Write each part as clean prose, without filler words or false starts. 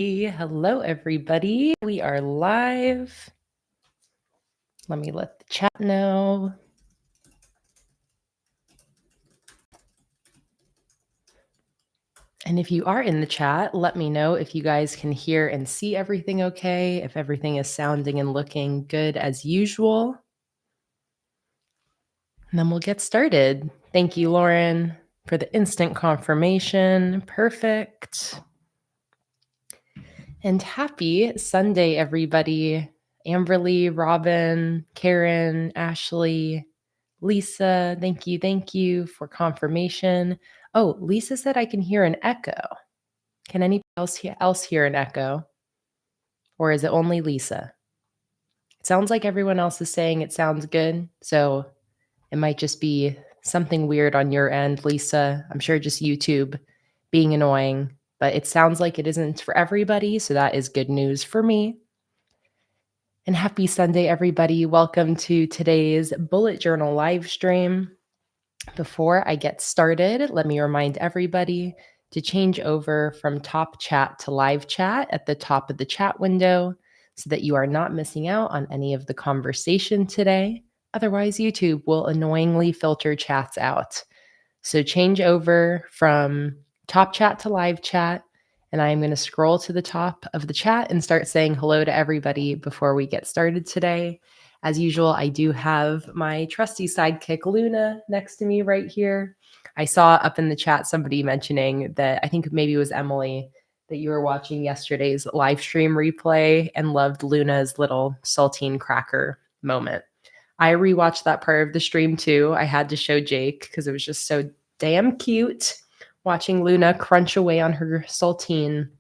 Hello, everybody. We are live. Let me let the chat know. And if you are in the chat, let me know if you guys can hear and see everything okay, if everything is sounding and looking good as usual. And then we'll get started. Thank you, Lauren, for the instant confirmation. Perfect. And happy Sunday, everybody. Amberly, Robin, Karen, Ashley, Lisa, thank you for confirmation. Oh, Lisa said I can hear an echo. Can anybody else hear an echo? Or is it only Lisa? It sounds like everyone else is saying it sounds good, so it might just be something weird on your end, Lisa. I'm sure just YouTube being annoying, but it sounds like it isn't for everybody, so that is good news for me. And happy Sunday, everybody. Welcome to today's bullet journal live stream. Before I get started, let me remind everybody to change over from top chat to live chat at the top of the chat window so that you are not missing out on any of the conversation today. Otherwise, YouTube will annoyingly filter chats out. So change over from top chat to live chat, and I'm going to scroll to the top of the chat and start saying hello to everybody before we get started today. As usual, I do have my trusty sidekick, Luna, next to me right here. I saw up in the chat somebody mentioning that, I think maybe it was Emily, that you were watching yesterday's live stream replay and loved Luna's little saltine cracker moment. I rewatched that part of the stream too. I had to show Jake because it was just so damn cute watching Luna crunch away on her saltine.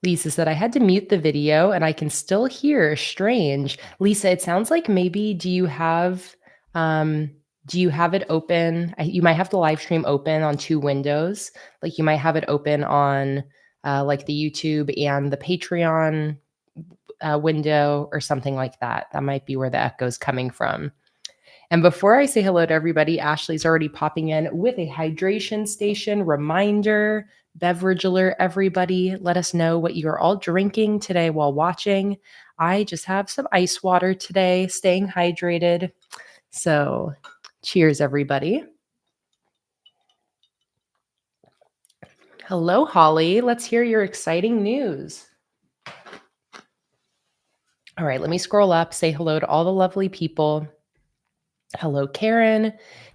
Lisa said, I had to mute the video and I can still hear. Strange. Lisa, it sounds like maybe do you have it open? You might have the live stream open on two windows. Like you might have it open on like the YouTube and the Patreon window or something like that. That might be where the echo is coming from. And before I say hello to everybody, Ashley's already popping in with a hydration station reminder, beverage alert, everybody. Let us know what you're all drinking today while watching. I just have some ice water today, staying hydrated. So cheers, everybody. Hello, Holly. Let's hear your exciting news. All right, let me scroll up, say hello to all the lovely people. Hello, Karen.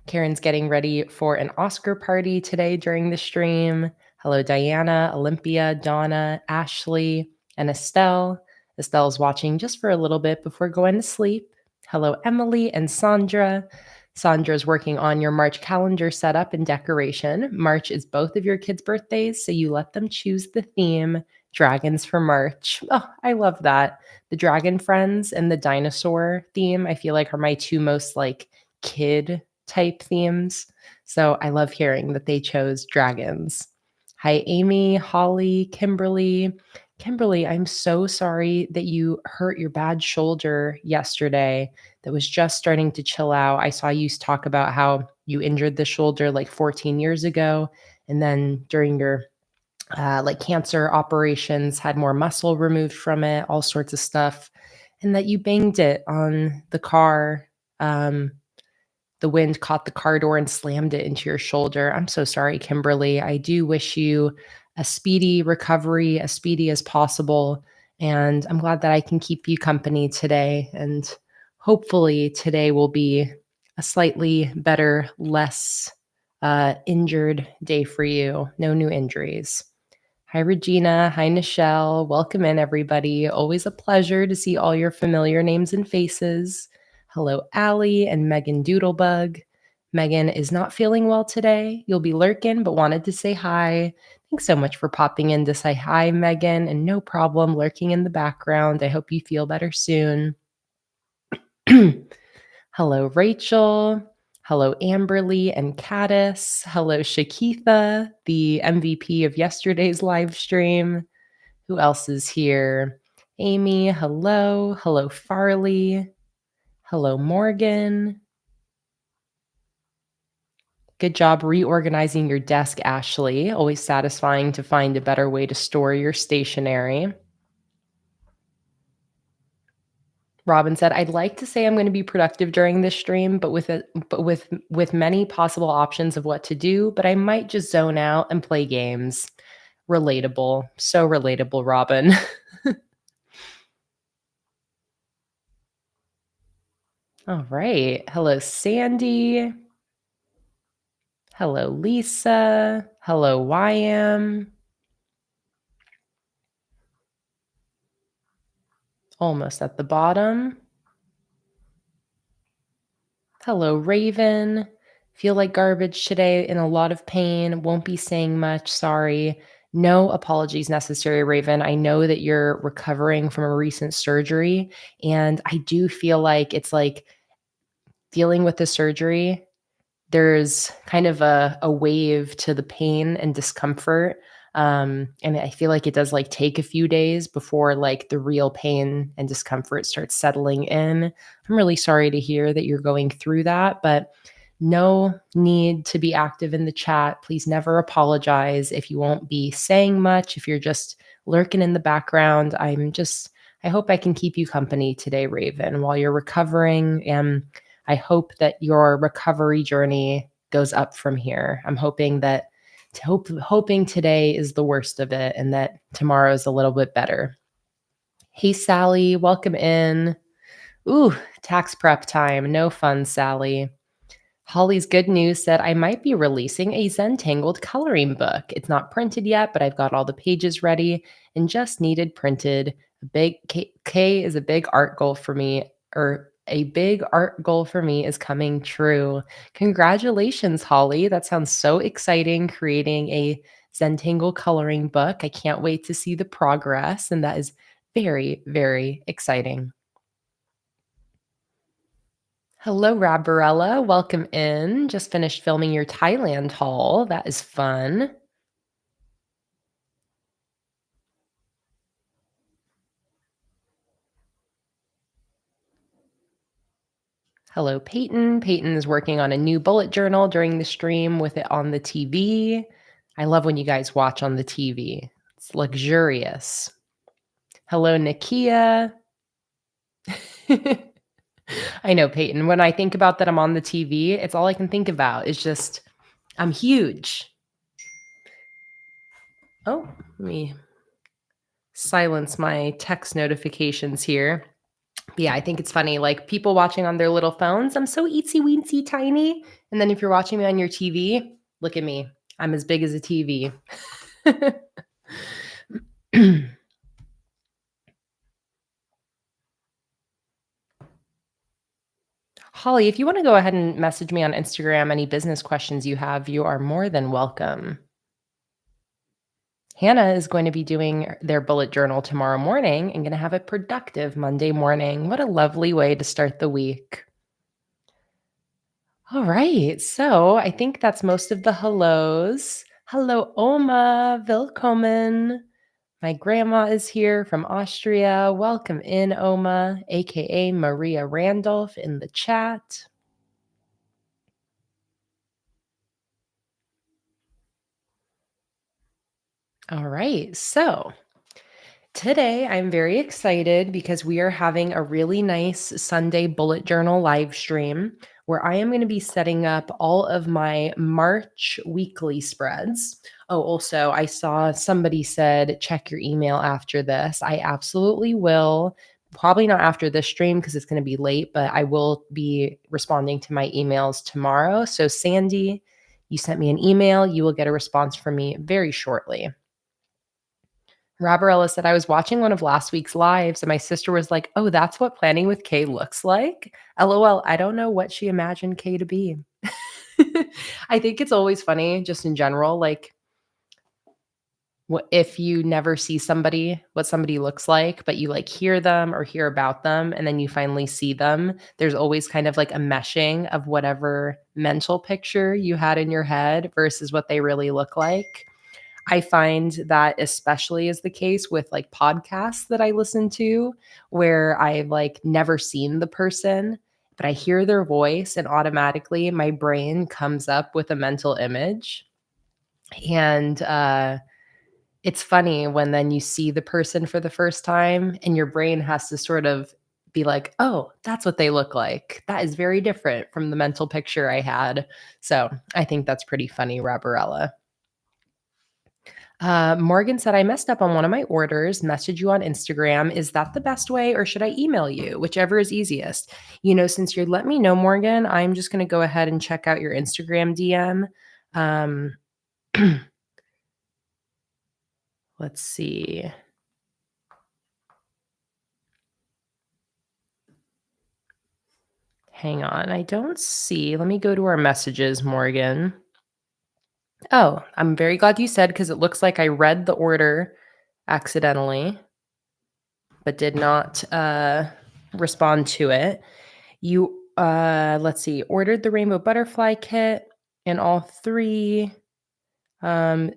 Karen's getting ready for an Oscar party today during the stream. Hello, Diana, Olympia, Donna, Ashley, and Estelle. Estelle's watching just for a little bit before going to sleep. Hello, Emily and Sandra. Sandra's working on your March calendar setup and decoration. March is both of your kids' birthdays, so you let them choose the theme. Dragons for March. Oh, I love that. The Dragon Friends and the dinosaur theme, I feel like are my two most like kid type themes. So I love hearing that they chose dragons. Hi, Amy, Holly, Kimberly. Kimberly, I'm so sorry that you hurt your bad shoulder yesterday that was just starting to chill out. I saw you talk about how you injured the shoulder like 14 years ago. And then during your like cancer operations, had more muscle removed from it, all sorts of stuff, and that you banged it on the car. The wind caught the car door and slammed it into your shoulder. I'm so sorry, Kimberly. I do wish you a speedy recovery, as speedy as possible. And I'm glad that I can keep you company today. And hopefully today will be a slightly better, less injured day for you. No new injuries. Hi, Regina. Hi, Nichelle. Welcome in, everybody. Always a pleasure to see all your familiar names and faces. Hello, Allie and Megan Doodlebug. Megan is not feeling well today. You'll be lurking, but wanted to say hi. Thanks so much for popping in to say hi, Megan, and no problem lurking in the background. I hope you feel better soon. Hello, Rachel. Hello, Amberly and Caddis. Hello, Shakitha, the MVP of yesterday's live stream. Who else is here? Amy, hello. Hello, Farley. Hello, Morgan. Good job reorganizing your desk, Ashley. Always satisfying to find a better way to store your stationery. Robin said, "I'd like to say I'm going to be productive during this stream, but with many possible options of what to do, but I might just zone out and play games." Relatable. So relatable, Robin. All right. Hello, Sandy. Hello, Lisa. Hello, YM. Almost at the bottom. Hello, Raven. Feel like garbage today, in a lot of pain. Won't be saying much. Sorry. No apologies necessary, Raven. I know that you're recovering from a recent surgery. And I do feel like it's like dealing with the surgery, there's kind of a wave to the pain and discomfort. And I feel like it does like take a few days before like the real pain and discomfort starts settling in. I'm really sorry to hear that you're going through that, but no need to be active in the chat. Please never apologize if you won't be saying much, if you're just lurking in the background. I hope I can keep you company today, Raven, while you're recovering. And I hope that your recovery journey goes up from here. I'm hoping that hoping today is the worst of it and that tomorrow is a little bit better. Hey, Sally, welcome in. Ooh, tax prep time. No fun, Sally. Holly's good news said I might be releasing a Zentangled coloring book. It's not printed yet, but I've got all the pages ready and just needed printed. A big K is a big art goal for me, or a big art goal for me is coming true. Congratulations, Holly. That sounds so exciting, creating a Zentangle coloring book. I can't wait to see the progress, and that is very, very exciting. Hello, Rabarella. Welcome in. Just finished filming your Thailand haul. That is fun. Hello, Peyton. Peyton is working on a new bullet journal during the stream with it on the TV. I love when you guys watch on the TV. It's luxurious. Hello, Nakia. I know, Peyton. When I think about that I'm on the TV, it's all I can think about. It's just, I'm huge. Oh, let me silence my text notifications here. Yeah, I think it's funny. Like people watching on their little phones, I'm so eensy weensy tiny. And then if you're watching me on your TV, look at me. I'm as big as a TV. Holly, if you want to go ahead and message me on Instagram any business questions you have, you are more than welcome. Hannah is going to be doing their bullet journal tomorrow morning and going to have a productive Monday morning. What a lovely way to start the week. All right. So I think that's most of the hellos. Hello, Oma. Willkommen. My grandma is here from Austria. Welcome in, Oma, aka Maria Randolph, in the chat. All right. So today I'm very excited because we are having a really nice Sunday bullet journal live stream where I am going to be setting up all of my March weekly spreads. Oh, also, I saw somebody said check your email after this. I absolutely will. Probably not after this stream because it's going to be late, but I will be responding to my emails tomorrow. So, Sandy, you sent me an email. You will get a response from me very shortly. Roberella said, I was watching one of last week's lives and my sister was like, oh, that's what planning with Kay looks like. LOL, I don't know what she imagined Kay to be. I think it's always funny, just in general, like if you never see somebody, what somebody looks like, but you like hear them or hear about them and then you finally see them, there's always kind of like a meshing of whatever mental picture you had in your head versus what they really look like. I find that especially is the case with like podcasts that I listen to where I've like never seen the person but I hear their voice and automatically my brain comes up with a mental image. And it's funny when then you see the person for the first time and your brain has to sort of be like, oh, that's what they look like. That is very different from the mental picture I had. So I think that's pretty funny, Roberella. Morgan said, I messed up on one of my orders, message you on Instagram. Is that the best way or should I email you? Whichever is easiest. Since you're let me know, Morgan, I'm just going to go ahead and check out your Instagram DM. Um, let's see. Hang on. I don't see. Let me go to our messages, Morgan. Oh, I'm very glad you said because it looks like I read the order accidentally, but did not respond to it. You, let's see, ordered the rainbow butterfly kit and all three.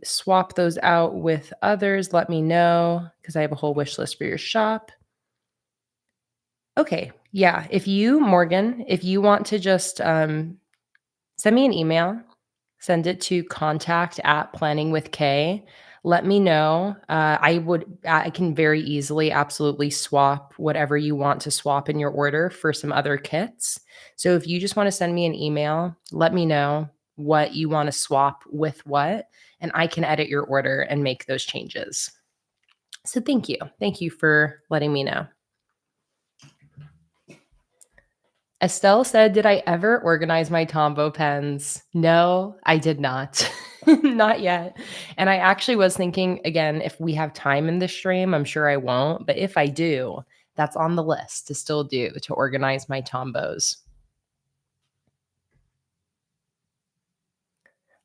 Swap those out with others. Let me know because I have a whole wish list for your shop. Okay. Yeah. Morgan, if you want to just send me an email, send it to contact@PlanningWithKay. Let me know. I can very easily absolutely swap whatever you want to swap in your order for some other kits. So if you just want to send me an email, let me know what you want to swap with what, and I can edit your order and make those changes. So thank you. Thank you for letting me know. Estelle said, did I ever organize my Tombow pens? No, I did not. Not yet. And I actually was thinking, again, if we have time in this stream, I'm sure I won't. But if I do, that's on the list to still do to organize my Tombows.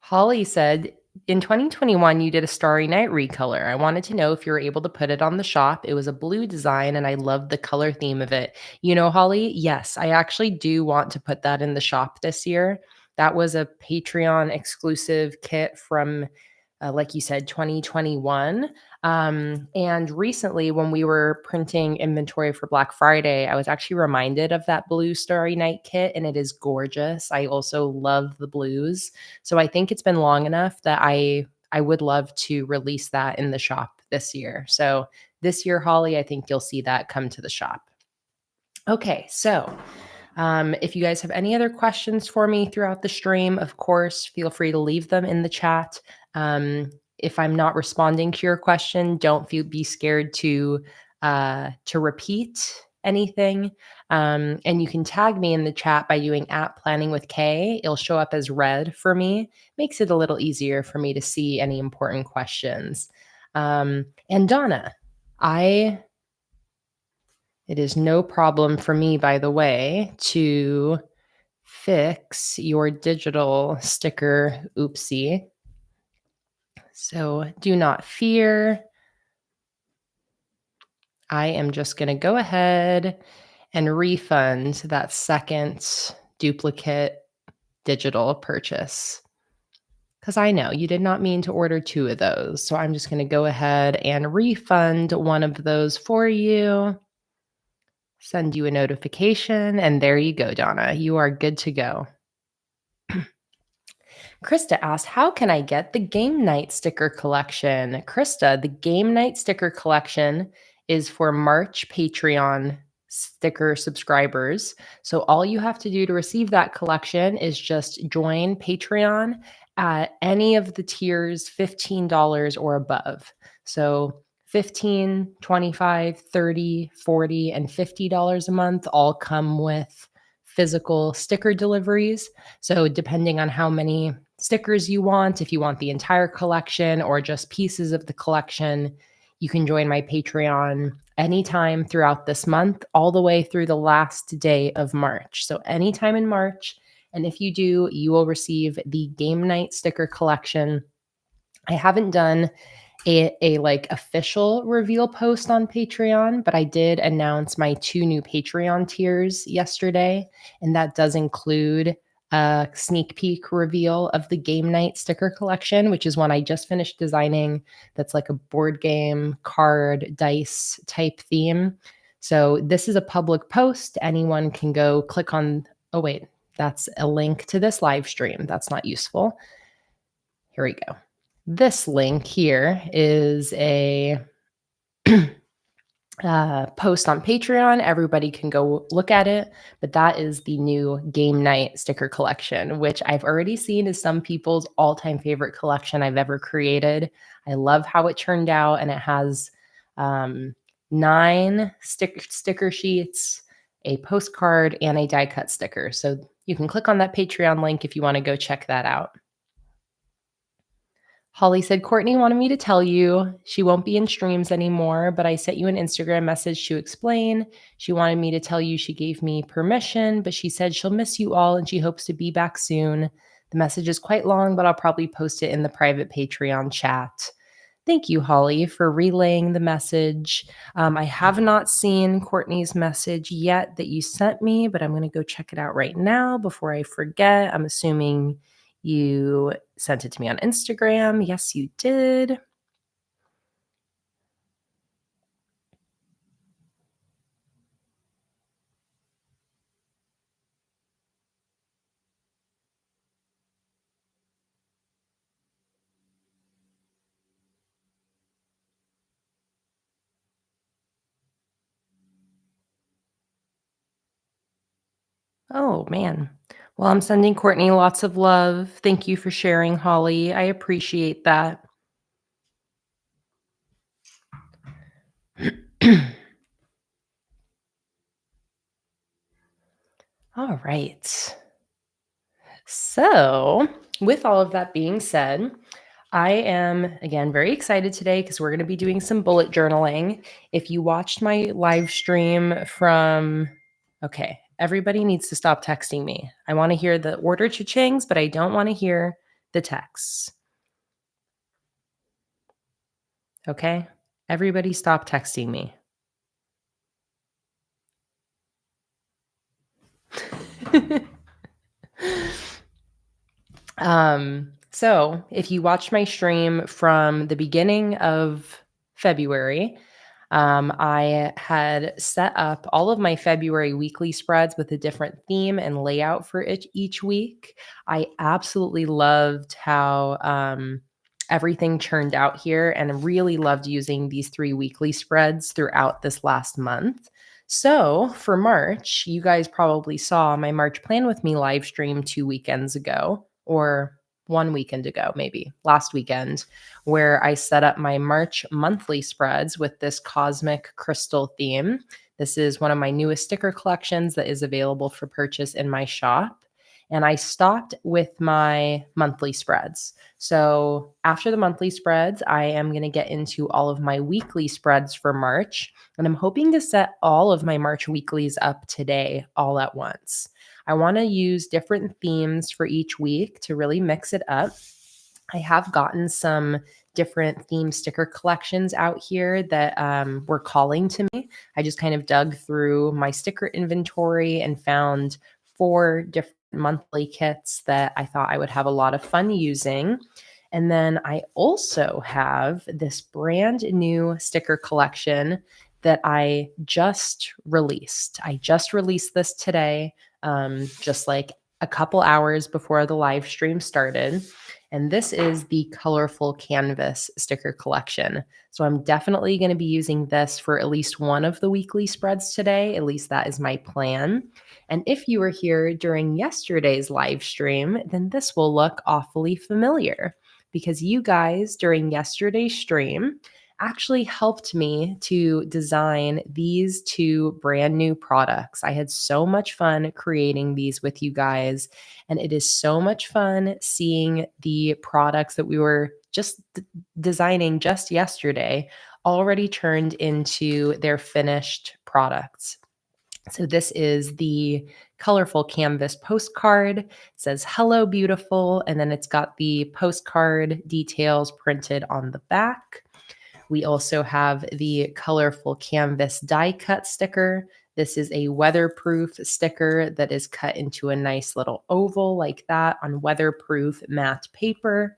Holly said, in 2021, you did a Starry Night recolor. I wanted to know if you were able to put it on the shop. It was a blue design, and I loved the color theme of it. Holly, yes, I actually do want to put that in the shop this year. That was a Patreon exclusive kit from, like you said, 2021. And recently, when we were printing inventory for Black Friday, I was actually reminded of that blue Starry Night kit, and it is gorgeous. I also love the blues. So I think it's been long enough that I would love to release that in the shop this year. So this year, Holly, I think you'll see that come to the shop. Okay, so if you guys have any other questions for me throughout the stream, of course, feel free to leave them in the chat. If I'm not responding to your question, don't be scared to repeat anything. And you can tag me in the chat by doing @PlanningWithKay. It'll show up as red for me. Makes it a little easier for me to see any important questions. And Donna, it is no problem for me, by the way, to fix your digital sticker oopsie. So do not fear. I am just going to go ahead and refund that second duplicate digital purchase because I know you did not mean to order 2 of those. So I'm just going to go ahead and refund one of those for you, send you a notification, and there you go, Donna. You are good to go. Krista asked, how can I get the game night sticker collection? Krista, the game night sticker collection is for March Patreon sticker subscribers. So all you have to do to receive that collection is just join Patreon at any of the tiers $15 or above. So $15, $25, $30, $40, and $50 a month all come with physical sticker deliveries. So depending on how many stickers you want, if you want the entire collection or just pieces of the collection, you can join my Patreon anytime throughout this month, all the way through the last day of March. So anytime in March. And if you do, you will receive the game night sticker collection. I haven't done a like official reveal post on Patreon, but I did announce my 2 new Patreon tiers yesterday, and that does include a sneak peek reveal of the game night sticker collection, which is one I just finished designing. That's like a board game, card, dice type theme. So this is a public post. Anyone can go click on, oh, wait, that's a link to this live stream. That's not useful. Here we go. This link here is a post on Patreon. Everybody can go look at it, but that is the new game night sticker collection, which I've already seen is some people's all-time favorite collection I've ever created. I love how it turned out, and it has 9 sticker sheets, a postcard, and a die cut sticker. So you can click on that Patreon link if you want to go check that out. Holly said, Courtney wanted me to tell you she won't be in streams anymore, but I sent you an Instagram message to explain. She wanted me to tell you she gave me permission, but she said she'll miss you all and she hopes to be back soon. The message is quite long, but I'll probably post it in the private Patreon chat. Thank you, Holly, for relaying the message. I have not seen Courtney's message yet that you sent me, but I'm going to go check it out right now before I forget. I'm assuming you sent it to me on Instagram. Yes, you did. Oh, man. Well, I'm sending Courtney lots of love. Thank you for sharing, Holly. I appreciate that. All right. So, with all of that being said, I am, again, very excited today because we're going to be doing some bullet journaling. If you watched my live stream from, okay, everybody needs to stop texting me. I want to hear the order cha-chings, but I don't want to hear the texts. Okay? Everybody stop texting me. So if you watched my stream from the beginning of February, I had set up all of my February weekly spreads with a different theme and layout for each week. I absolutely loved how everything turned out here and really loved using these 3 weekly spreads throughout this last month. So for March, you guys probably saw my March Plan With Me live stream 2 weekends ago, or 1 weekend ago, maybe last weekend, where I set up my March monthly spreads with this cosmic crystal theme. This is one of my newest sticker collections that is available for purchase in my shop. And I stopped with my monthly spreads. So after the monthly spreads, I am going to get into all of my weekly spreads for March. And I'm hoping to set all of my March weeklies up today all at once. I want to use different themes for each week to really mix it up. I have gotten some different theme sticker collections out here that were calling to me. I just kind of dug through my sticker inventory and found 4 different monthly kits that I thought I would have a lot of fun using. And then I also have this brand new sticker collection that I just released. I just released this today, just like a couple hours before the live stream started. And this is the colorful canvas sticker collection. So I'm definitely going to be using this for at least one of the weekly spreads today. At least that is my plan. And if you were here during yesterday's live stream, then this will look awfully familiar because you guys during yesterday's stream actually helped me to design these 2 brand new products. I had so much fun creating these with you guys, and it is so much fun seeing the products that we were just designing just yesterday already turned into their finished products. So this is the colorful canvas postcard. It says hello beautiful, and then it's got the postcard details printed on the back. We also have the colorful canvas die cut sticker. This is a weatherproof sticker that is cut into a nice little oval like that on weatherproof matte paper.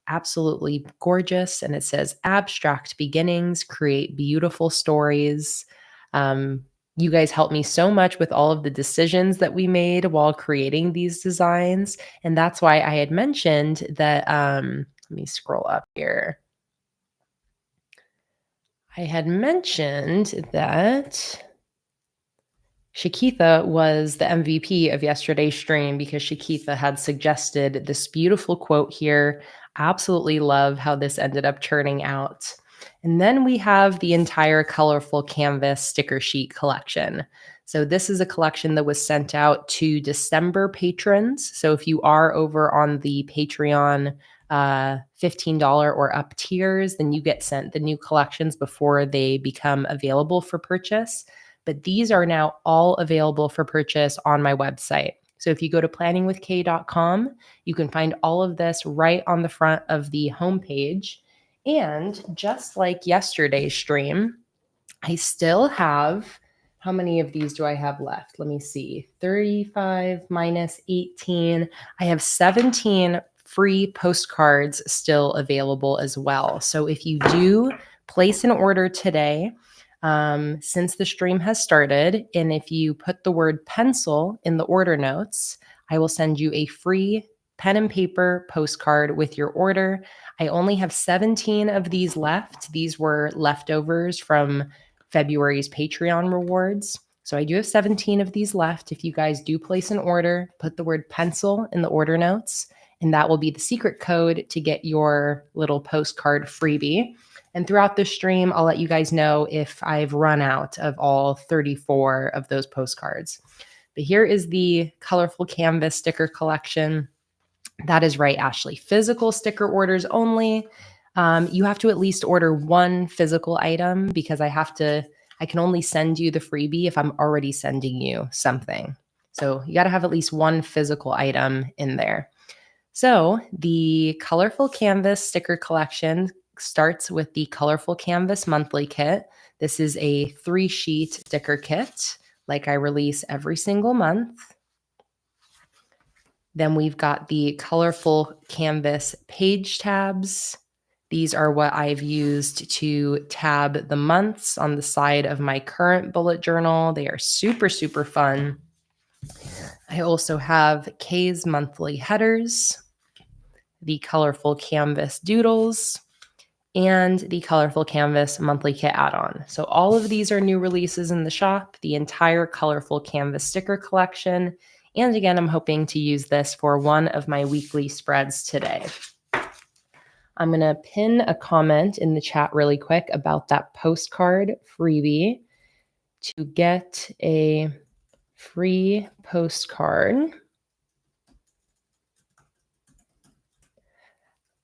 Absolutely gorgeous. And it says abstract beginnings, create beautiful stories. You guys helped me so much with all of the decisions that we made while creating these designs. And that's why I had mentioned that, let me scroll up here. I had mentioned that Shakitha was the MVP of yesterday's stream because Shakitha had suggested this beautiful quote here. Absolutely love how this ended up turning out. And then we have the entire colorful canvas sticker sheet collection. So this is a collection that was sent out to December patrons. So if you are over on the Patreon $15 or up tiers, then you get sent the new collections before they become available for purchase. But these are now all available for purchase on my website. So if you go to planningwithkay.com, you can find all of this right on the front of the homepage. And just like yesterday's stream, I still have, how many of these do I have left? Let me see. 35 minus 18. I have 17 free postcards still available as well. So if you do place an order today, since the stream has started, and if you put the word pencil in the order notes, I will send you a free pen and paper postcard with your order. I only have 17 of these left. These were leftovers from February's Patreon rewards. So I do have 17 of these left. If you guys do place an order, put the word pencil in the order notes, and that will be the secret code to get your little postcard freebie. And throughout the stream, I'll let you guys know if I've run out of all 34 of those postcards. But here is the colorful canvas sticker collection. That is right, Ashley. Physical sticker orders only. You have to at least order one physical item because I can only send you the freebie if I'm already sending you something. So you got to have at least one physical item in there. So the colorful canvas sticker collection starts with the colorful canvas monthly kit. This is a 3-sheet sticker kit like I release every single month. Then we've got the colorful canvas page tabs. These are what I've used to tab the months on the side of my current bullet journal. They are super, super fun. I also have Kay's monthly headers, the colorful canvas doodles, and the colorful canvas monthly kit add-on. So all of these are new releases in the shop, the entire colorful canvas sticker collection. And again, I'm hoping to use this for one of my weekly spreads today. I'm going to pin a comment in the chat really quick about that postcard freebie. To get a free postcard,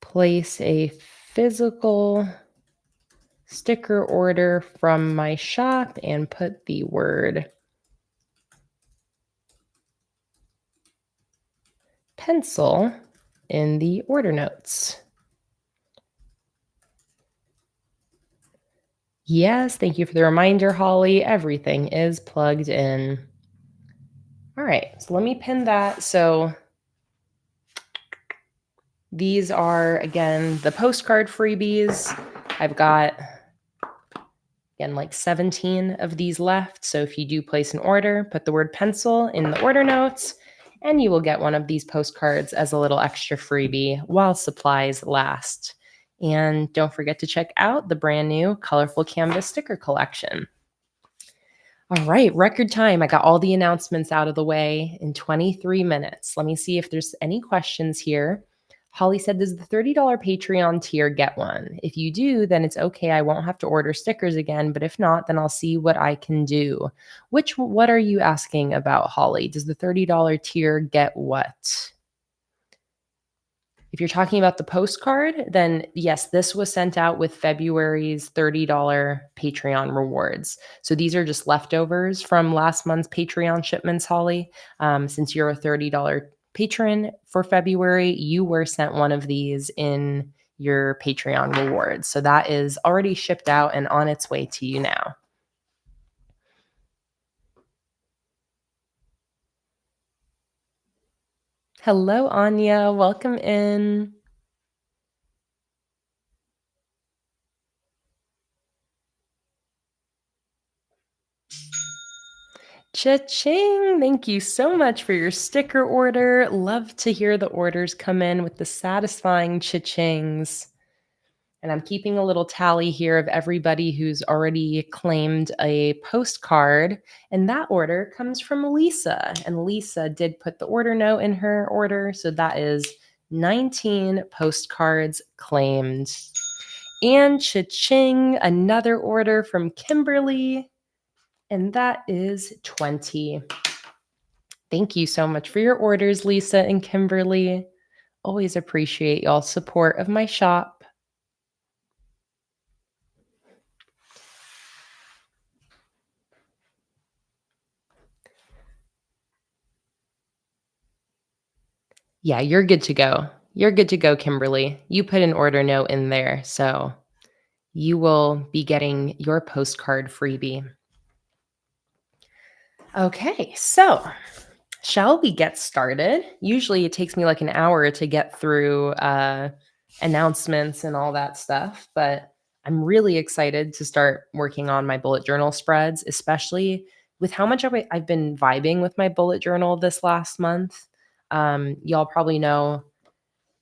place a physical sticker order from my shop and put the word pencil in the order notes. Yes, thank you for the reminder, Holly. Everything is plugged in. All right, so let me pin that. So these are, again, the postcard freebies. I've got, again, like 17 of these left. So if you do place an order, put the word pencil in the order notes, and you will get one of these postcards as a little extra freebie while supplies last. And don't forget to check out the brand new colorful canvas sticker collection. All right, record time. I got all the announcements out of the way in 23 minutes. Let me see if there's any questions here. Holly said, does the $30 Patreon tier get one? If you do, then it's okay. I won't have to order stickers again. But if not, then I'll see what I can do. What are you asking about, Holly? Does the $30 tier get what? If you're talking about the postcard, then yes, this was sent out with February's $30 Patreon rewards. So these are just leftovers from last month's Patreon shipments, Holly. Since you're a $30 patron for February, you were sent one of these in your Patreon rewards. So that is already shipped out and on its way to you now. Hello, Anya. Welcome in. Cha-ching! Thank you so much for your sticker order. Love to hear the orders come in with the satisfying cha-chings. And I'm keeping a little tally here of everybody who's already claimed a postcard. And that order comes from Lisa. And Lisa did put the order note in her order. So that is 19 postcards claimed. And cha-ching, another order from Kimberly. And that is 20. Thank you so much for your orders, Lisa and Kimberly. Always appreciate y'all's support of my shop. Yeah, you're good to go. You're good to go, Kimberly. You put an order note in there, so you will be getting your postcard freebie. Okay, so shall we get started? Usually it takes me like an hour to get through announcements and all that stuff, but I'm really excited to start working on my bullet journal spreads, especially with how much I've been vibing with my bullet journal this last month. Y'all probably know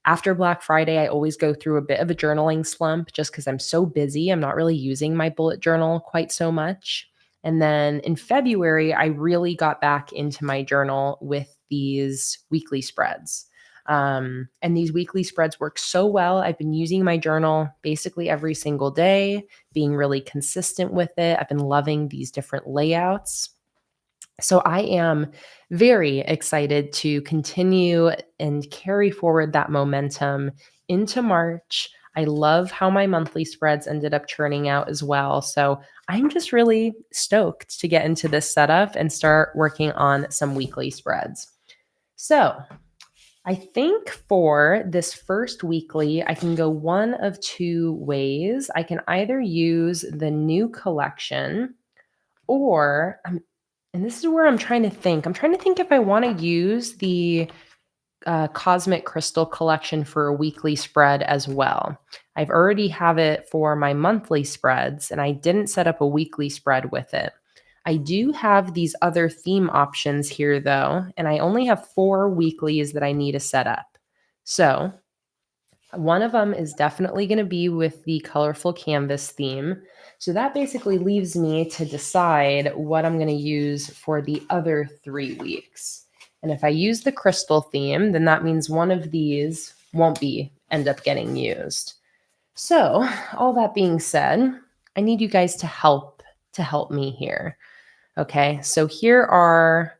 after Black Friday, I always go through a bit of a journaling slump just because I'm so busy. I'm not really using my bullet journal quite so much. And then in February, I really got back into my journal with these weekly spreads. And these weekly spreads work so well. I've been using my journal basically every single day, being really consistent with it. I've been loving these different layouts. So I am very excited to continue and carry forward that momentum into March. I love how my monthly spreads ended up churning out as well. So I'm just really stoked to get into this setup and start working on some weekly spreads. So I think for this first weekly, I can go one of two ways. I can either use the new collection or and this is where I'm trying to think. I'm trying to think if I want to use the Cosmic Crystal collection for a weekly spread as well. I've already have it for my monthly spreads, and I didn't set up a weekly spread with it. I do have these other theme options here, though, and I only have 4 weeklies that I need to set up. So one of them is definitely going to be with the colorful canvas theme. So that basically leaves me to decide what I'm going to use for the other 3 weeks. And if I use the crystal theme, then that means one of these won't end up getting used. So all that being said, I need you guys to help me here. Okay, so here are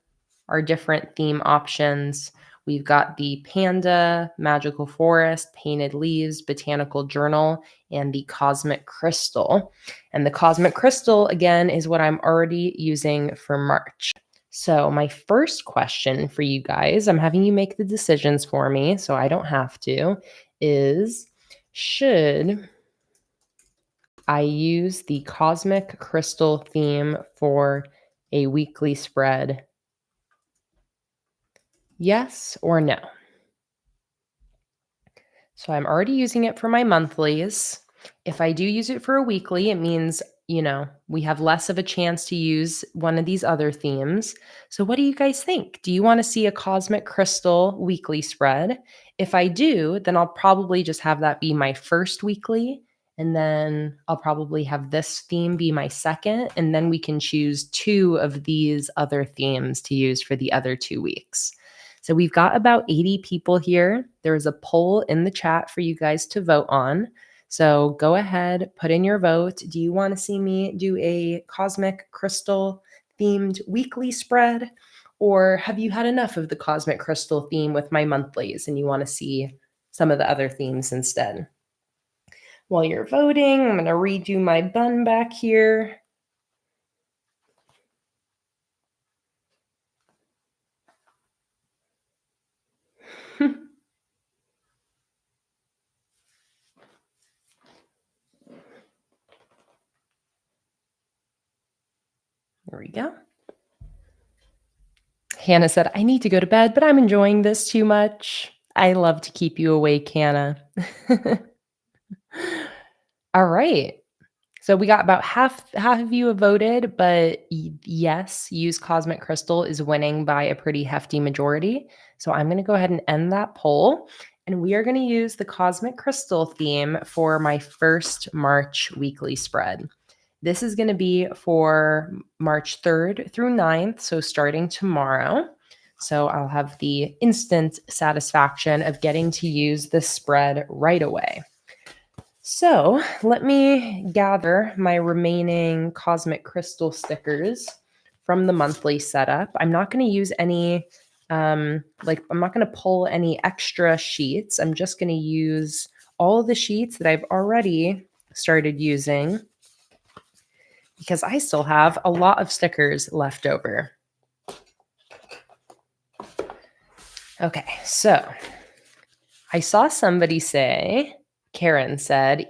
our different theme options. We've got the Panda, Magical Forest, Painted Leaves, Botanical Journal, and the Cosmic Crystal. And the Cosmic Crystal, again, is what I'm already using for March. So my first question for you guys, I'm having you make the decisions for me so I don't have to, is should I use the Cosmic Crystal theme for a weekly spread? Yes or no? So I'm already using it for my monthlies. If I do use it for a weekly, it means, we have less of a chance to use one of these other themes. So what do you guys think? Do you want to see a Cosmic Crystal weekly spread? If I do, then I'll probably just have that be my first weekly. And then I'll probably have this theme be my second. And then we can choose 2 of these other themes to use for the other 2 weeks. So we've got about 80 people here. There is a poll in the chat for you guys to vote on. So go ahead, put in your vote. Do you want to see me do a Cosmic Crystal themed weekly spread? Or have you had enough of the Cosmic Crystal theme with my monthlies and you want to see some of the other themes instead? While you're voting, I'm going to redo my bun back here. There we go. Hannah said, I need to go to bed, but I'm enjoying this too much. I love to keep you awake, Hannah. All right. So we got about half of you have voted, but yes, use Cosmic Crystal is winning by a pretty hefty majority. So I'm going to go ahead and end that poll. And we are going to use the Cosmic Crystal theme for my first March weekly spread. This is going to be for March 3rd through 9th, so starting tomorrow. So I'll have the instant satisfaction of getting to use this spread right away. So let me gather my remaining Cosmic Crystal stickers from the monthly setup. I'm not going to use any, I'm not going to pull any extra sheets. I'm just going to use all of the sheets that I've already started using because I still have a lot of stickers left over. Okay, so I saw somebody say, Karen said,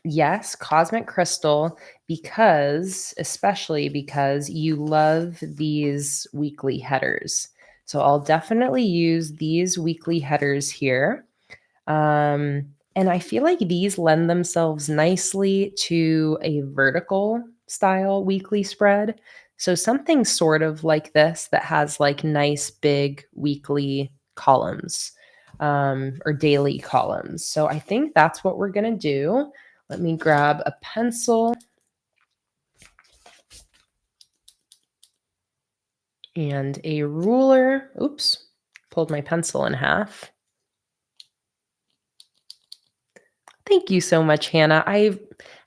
yes, Cosmic Crystal, especially because you love these weekly headers. So I'll definitely use these weekly headers here. And I feel like these lend themselves nicely to a vertical style weekly spread. So something sort of like this that has like nice big weekly columns or daily columns. So I think that's what we're going to do. Let me grab a pencil and a ruler. Oops, pulled my pencil in half. Thank you so much, Hannah. I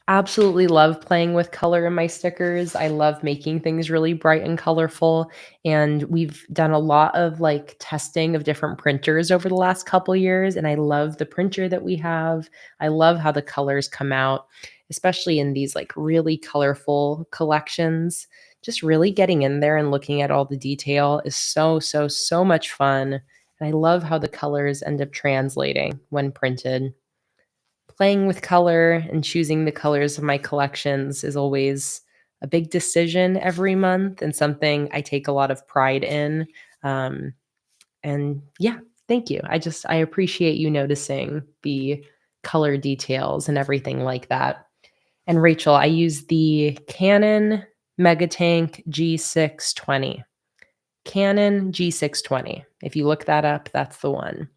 absolutely love playing with color in my stickers. I love making things really bright and colorful. And we've done a lot of like testing of different printers over the last couple years. And I love the printer that we have. I love how the colors come out, especially in these like really colorful collections. Just really getting in there and looking at all the detail is so, so, so much fun. And I love how the colors end up translating when printed. Playing with color and choosing the colors of my collections is always a big decision every month and something I take a lot of pride in. And yeah, thank you. I appreciate you noticing the color details and everything like that. And Rachel, I use the Canon Megatank G620. Canon G620. If you look that up, that's the one.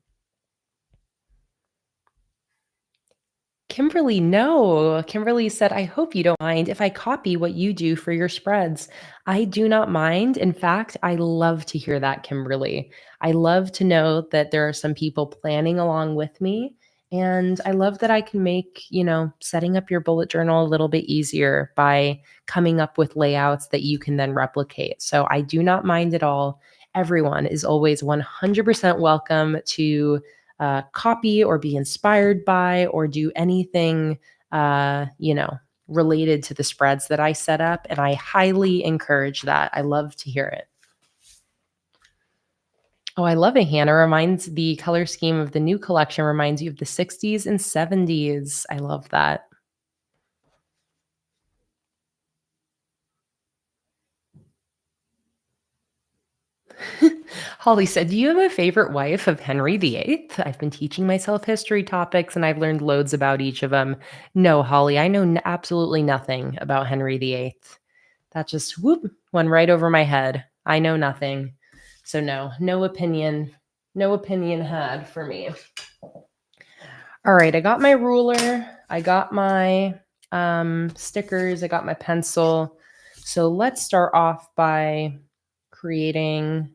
Kimberly, no. Kimberly said, I hope you don't mind if I copy what you do for your spreads. I do not mind. In fact, I love to hear that, Kimberly. I love to know that there are some people planning along with me. And I love that I can make, setting up your bullet journal a little bit easier by coming up with layouts that you can then replicate. So I do not mind at all. Everyone is always 100% welcome to copy or be inspired by or do anything, related to the spreads that I set up. And I highly encourage that. I love to hear it. Oh, I love it, Hannah. The color scheme of the new collection reminds you of the 60s and 70s. I love that. Holly said, do you have a favorite wife of Henry VIII? I've been teaching myself history topics and I've learned loads about each of them. No, Holly, I know absolutely nothing about Henry VIII. That just went right over my head. I know nothing. So no opinion had for me. All right, I got my ruler. I got my stickers. I got my pencil. So let's start off by creating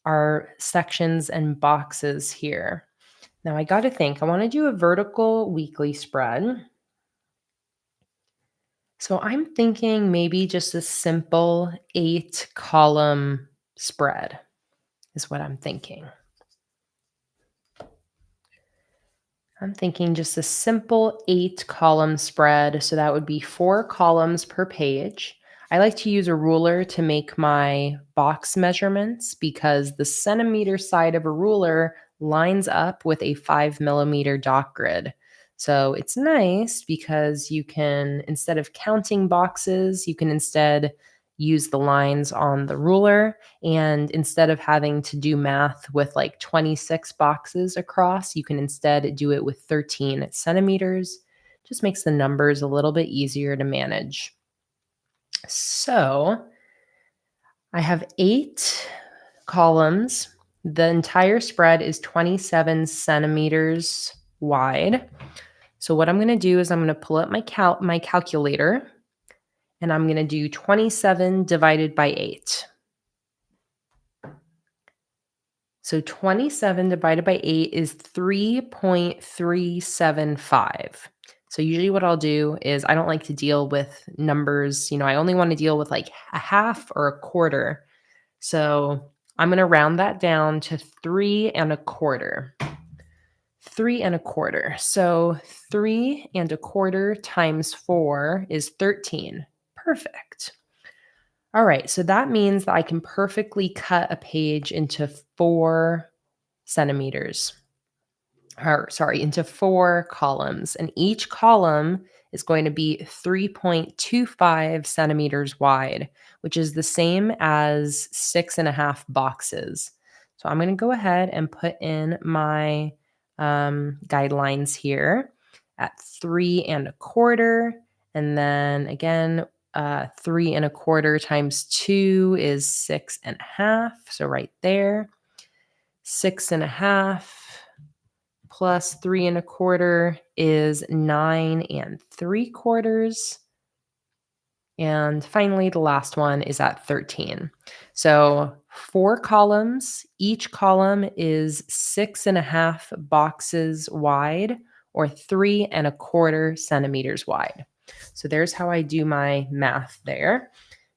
our sections and boxes here. Now I got to think, I want to do a vertical weekly spread. So I'm thinking maybe just a simple 8-column spread is what I'm thinking. I'm thinking just a simple 8-column spread. So that would be 4 columns per page. I like to use a ruler to make my box measurements because the centimeter side of a ruler lines up with a 5 millimeter dot grid. So it's nice because you can, instead of counting boxes, you can instead use the lines on the ruler. And instead of having to do math with like 26 boxes across, you can instead do it with 13 centimeters. Just makes the numbers a little bit easier to manage. So I have 8 columns. The entire spread is 27 centimeters wide. So what I'm going to do is I'm going to pull up my calculator, and I'm going to do 27 divided by 8. So 27 divided by 8 is 3.375. So usually what I'll do is I don't like to deal with numbers, I only want to deal with like a half or a quarter. So I'm going to round that down to 3 1/4. 3 1/4. So 3 1/4 times 4 is 13. Perfect. All right, so that means that I can perfectly cut a page into 4 centimeters. Or sorry, into 4 columns, and each column is going to be 3.25 centimeters wide, which is the same as 6.5 boxes. So I'm going to go ahead and put in my guidelines here at 3 1/4, and then again, 3 1/4 times 2 is 6.5. So right there, 6.5 plus 3 1/4 is 9 3/4. And finally, the last one is at 13. So 4 columns, each column is 6.5 boxes wide, or 3 1/4 centimeters wide. So there's how I do my math there.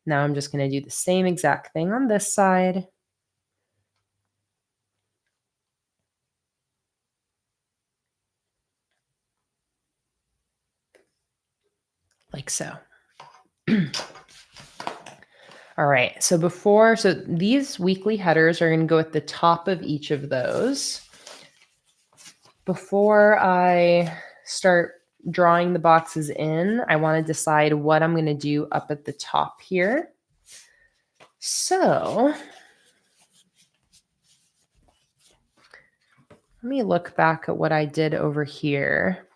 Now I'm just going to do the same exact thing on this side. Like so. All right, so these weekly headers are going to go at the top of each of those. Before I start drawing the boxes in, I want to decide what I'm going to do up at the top here. So let me look back at what I did over here.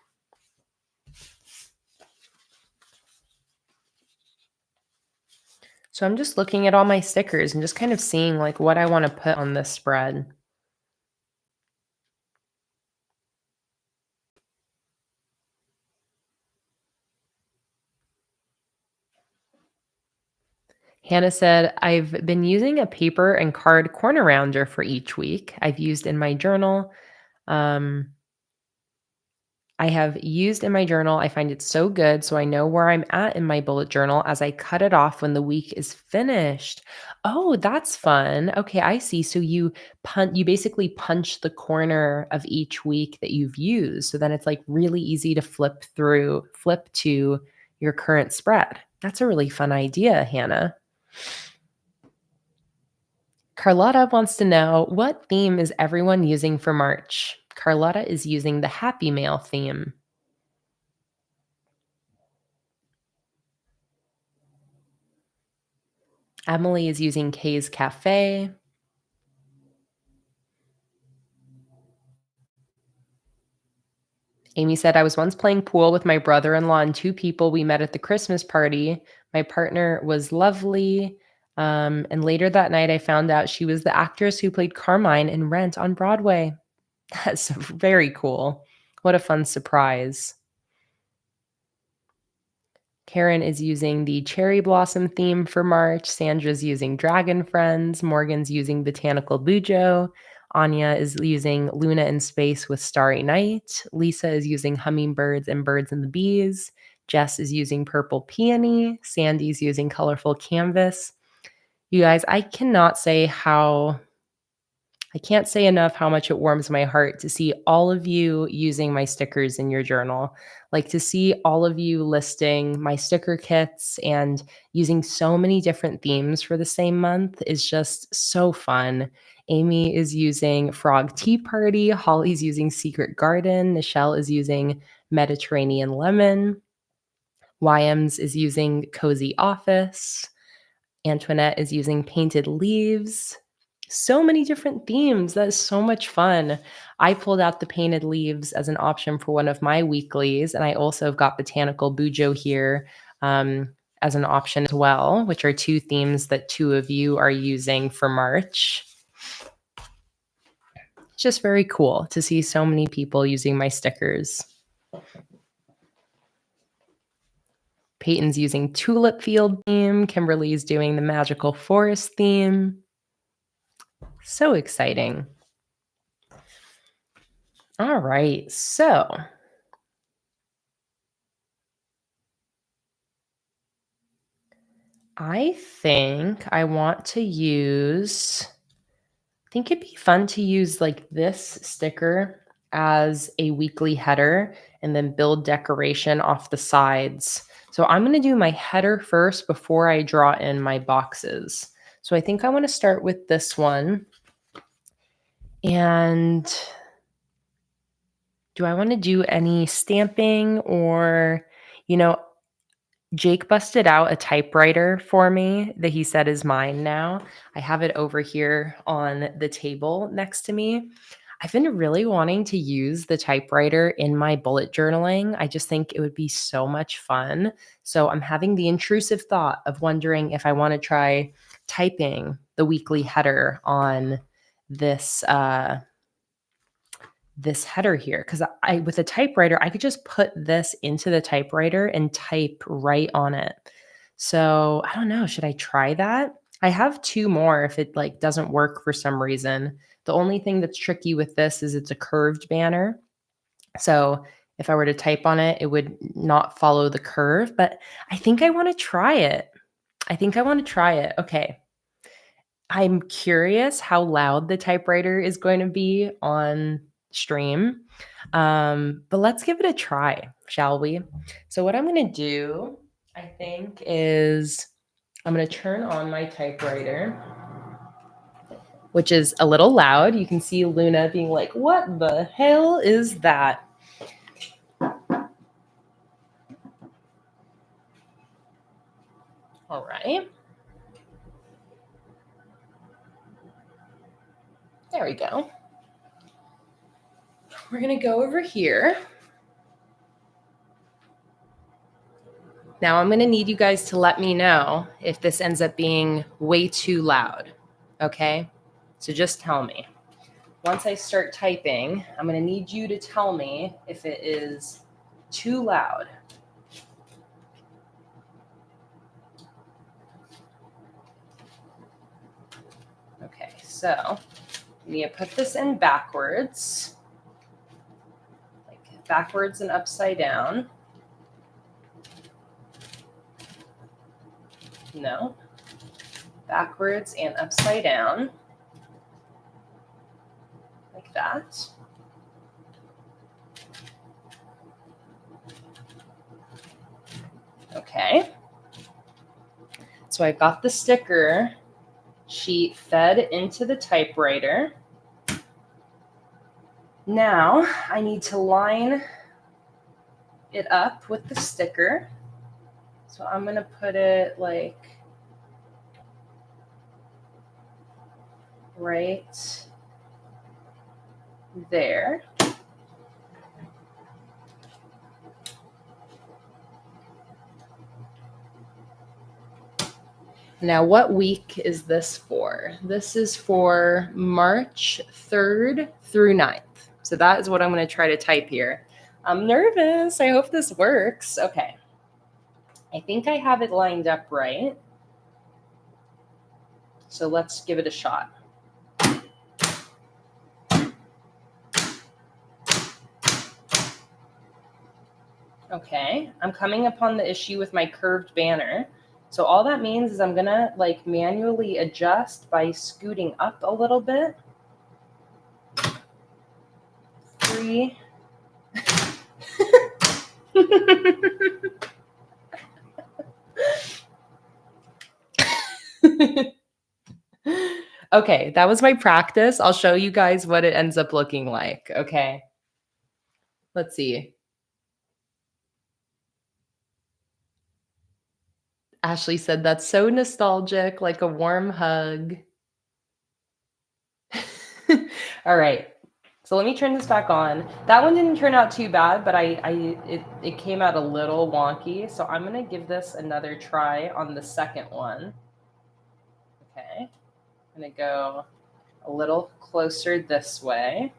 So I'm just looking at all my stickers and just kind of seeing like what I want to put on this spread. Hannah said, I've been using a paper and card corner rounder for each week. I've used in my journal. I have used in my journal. I find it so good, so I know where I'm at in my bullet journal as I cut it off when the week is finished. Oh, that's fun. Okay, I see. So you basically punch the corner of each week that you've used. So then it's like really easy to flip to your current spread. That's a really fun idea, Hannah. Carlotta wants to know, what theme is everyone using for March? Carlotta is using the Happy Mail theme. Emily is using Kay's Cafe. Amy said, I was once playing pool with my brother-in-law and 2 people we met at the Christmas party. My partner was lovely. And later that night, I found out she was the actress who played Carmine in Rent on Broadway. That's very cool. What a fun surprise. Karen is using the cherry blossom theme for March. Sandra's using Dragon Friends. Morgan's using Botanical Bujo. Anya is using Luna in Space with Starry Night. Lisa is using Hummingbirds and Birds and the Bees. Jess is using Purple Peony. Sandy's using Colorful Canvas. You guys, I can't say enough how much it warms my heart to see all of you using my stickers in your journal. Like, to see all of you listing my sticker kits and using so many different themes for the same month is just so fun. Amy is using Frog Tea Party. Holly's using Secret Garden. Nichelle is using Mediterranean Lemon. YM's is using Cozy Office. Antoinette is using Painted Leaves. So many different themes. That is so much fun. I pulled out the painted leaves as an option for one of my weeklies, and I also have got Botanical Bujo here as an option as well, which are two themes that two of you are using for March. It's just very cool to see so many people using my stickers. Peyton's using Tulip Field theme. Kimberly's doing the Magical Forest theme. So exciting. All right, so I think I want to use, I think it'd be fun to use like this sticker as a weekly header and then build decoration off the sides. So I'm going to do my header first before I draw in my boxes. So I think I want to start with this one. And do I want to do any stamping or, Jake busted out a typewriter for me that he said is mine now. I have it over here on the table next to me. I've been really wanting to use the typewriter in my bullet journaling. I just think it would be so much fun. So I'm having the intrusive thought of wondering if I want to try typing the weekly header on this this header here, because I with a typewriter I could just put this into the typewriter and type right on it. So I don't know, should I try that? I have two more if it like doesn't work for some reason. The only thing that's tricky with this is it's a curved banner. So if I were to type on it, it would not follow the curve, but I think I want to try it. I think I want to try it. Okay. I'm curious how loud the typewriter is going to be on stream. But let's give it a try, shall we? So, what I'm going to do, I think, is I'm going to turn on my typewriter, which is a little loud. You can see Luna being like, "What the hell is that?" All right. There we go. We're going to go over here. Now I'm going to need you guys to let me know if this ends up being way too loud. Okay? So just tell me. Once I start typing, I'm going to need you to tell me if it is too loud. Okay, so I'm going to put this in backwards, like backwards and upside down. No. Backwards and upside down. Like that. Okay. So I've got the sticker sheet fed into the typewriter. Now I need to line it up with the sticker. So I'm going to put it like right there. Now, what week is this for? This is for March 3rd through 9th. So that is what I'm going to try to type here. I'm nervous. I hope this works. Okay. I think I have it lined up right. So let's give it a shot. Okay. I'm coming upon the issue with my curved banner. So all that means is I'm going to like manually adjust by scooting up a little bit. 3. Okay, that was my practice. I'll show you guys what it ends up looking like. Okay. Let's see. Ashley said that's so nostalgic, like a warm hug. All right. So let me turn this back on. That one didn't turn out too bad, but it came out a little wonky. So I'm gonna give this another try on the second one. Okay. I'm gonna go a little closer this way.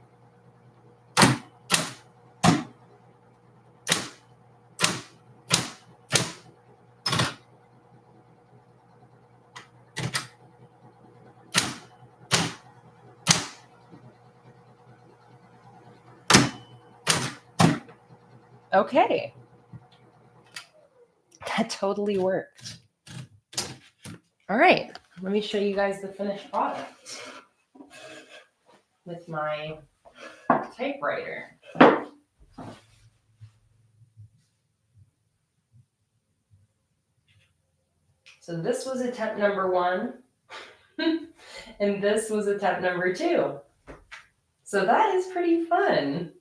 Okay. That totally worked. All right. Let me show you guys the finished product with my typewriter. So this was attempt number 1, and this was attempt number 2. So that is pretty fun.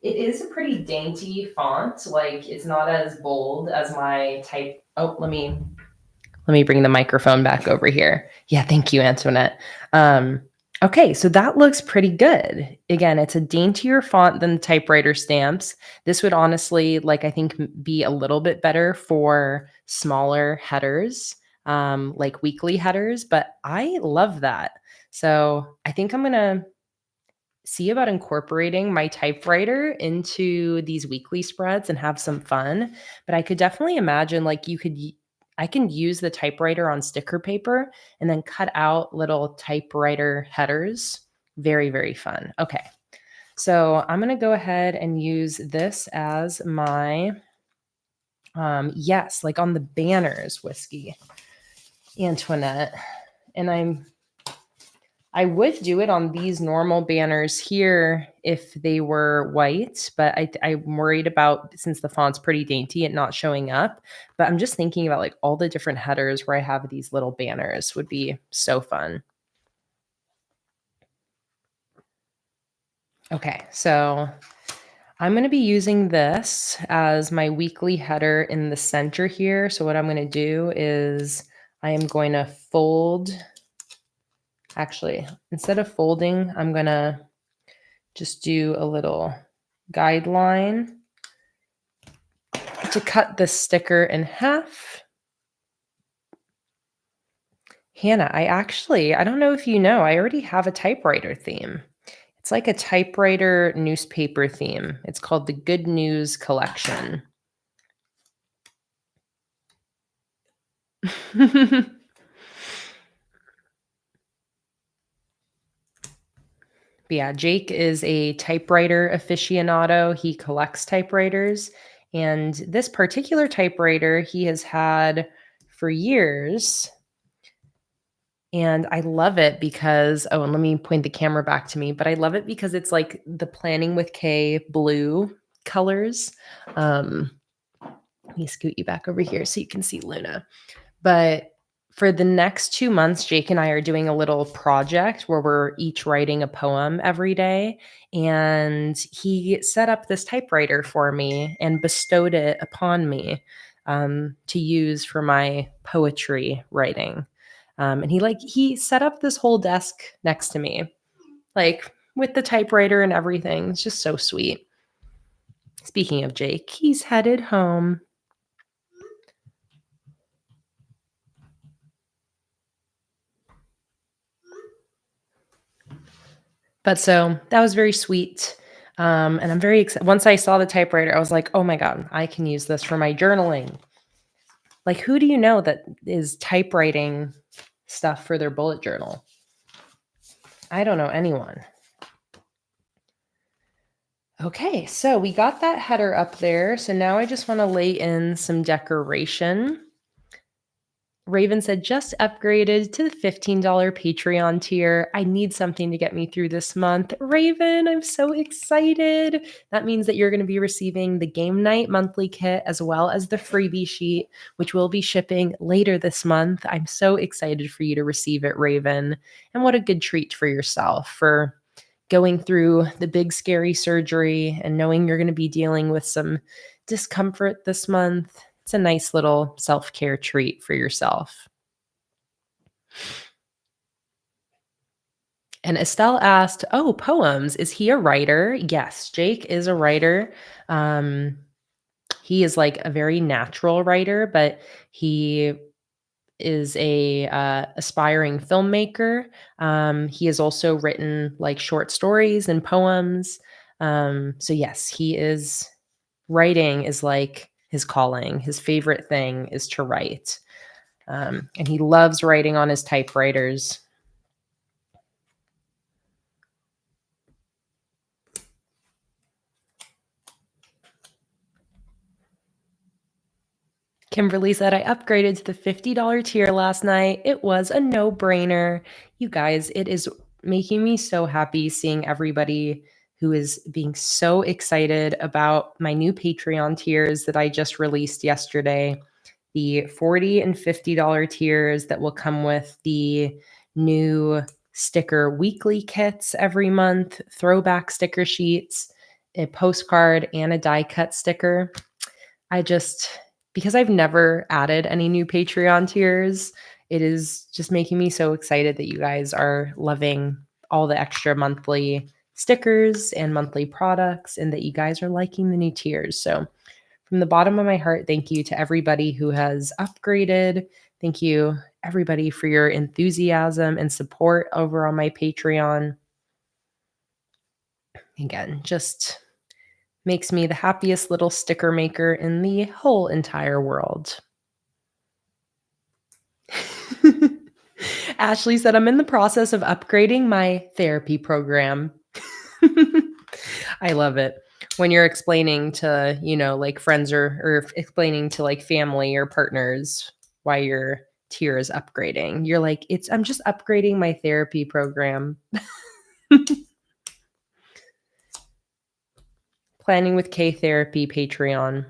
It is a pretty dainty font. Like, it's not as bold as my type. Oh, let me bring the microphone back over here. Yeah, thank you, Antoinette. Okay, so that looks pretty good. Again, it's a daintier font than the typewriter stamps. This would honestly, like, I think be a little bit better for smaller headers, like weekly headers, but I love that. So I think I'm gonna see about incorporating my typewriter into these weekly spreads and have some fun. But I could definitely imagine like I can use the typewriter on sticker paper and then cut out little typewriter headers. Very, very fun. Okay. So I'm going to go ahead and use this as my, yes, like on the banners, Whiskey, Antoinette. And I would do it on these normal banners here if they were white, but I'm worried about, since the font's pretty dainty, it not showing up. But I'm just thinking about like all the different headers where I have these little banners would be so fun. Okay, so I'm going to be using this as my weekly header in the center here. So what I'm going to do is I am going to fold. Actually, instead of folding, I'm going to just do a little guideline to cut the sticker in half. Hannah, I don't know if you know, I already have a typewriter theme. It's like a typewriter newspaper theme. It's called the Good News Collection. Yeah, Jake is a typewriter aficionado. He collects typewriters. And this particular typewriter he has had for years. And I love it because, oh, and let me point the camera back to me, but I love it because it's like the PlanningWithKay blue colors. Let me scoot you back over here so you can see Luna. But for the next 2 months, Jake and I are doing a little project where we're each writing a poem every day. And he set up this typewriter for me and bestowed it upon me to use for my poetry writing. And he set up this whole desk next to me, like with the typewriter and everything. It's just so sweet. Speaking of Jake, he's headed home. But so that was very sweet. And I'm very excited. Once I saw the typewriter, I was like, oh my God, I can use this for my journaling. Like, who do you know that is typewriting stuff for their bullet journal? I don't know anyone. Okay, so we got that header up there. So now I just want to lay in some decoration. Raven said, just upgraded to the $15 Patreon tier. I need something to get me through this month. Raven, I'm so excited. That means that you're going to be receiving the game night monthly kit as well as the freebie sheet, which will be shipping later this month. I'm so excited for you to receive it, Raven. And what a good treat for yourself for going through the big scary surgery and knowing you're going to be dealing with some discomfort this month. It's a nice little self-care treat for yourself. And Estelle asked, "Oh, poems. Is he a writer?" Yes, Jake is a writer. Um, he is like a very natural writer, but he is a aspiring filmmaker. He has also written like short stories and poems. So yes, he is writing is like his calling. His favorite thing is to write. And he loves writing on his typewriters. Kimberly said, I upgraded to the $50 tier last night. It was a no brainer. You guys, it is making me so happy seeing everybody who is being so excited about my new Patreon tiers that I just released yesterday. The $40 and $50 tiers that will come with the new sticker weekly kits every month, throwback sticker sheets, a postcard, and a die cut sticker. Because I've never added any new Patreon tiers, it is just making me so excited that you guys are loving all the extra monthly stickers and monthly products and that you guys are liking the new tiers. So, from the bottom of my heart, thank you to everybody who has upgraded. Thank you, everybody, for your enthusiasm and support over on my Patreon. Again, just makes me the happiest little sticker maker in the whole entire world. Ashley said, I'm in the process of upgrading my therapy program. I love it. When you're explaining to, like friends or explaining to like family or partners why your tier is upgrading, you're like, I'm just upgrading my therapy program. Planning with K Therapy Patreon.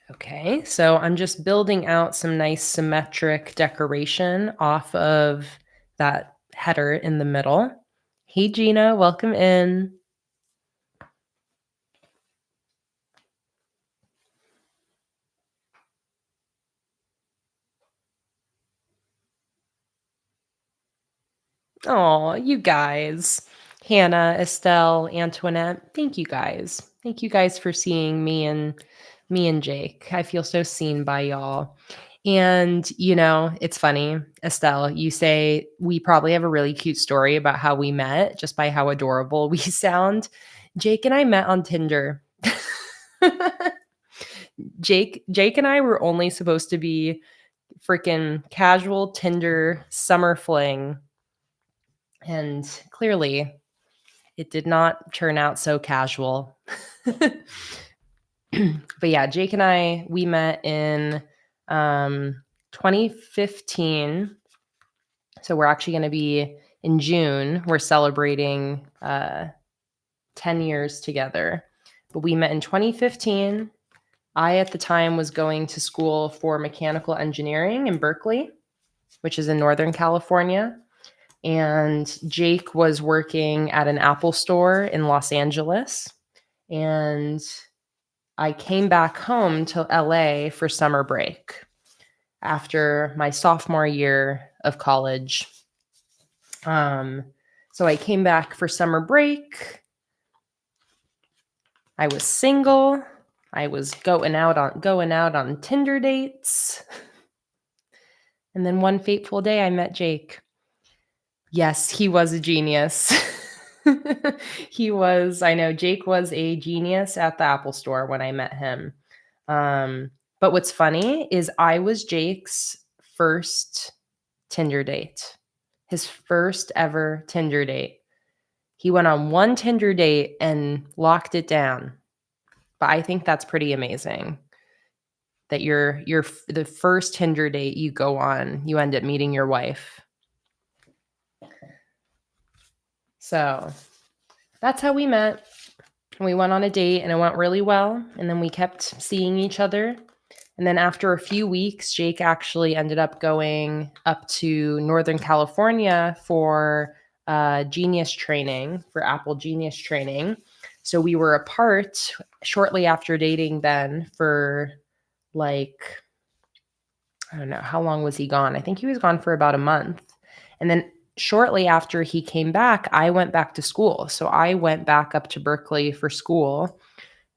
Okay, so I'm just building out some nice symmetric decoration off of that header in the middle. Hey, Gina, welcome in. Oh, you guys. Hannah, Estelle, Antoinette, thank you guys. Thank you guys for seeing me and Jake. I feel so seen by y'all. And, it's funny, Estelle, you say we probably have a really cute story about how we met just by how adorable we sound. Jake and I met on Tinder. Jake and I were only supposed to be freaking casual Tinder summer fling. And clearly, it did not turn out so casual. But yeah, Jake and I, we met in 2015. So we're actually going to be in June. We're celebrating 10 years together. But we met in 2015. I, at the time, was going to school for mechanical engineering in Berkeley, which is in Northern California. And Jake was working at an Apple store in Los Angeles. And I came back home to LA for summer break after my sophomore year of college. So I came back for summer break. I was single. I was going out on Tinder dates. And then one fateful day I met Jake. Yes, he was a genius. I know Jake was a genius at the Apple store when I met him. But what's funny is I was Jake's first Tinder date, his first ever Tinder date. He went on one Tinder date and locked it down. But I think that's pretty amazing that you're the first Tinder date you go on, you end up meeting your wife. So that's how we met. We went on a date and it went really well. And then we kept seeing each other. And then after a few weeks, Jake actually ended up going up to Northern California for Genius training, for Apple Genius training. So we were apart shortly after dating then for like, I don't know, how long was he gone? I think he was gone for about a month. And then shortly after he came back, I went back to school. So I went back up to Berkeley for school.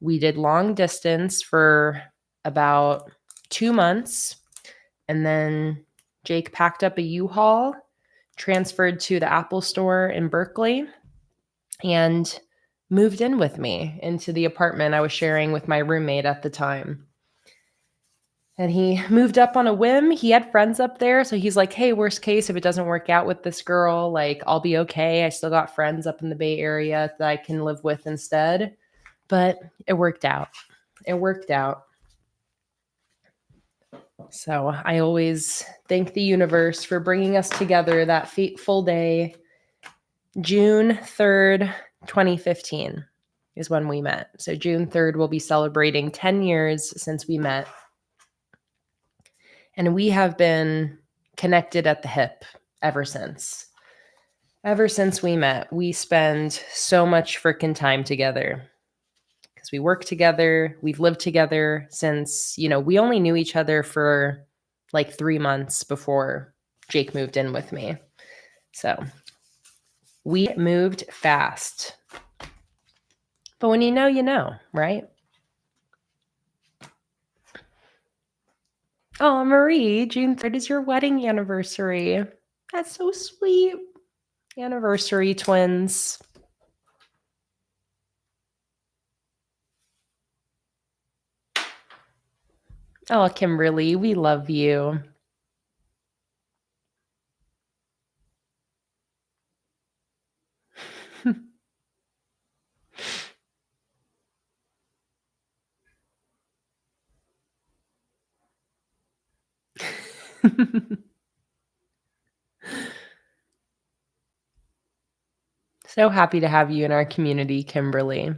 We did long distance for about 2 months. And then Jake packed up a U-Haul, transferred to the Apple store in Berkeley, and moved in with me into the apartment I was sharing with my roommate at the time. And he moved up on a whim. He had friends up there. So he's like, hey, worst case, if it doesn't work out with this girl, like, I'll be okay. I still got friends up in the Bay Area that I can live with instead. But it worked out. It worked out. So I always thank the universe for bringing us together that fateful day. June 3rd, 2015 is when we met. So June 3rd, we'll be celebrating 10 years since we met. And we have been connected at the hip ever since. Ever since we met, we spend so much freaking time together because we work together. We've lived together since, we only knew each other for like 3 months before Jake moved in with me. So we moved fast. But when you know, right? Oh, Marie, June 3rd is your wedding anniversary. That's so sweet. Anniversary twins. Oh, Kimberly, we love you. So happy to have you in our community, Kimberly.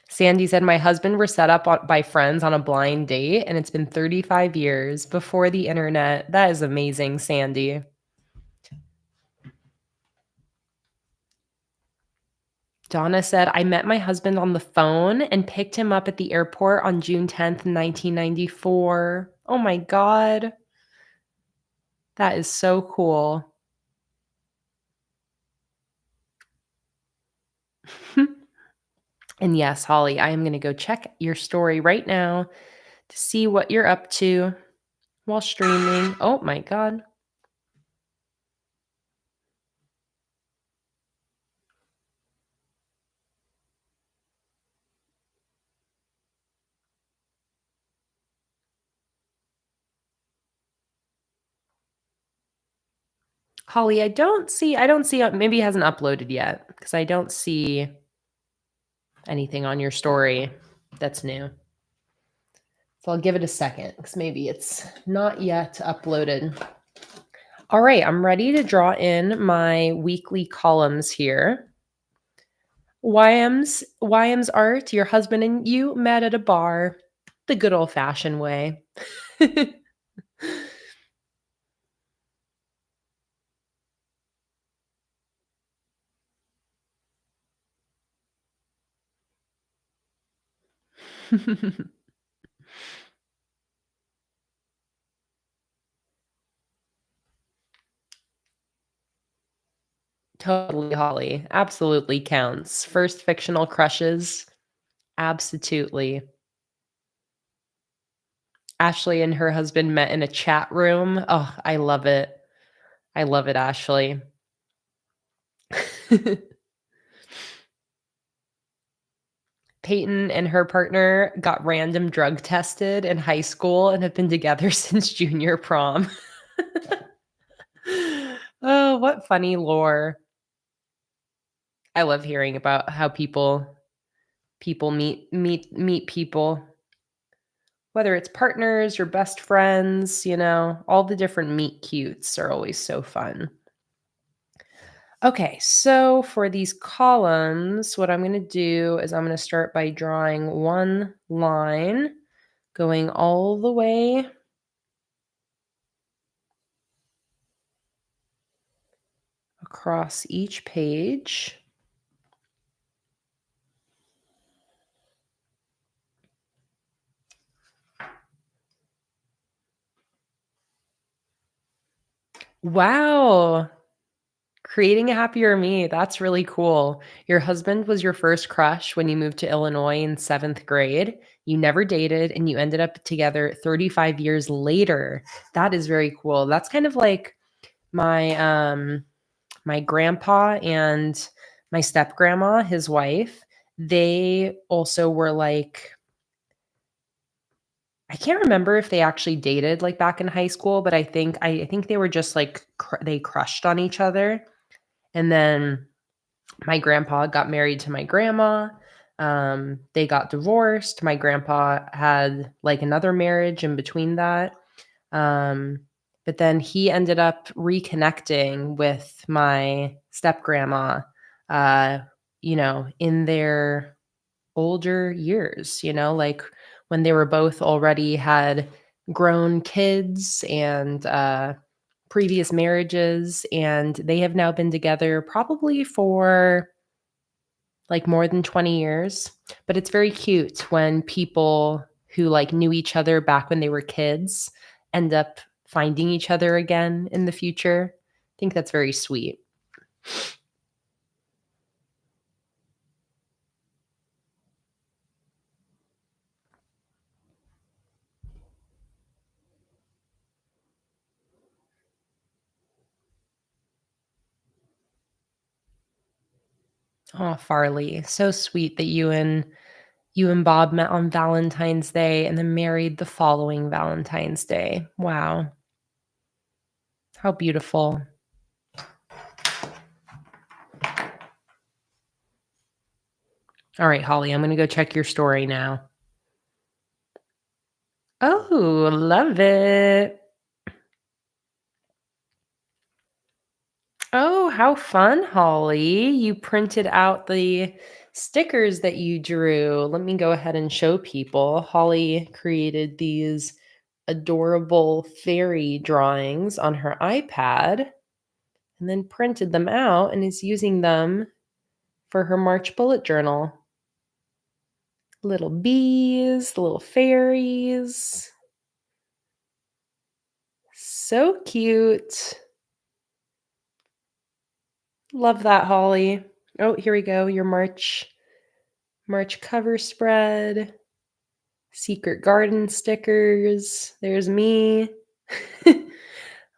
Sandy said, my husband were set up by friends on a blind date, and it's been 35 years before the internet. That is amazing, Sandy. Donna said, I met my husband on the phone and picked him up at the airport on June 10th, 1994. Oh my God. That is so cool. And yes, Holly, I am going to go check your story right now to see what you're up to while streaming. Oh my God. Holly, I don't see, maybe he hasn't uploaded yet because I don't see anything on your story that's new. So I'll give it a second because maybe it's not yet uploaded. All right, I'm ready to draw in my weekly columns here. YM's art, your husband and you met at a bar, the good old-fashioned way. Totally, Holly. Absolutely counts. First fictional crushes. Absolutely. Ashley and her husband met in a chat room. Oh, I love it. I love it, Ashley. Peyton and her partner got random drug tested in high school and have been together since junior prom. Oh, what funny lore. I love hearing about how people meet people, whether it's partners or best friends, all the different meet cutes are always so fun. Okay, so for these columns, what I'm going to do is I'm going to start by drawing one line going all the way across each page. Wow. Creating a happier me. That's really cool. Your husband was your first crush when you moved to Illinois in 7th grade. You never dated and you ended up together 35 years later. That is very cool. That's kind of like my my grandpa and my step grandma, his wife. They also were like, I can't remember if they actually dated like back in high school, but I think they were just like they crushed on each other. And then my grandpa got married to my grandma. They got divorced. My grandpa had like another marriage in between that. Um, but then he ended up reconnecting with my step grandma, uh, in their older years, like when they were both already had grown kids and previous marriages. And they have now been together probably for like more than 20 years. But it's very cute when people who like knew each other back when they were kids end up finding each other again in the future. I think that's very sweet. Oh, Farley, so sweet that you and Bob met on Valentine's Day and then married the following Valentine's Day. Wow, how beautiful. All right, Holly, I'm going to go check your story now. Oh, love it. Oh, how fun, Holly. You printed out the stickers that you drew. Let me go ahead and show people. Holly created these adorable fairy drawings on her iPad and then printed them out and is using them for her March bullet journal. Little bees, little fairies. So cute. Love that, Holly. Oh, here we go. Your March cover spread. Secret garden stickers. There's me.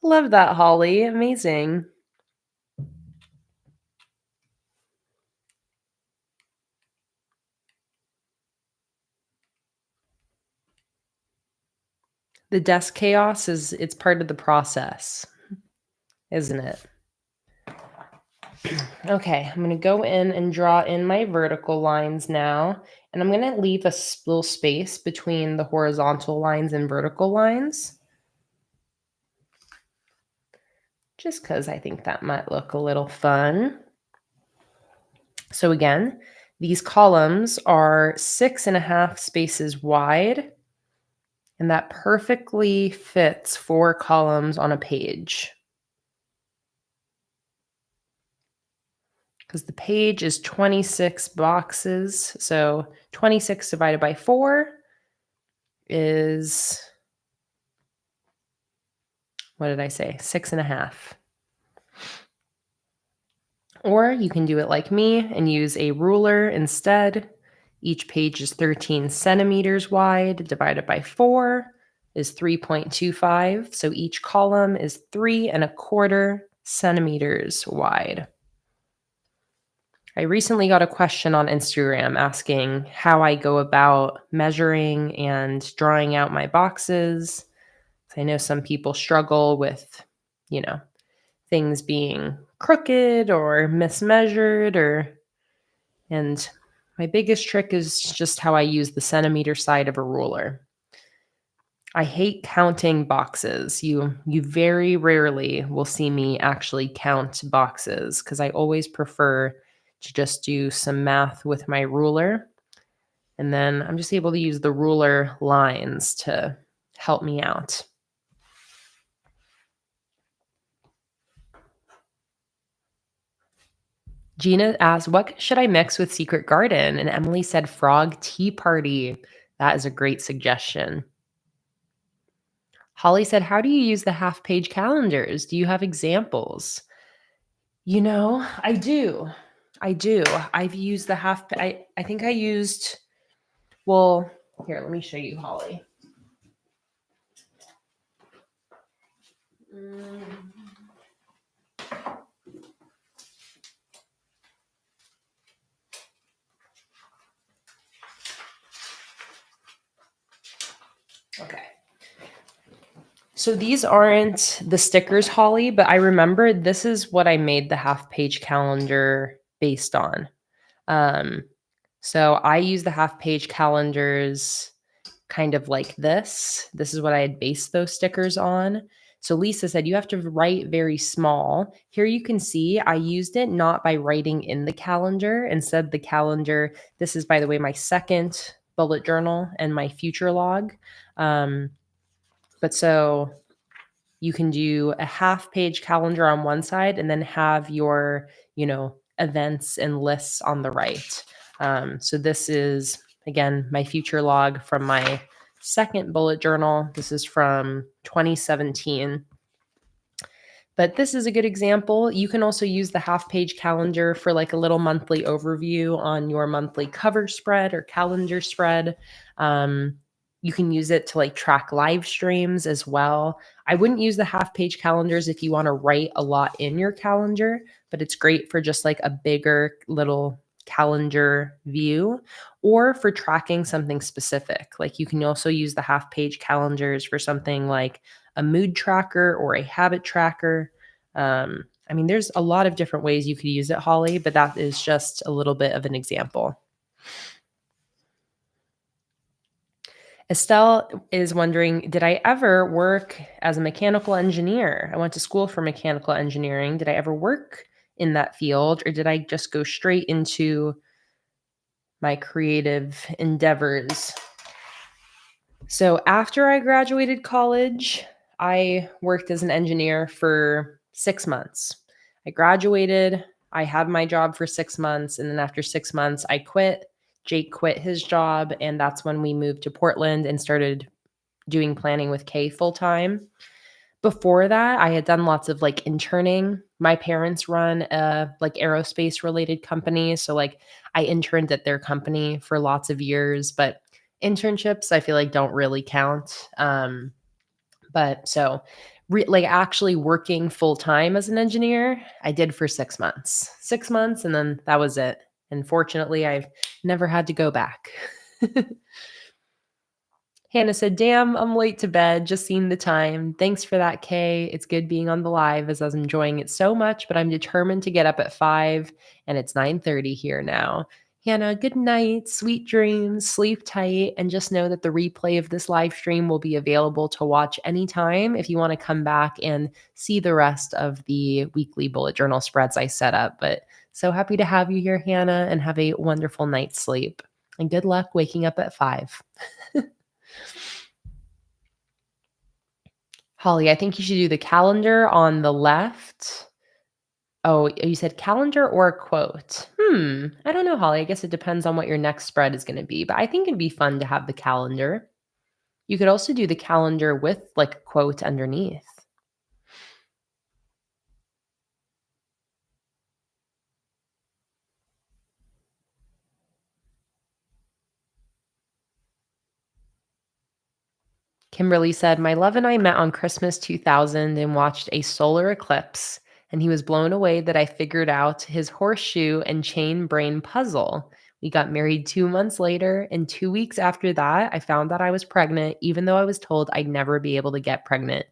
Love that, Holly. Amazing. The desk chaos it's part of the process, isn't it? Okay, I'm going to go in and draw in my vertical lines now, and I'm going to leave a little space between the horizontal lines and vertical lines, just because I think that might look a little fun. So again, these columns are 6.5 spaces wide, and that perfectly fits 4 columns on a page. Because the page is 26 boxes. So 26 divided by 4 is, what did I say? 6.5. Or you can do it like me and use a ruler instead. Each page is 13 centimeters wide. Divided by 4 is 3.25. So each column is 3.25 centimeters wide. I recently got a question on Instagram asking how I go about measuring and drawing out my boxes. I know some people struggle with, things being crooked or mismeasured and my biggest trick is just how I use the centimeter side of a ruler. I hate counting boxes. You very rarely will see me actually count boxes because I always prefer to just do some math with my ruler. And then I'm just able to use the ruler lines to help me out. Gina asked, what should I mix with Secret Garden? And Emily said, Frog Tea Party. That is a great suggestion. Holly said, how do you use the half page calendars? Do you have examples? I do. I do. I've used the I think I used, well, here, let me show you, Holly. Mm. Okay. So these aren't the stickers, Holly, but I remember this is what I made the half page calendar based on. Um, so I use the half page calendars kind of like this. This is what I had based those stickers on. So Lisa said, you have to write very small. Here you can see I used it not by writing in the calendar. Instead, the calendar, this is, by the way, my second bullet journal and my future log. But so you can do a half page calendar on one side and then have your, events and lists on the right. So this is, again, my future log from my second bullet journal. This is from 2017. But this is a good example. You can also use the half page calendar for like a little monthly overview on your monthly cover spread or calendar spread. You can use it to like track live streams as well. I wouldn't use the half page calendars if you want to write a lot in your calendar, but it's great for just like a bigger little calendar view or for tracking something specific. Like you can also use the half page calendars for something like a mood tracker or a habit tracker. There's a lot of different ways you could use it, Holly, but that is just a little bit of an example. Estelle is wondering, did I ever work as a mechanical engineer? I went to school for mechanical engineering. Did I ever work in that field, or did I just go straight into my creative endeavors? So after I graduated college, I worked as an engineer for 6 months. I graduated, I had my job for 6 months, and then after 6 months, I quit. Jake quit his job, and that's when we moved to Portland and started doing PlanningWithKay full time. Before that, I had done lots of like interning. My parents run a like aerospace related company, so like I interned at their company for lots of years, but internships I feel like don't really count. But so like actually working full time as an engineer, I did for 6 months. 6 months and then that was it. And fortunately, I've never had to go back. Hannah said, damn, I'm late to bed. Just seen the time. Thanks for that, Kay. It's good being on the live as I was enjoying it so much, but I'm determined to get up at 5 and it's 9:30 here now. Hannah, good night, sweet dreams, sleep tight, and just know that the replay of this live stream will be available to watch anytime if you want to come back and see the rest of the weekly bullet journal spreads I set up. But so happy to have you here, Hannah, and have a wonderful night's sleep. And good luck waking up at 5. Holly, I think you should do the calendar on the left. Oh, you said calendar or a quote? I don't know, Holly. I guess it depends on what your next spread is going to be, but I think it'd be fun to have the calendar. You could also do the calendar with like a quote underneath. Kimberly said, my love and I met on Christmas 2000 and watched a solar eclipse, and he was blown away that I figured out his horseshoe and chain brain puzzle. We got married 2 months later, and 2 weeks after that, I found that I was pregnant, even though I was told I'd never be able to get pregnant.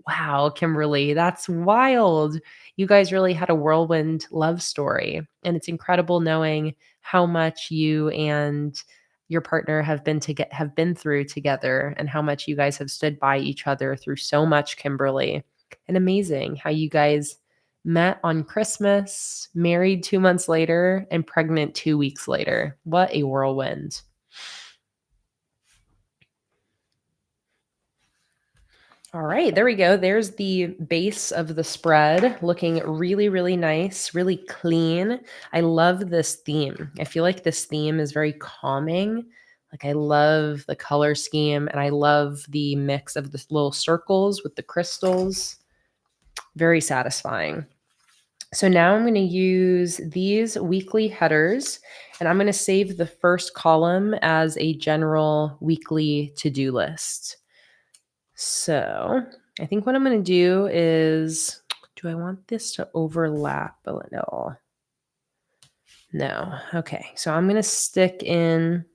Wow, Kimberly, that's wild. You guys really had a whirlwind love story, and it's incredible knowing how much you and your partner have been through together and how much you guys have stood by each other through so much, Kimberly. And amazing how you guys met on Christmas, married 2 months later, and pregnant 2 weeks later. What a whirlwind. All right, there we go. There's the base of the spread looking really, really nice, really clean. I love this theme. I feel like this theme is very calming. Like, I love the color scheme, and I love the mix of the little circles with the crystals. Very satisfying. So now I'm going to use these weekly headers, and I'm going to save the first column as a general weekly to-do list. So I think what I'm going to do is, do I want this to overlap a little? No. Okay. So I'm going to stick in.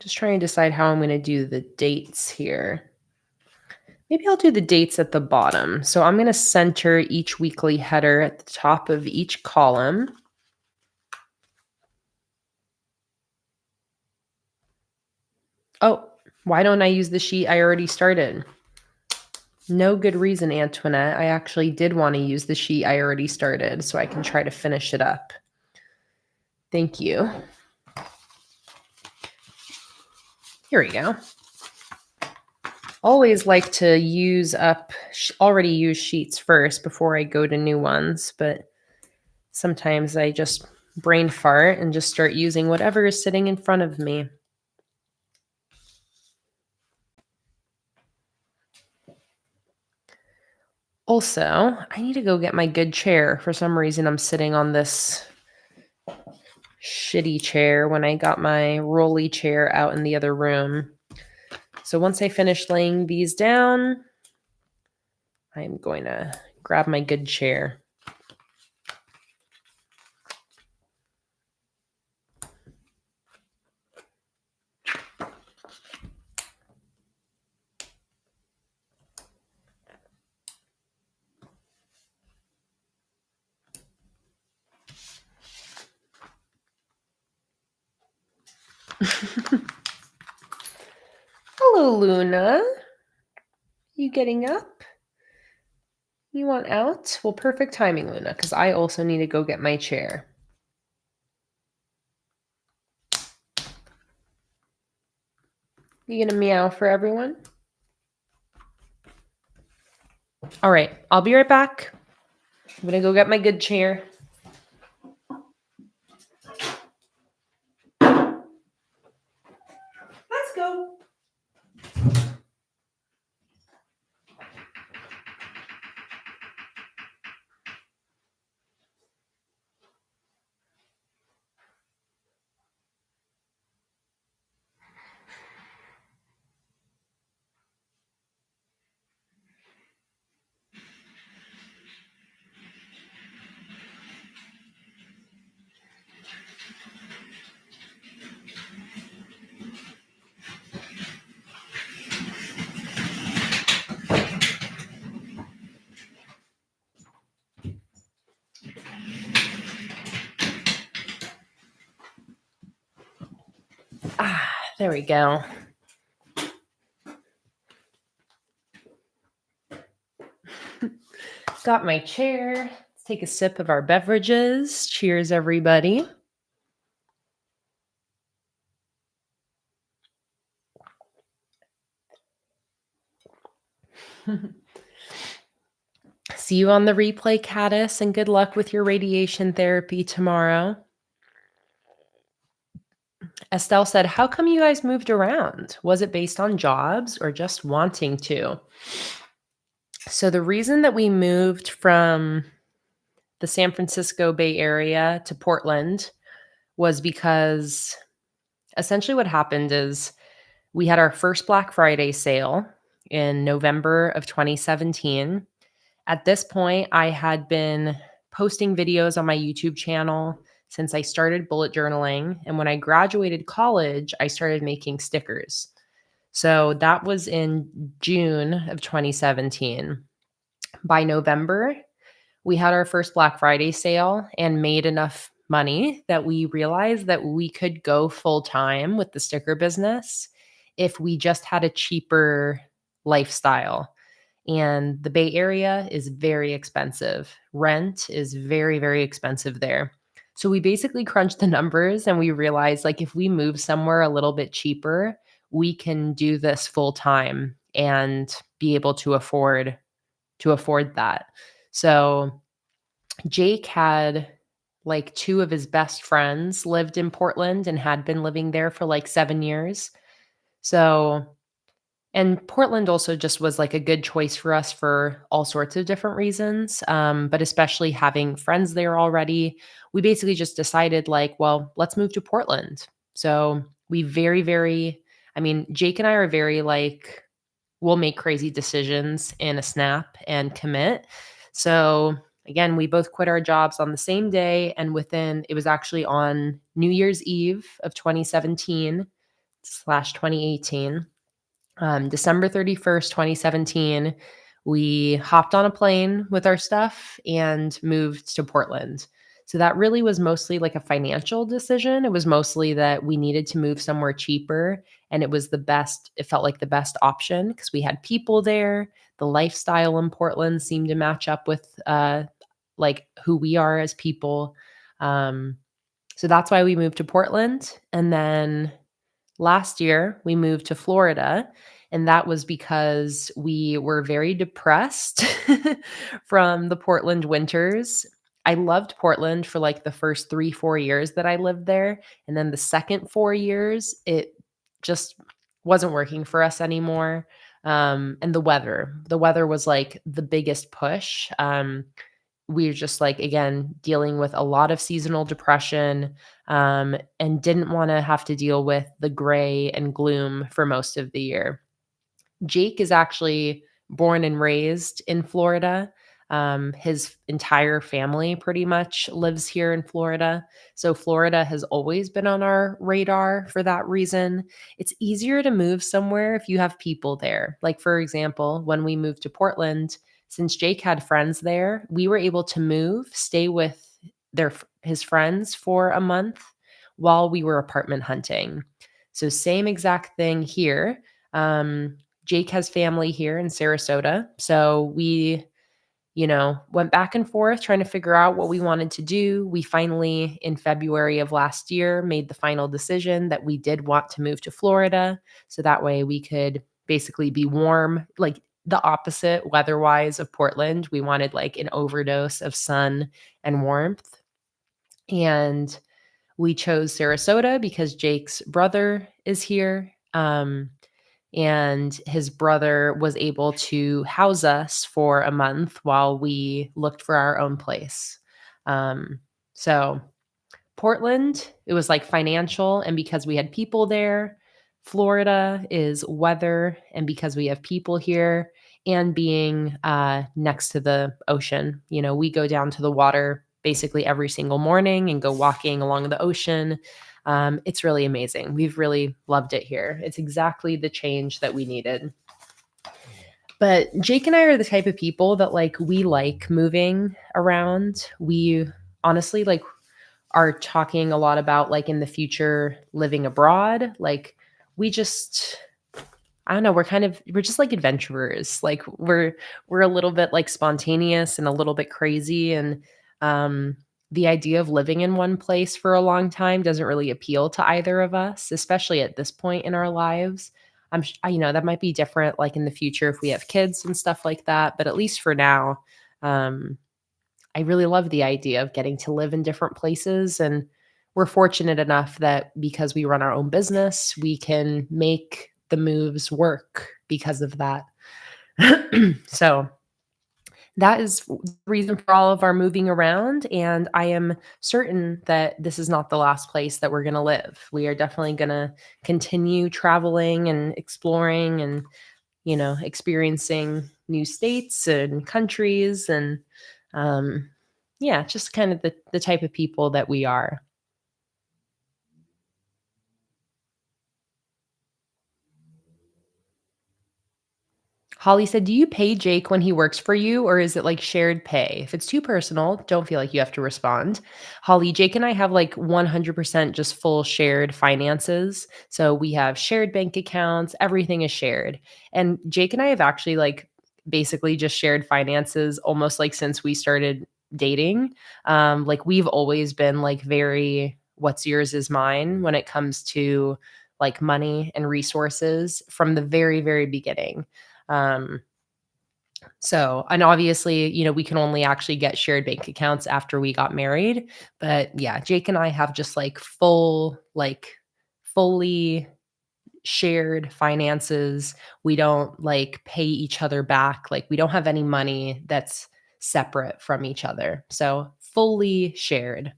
Just trying to decide how I'm going to do the dates here. Maybe I'll do the dates at the bottom. So I'm going to center each weekly header at the top of each column. Oh, why don't I use the sheet I already started? No good reason, Antoinette. I actually did want to use the sheet I already started so I can try to finish it up. Thank you. Here we go. Always like to use up already used sheets first before I go to new ones, but sometimes I just brain fart and just start using whatever is sitting in front of me. Also, I need to go get my good chair. For some reason, I'm sitting on this shitty chair when I got my rolly chair out in the other room. So once I finish laying these down, I'm going to grab my good chair. Hello, Luna. You getting up? You want out? Well, perfect timing, Luna, because I also need to go get my chair. You gonna meow for everyone? All right, I'll be right back. I'm gonna go get my good chair. Let's go. There we go. Got my chair. Let's take a sip of our beverages. Cheers, everybody. See you on the replay, Caddis, and good luck with your radiation therapy tomorrow. Estelle said, how come you guys moved around? Was it based on jobs or just wanting to? So the reason that we moved from the San Francisco Bay Area to Portland was because essentially what happened is we had our first Black Friday sale in November of 2017. At this point, I had been posting videos on my YouTube channel since I started bullet journaling. And when I graduated college, I started making stickers. So that was in June of 2017. By November, we had our first Black Friday sale and made enough money that we realized that we could go full time with the sticker business if we just had a cheaper lifestyle. And the Bay Area is very expensive. Rent is very, very expensive there. So we basically crunched the numbers and we realized, like, if we move somewhere a little bit cheaper, we can do this full time and be able to afford that. So Jake had like 2 of his best friends lived in Portland and had been living there for like 7 years. So and Portland also just was like a good choice for us for all sorts of different reasons. But especially having friends there already, we basically just decided, like, well, let's move to Portland. So we very, very, I mean, Jake and I are very like, we'll make crazy decisions in a snap and commit. So again, we both quit our jobs on the same day. And within, it was actually on New Year's Eve of 2017 slash 2018, December 31st, 2017, we hopped on a plane with our stuff and moved to Portland. So that really was mostly like a financial decision. It was mostly that we needed to move somewhere cheaper, and it was the best, it felt like the best option because we had people there. The lifestyle in Portland seemed to match up with like who we are as people. Um, so that's why we moved to Portland. And then last year, we moved to Florida, and that was because we were very depressed from the Portland winters. I loved Portland for like the first 3, 4 years that I lived there, and then the second 4 years, it just wasn't working for us anymore. And the weather was like the biggest push. We were just like, again, dealing with a lot of seasonal depression, and didn't want to have to deal with the gray and gloom for most of the year. Jake is actually born and raised in Florida. His entire family pretty much lives here in Florida. So Florida has always been on our radar for that reason. It's easier to move somewhere if you have people there. Like, for example, when we moved to Portland, since Jake had friends there, we were able to move, stay with his friends for a month while we were apartment hunting. So same exact thing here. Jake has family here in Sarasota. So we, went back and forth trying to figure out what we wanted to do. We finally, in February of last year, made the final decision that we did want to move to Florida. So that way we could basically be warm, like the opposite weather wise of Portland. We wanted like an overdose of sun and warmth. And we chose Sarasota because Jake's brother is here. And his brother was able to house us for a month while we looked for our own place. So Portland, it was like financial, and because we had people there. Florida is weather, and because we have people here, and being next to the ocean. We go down to the water basically every single morning and go walking along the ocean. It's really amazing. We've really loved it here. It's exactly the change that we needed. But Jake and I are the type of people that like we like moving around. We honestly like are talking a lot about like in the future living abroad. Like we just I don't know, we're just like adventurers. Like we're a little bit like spontaneous and a little bit crazy, and the idea of living in one place for a long time doesn't really appeal to either of us, especially at this point in our lives. That might be different like in the future if we have kids and stuff like that, but at least for now, um I really love the idea of getting to live in different places. And we're fortunate enough that because we run our own business, we can make the moves work because of that. So that is the reason for all of our moving around. And I am certain that this is not the last place that we're going to live. We are definitely going to continue traveling and exploring and, experiencing new states and countries and, yeah, just kind of the type of people that we are. Holly said, "Do you pay Jake when he works for you, or is it like shared pay? If it's too personal, don't feel like you have to respond." Holly, Jake and I have like 100% just full shared finances. So we have shared bank accounts, everything is shared. And Jake and I have actually like basically just shared finances almost like since we started dating. Like we've always been like very what's yours is mine when it comes to like money and resources from the very, very beginning. Um, So, and obviously, we can only actually get shared bank accounts after we got married. But yeah, Jake and I have just like fully shared finances. We don't like pay each other back. Like we don't have any money that's separate from each other. So, fully shared.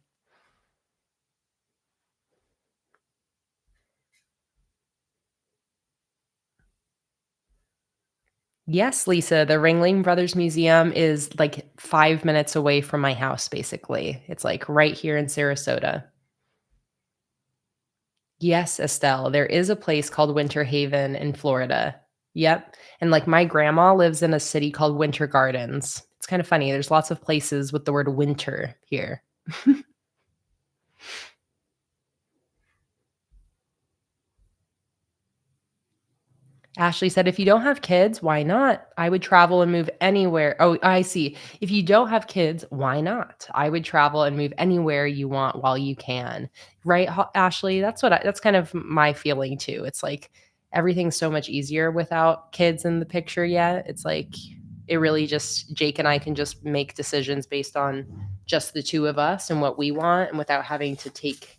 Yes, Lisa, the Ringling Brothers Museum is like 5 minutes away from my house, basically. It's like right here in Sarasota. Yes, Estelle, there is a place called Winter Haven in Florida. Yep. And like my grandma lives in a city called Winter Gardens. It's kind of funny. There's lots of places with the word winter here. Ashley said, if you don't have kids, why not? I would travel and move anywhere. Oh, I see. If you don't have kids, why not? I would travel and move anywhere you want while you can. Right, Ashley? That's kind of my feeling too. It's like everything's so much easier without kids in the picture yet. It's like it really just Jake and I can just make decisions based on just the two of us and what we want and without having to take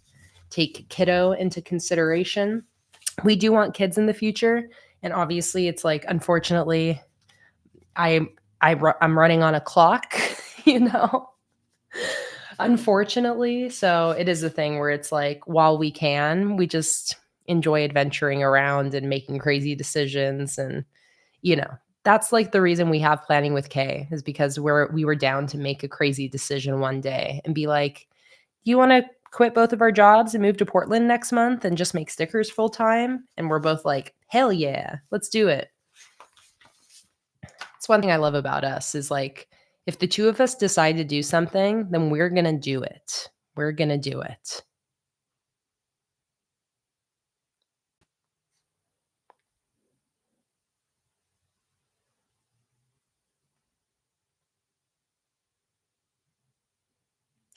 kiddo into consideration. We do want kids in the future, and obviously it's like unfortunately I I'm running on a clock, you know. Unfortunately, so it is a thing where it's like while we can, we just enjoy adventuring around and making crazy decisions and you know, that's like the reason we have Planning with Kay is because we were down to make a crazy decision one day and be like, "Do you wanna quit both of our jobs and move to Portland next month and just make stickers full time?" And we're both like, "Hell yeah, let's do it." It's one thing I love about us is like, if the two of us decide to do something, then we're gonna do it. We're gonna do it.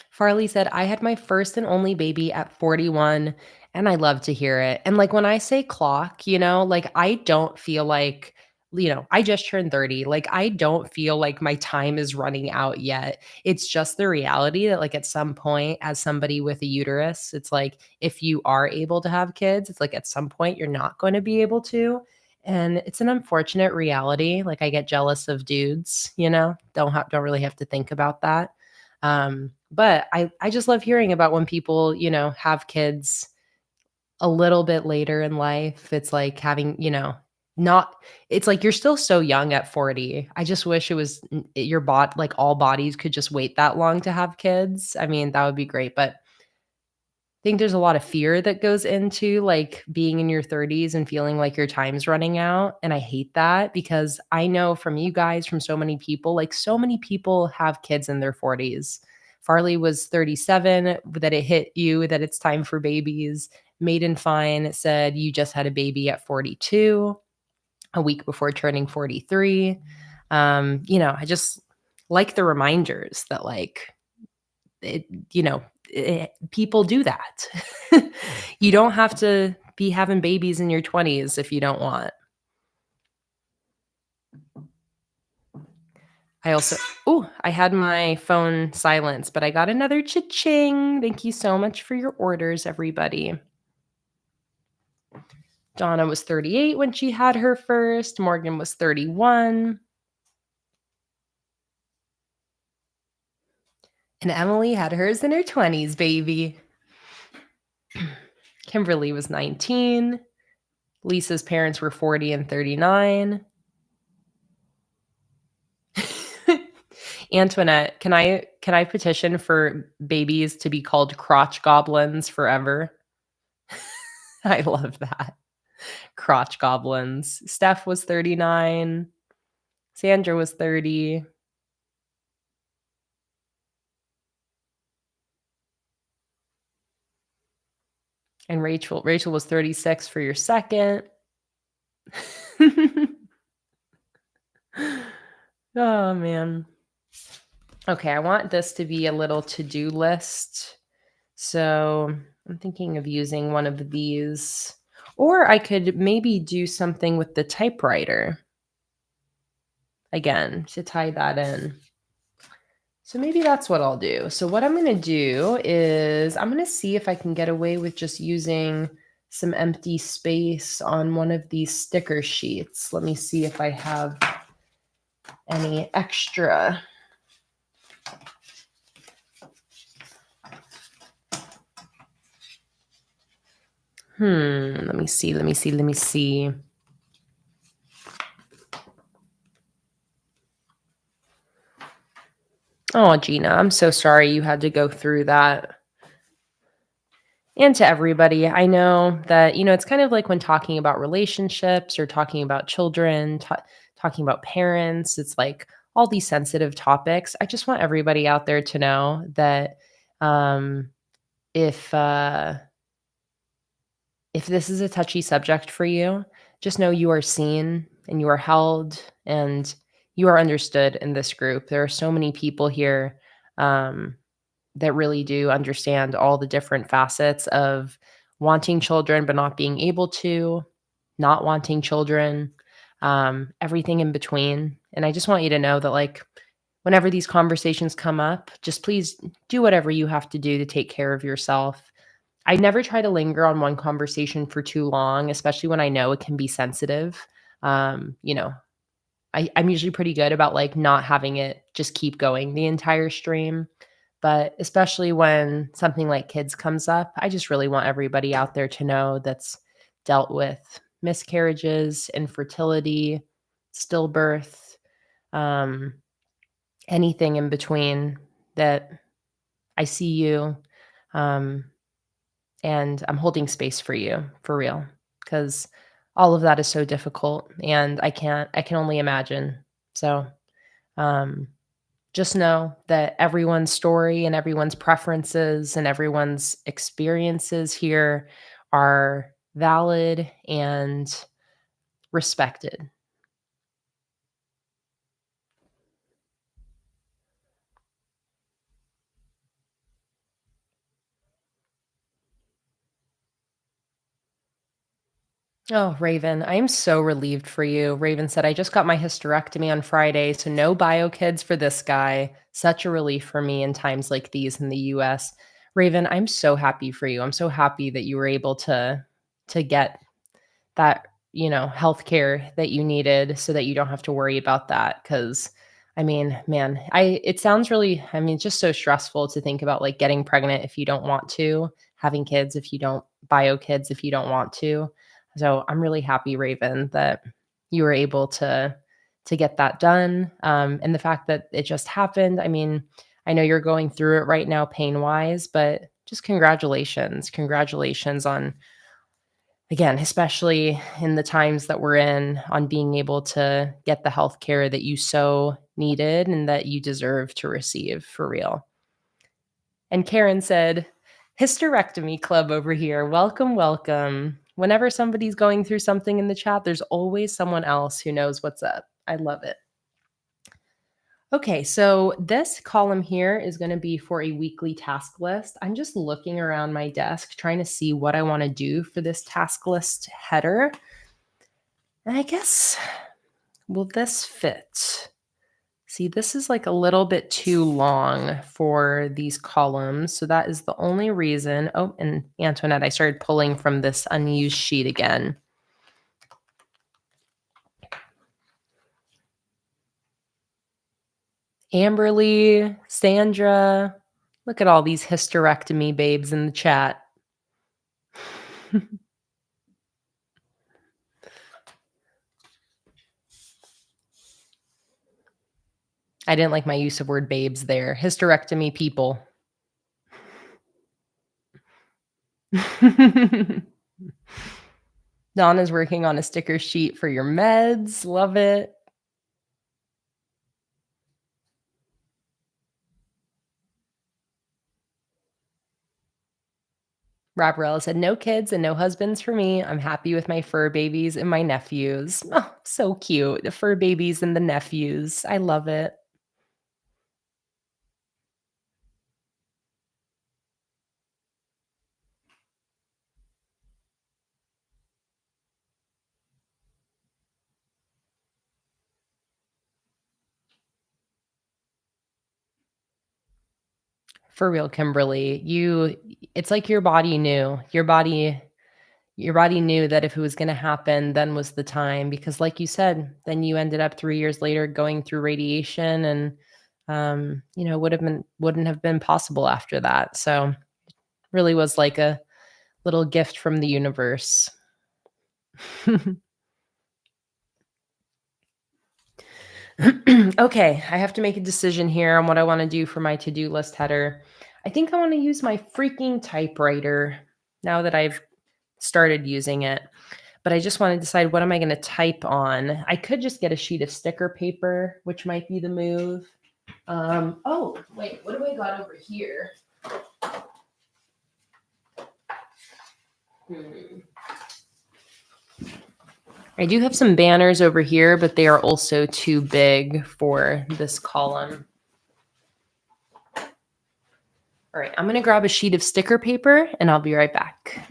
Farley said, I had my first and only baby at 41, and I love to hear it. And like when I say clock, like I don't feel like, I just turned 30. Like I don't feel like my time is running out yet. It's just the reality that, like, at some point, as somebody with a uterus, it's like if you are able to have kids, it's like at some point you're not going to be able to. And it's an unfortunate reality. Like I get jealous of dudes, don't really have to think about that. But I just love hearing about when people, have kids a little bit later in life. It's like having, not it's like you're still so young at 40. I just wish it was your like all bodies could just wait that long to have kids. I mean, that would be great, but think there's a lot of fear that goes into, like, being in your 30s and feeling like your time's running out, and I hate that because I know from you guys, from so many people, like, so many people have kids in their 40s. Farley was 37, that it hit you that it's time for babies. Maiden Fine said you just had a baby at 42, a week before turning 43. I just like the reminders that, like, it people do that. You don't have to be having babies in your 20s if you don't want. I also I had my phone silenced, but I got another cha-ching. Thank you so much for your orders, everybody. Donna was 38 when she had her first. Morgan was 31. And Emily had hers in her 20s, baby. Kimberly was 19. Lisa's parents were 40 and 39. Antoinette, can I petition for babies to be called crotch goblins forever? I love that. Crotch goblins. Steph was 39. Sandra was 30. And Rachel was 36 for your second. Oh man. Okay, I want this to be a little to-do list. So I'm thinking of using one of these, or I could maybe do something with the typewriter. again, to tie that in. So maybe that's what I'll do. So what I'm going to do is I'm going to see if I can get away with just using some empty space on one of these sticker sheets. Let me see if I have any extra. Let me see. Oh, Gina, I'm so sorry you had to go through that. And to everybody, I know that, it's kind of like when talking about relationships or talking about children, talking about parents, it's like all these sensitive topics. I just want everybody out there to know that um, if if this is a touchy subject for you, just know you are seen and you are held and you are understood in this group. There are so many people here um, that really do understand all the different facets of wanting children but not being able to, not wanting children, everything in between. And I just want you to know that, like, whenever these conversations come up, just please do whatever you have to do to take care of yourself. I never try to linger on one conversation for too long, especially when I know it can be sensitive. Um, you know, I'm usually pretty good about like not having it just keep going the entire stream. But especially when something like kids comes up, I just really want everybody out there to know that's dealt with miscarriages, infertility, stillbirth, um, anything in between, that I see you. Um, and I'm holding space for you for real, because all of that is so difficult and I can only imagine. So, um, just know that everyone's story and everyone's preferences and everyone's experiences here are valid and respected. Oh, Raven, I'm so relieved for you. Raven said, I just got my hysterectomy on Friday, so no bio kids for this guy. Such a relief for me in times like these in the US. Raven, I'm so happy for you. I'm so happy that you were able to get that, healthcare that you needed so that you don't have to worry about that. Cause I mean, man, it sounds really, I mean, just so stressful to think about like getting pregnant if you don't want to, having kids if you don't, bio kids if you don't want to. So I'm really happy, Raven, that you were able to get that done. And the fact that it just happened. I mean, I know you're going through it right now, pain wise, but just congratulations. Congratulations on, again, especially in the times that we're in, on being able to get the health care that you so needed and that you deserve to receive for real. And Karen said, hysterectomy club over here. Welcome, welcome. Whenever somebody's going through something in the chat, there's always someone else who knows what's up. I love it. Okay, so this column here is going to be for a weekly task list. I'm just looking around my desk trying to see what I want to do for this task list header. And I guess, will this fit? See, this is like a little bit too long for these columns. So that is the only reason. Oh, and Antoinette, I started pulling from this unused sheet again. Amberly, Sandra, look at all these hysterectomy babes in the chat. I didn't like my use of word babes there. Hysterectomy people. Donna's working on a sticker sheet for your meds. Love it. Rabarella said, no kids and no husbands for me. I'm happy with my fur babies and my nephews. Oh, so cute. The fur babies and the nephews. I love it. For real, Kimberly. It's like your body knew. Your body knew that if it was gonna happen, then was the time because like you said, then you ended up 3 years later going through radiation and, wouldn't have been possible after that. So, really was like a little gift from the universe. Okay, I have to make a decision here on what I wanna do for my to-do list header. I think I wanna use my freaking typewriter now that I've started using it, but I just wanna decide what am I gonna type on. I could just get a sheet of sticker paper, which might be the move. Oh, wait, what do I got over here? I do have some banners over here, but they are also too big for this column. All right, I'm gonna grab a sheet of sticker paper and I'll be right back.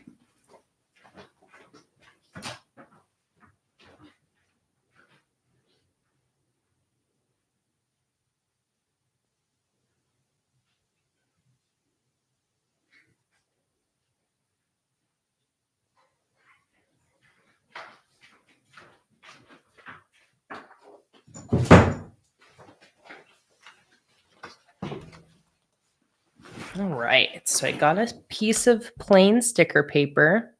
All right, so I got a piece of plain sticker paper.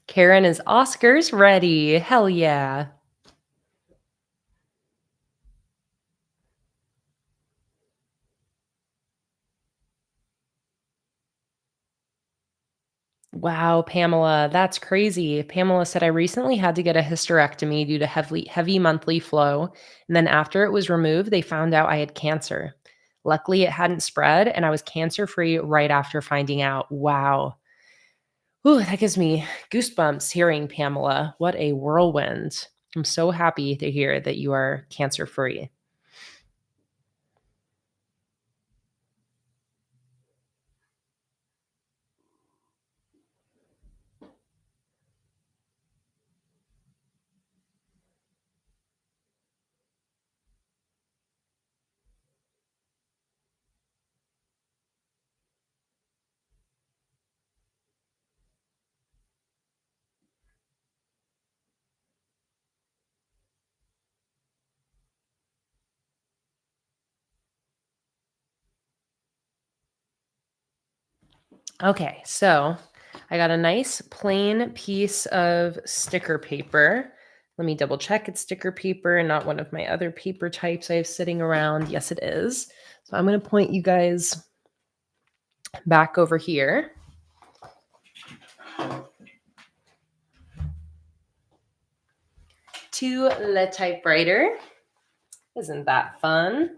Karen is Oscars ready. Hell yeah. Wow, Pamela, that's crazy. Pamela said, I recently had to get a hysterectomy due to heavy monthly flow. And then after it was removed, they found out I had cancer. Luckily, it hadn't spread and I was cancer free right after finding out. Wow. Ooh, that gives me goosebumps hearing Pamela. What a whirlwind. I'm so happy to hear that you are cancer free. Okay, so I got a nice plain piece of sticker paper. Let me double check it's sticker paper and not one of my other paper types I have sitting around. Yes, it is. So I'm going to point you guys back over here. To the typewriter. Isn't that fun?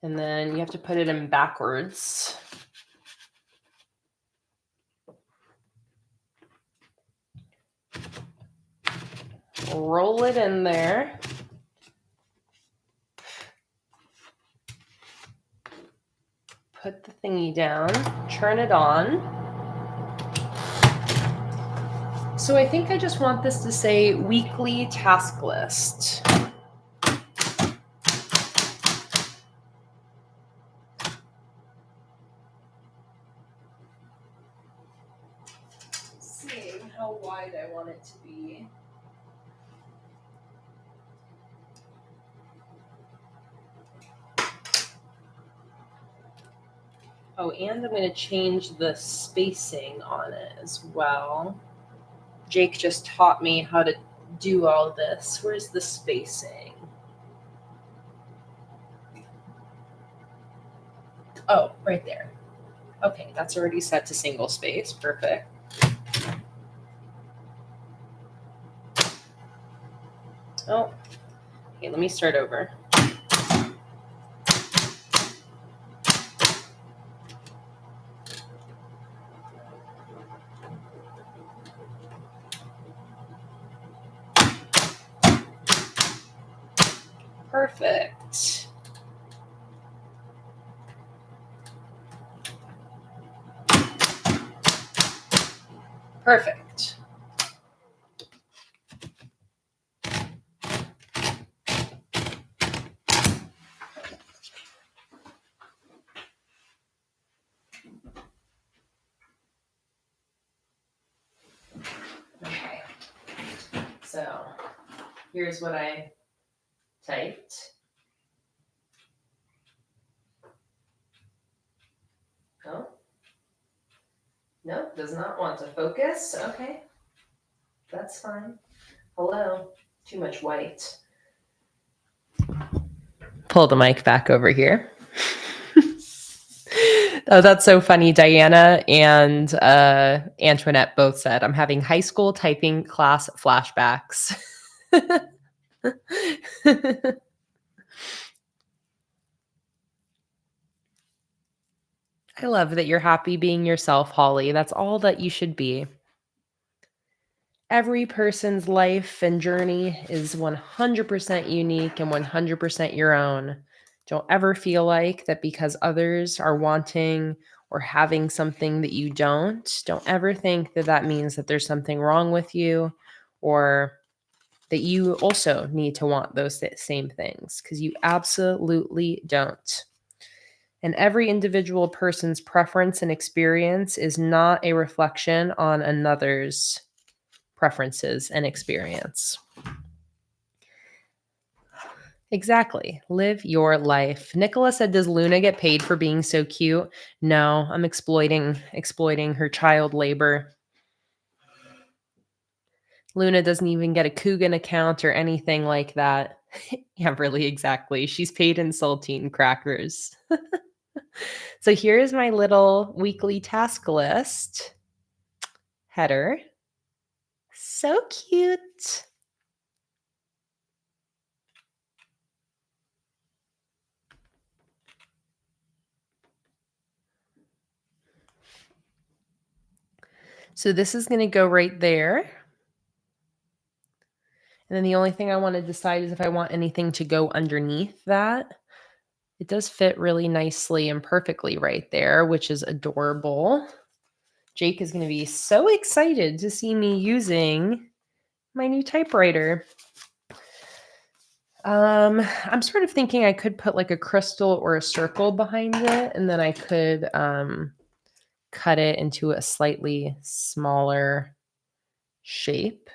And then you have to put it in backwards. Roll it in there. Put the thingy down, turn it on. So I think I just want this to say weekly task list. Seeing how wide I want it to be. Oh, and I'm going to change the spacing on it as well. Jake just taught me how to do all this. Where's the spacing? Oh, right there. Okay, that's already set to single space. Perfect. Oh, okay, let me start over. Perfect. Perfect. Here's what I typed. Oh, no, does not want to focus. Okay, that's fine. Hello, too much white. Pull the mic back over here. Oh, that's so funny. Diana and Antoinette both said, I'm having high school typing class flashbacks. I love that you're happy being yourself, Holly. That's all that you should be. Every person's life and journey is 100% unique and 100% your own. Don't ever feel like that because others are wanting or having something that you don't ever think that that means that there's something wrong with you or that you also need to want those same things, because you absolutely don't. And every individual person's preference and experience is not a reflection on another's preferences and experience. Exactly. Live your life. Nicola said, does Luna get paid for being so cute? No, I'm exploiting her child labor. Luna doesn't even get a Coogan account or anything like that. Yeah, really, exactly. She's paid in saltine crackers. So here's my little weekly task list header. So cute. So this is going to go right there. And then the only thing I want to decide is if I want anything to go underneath that. It does fit really nicely and perfectly right there, which is adorable. Jake is going to be so excited to see me using my new typewriter. I'm sort of thinking I could put like a crystal or a circle behind it, and then I could cut it into a slightly smaller shape.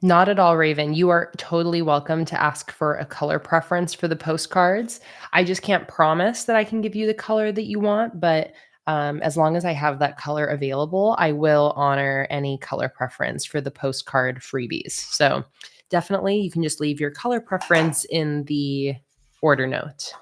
Not at all, Raven. You are totally welcome to ask for a color preference for the postcards. I just can't promise that I can give you the color that you want, but as long as I have that color available, I will honor any color preference for the postcard freebies. So definitely, you can just leave your color preference in the order note.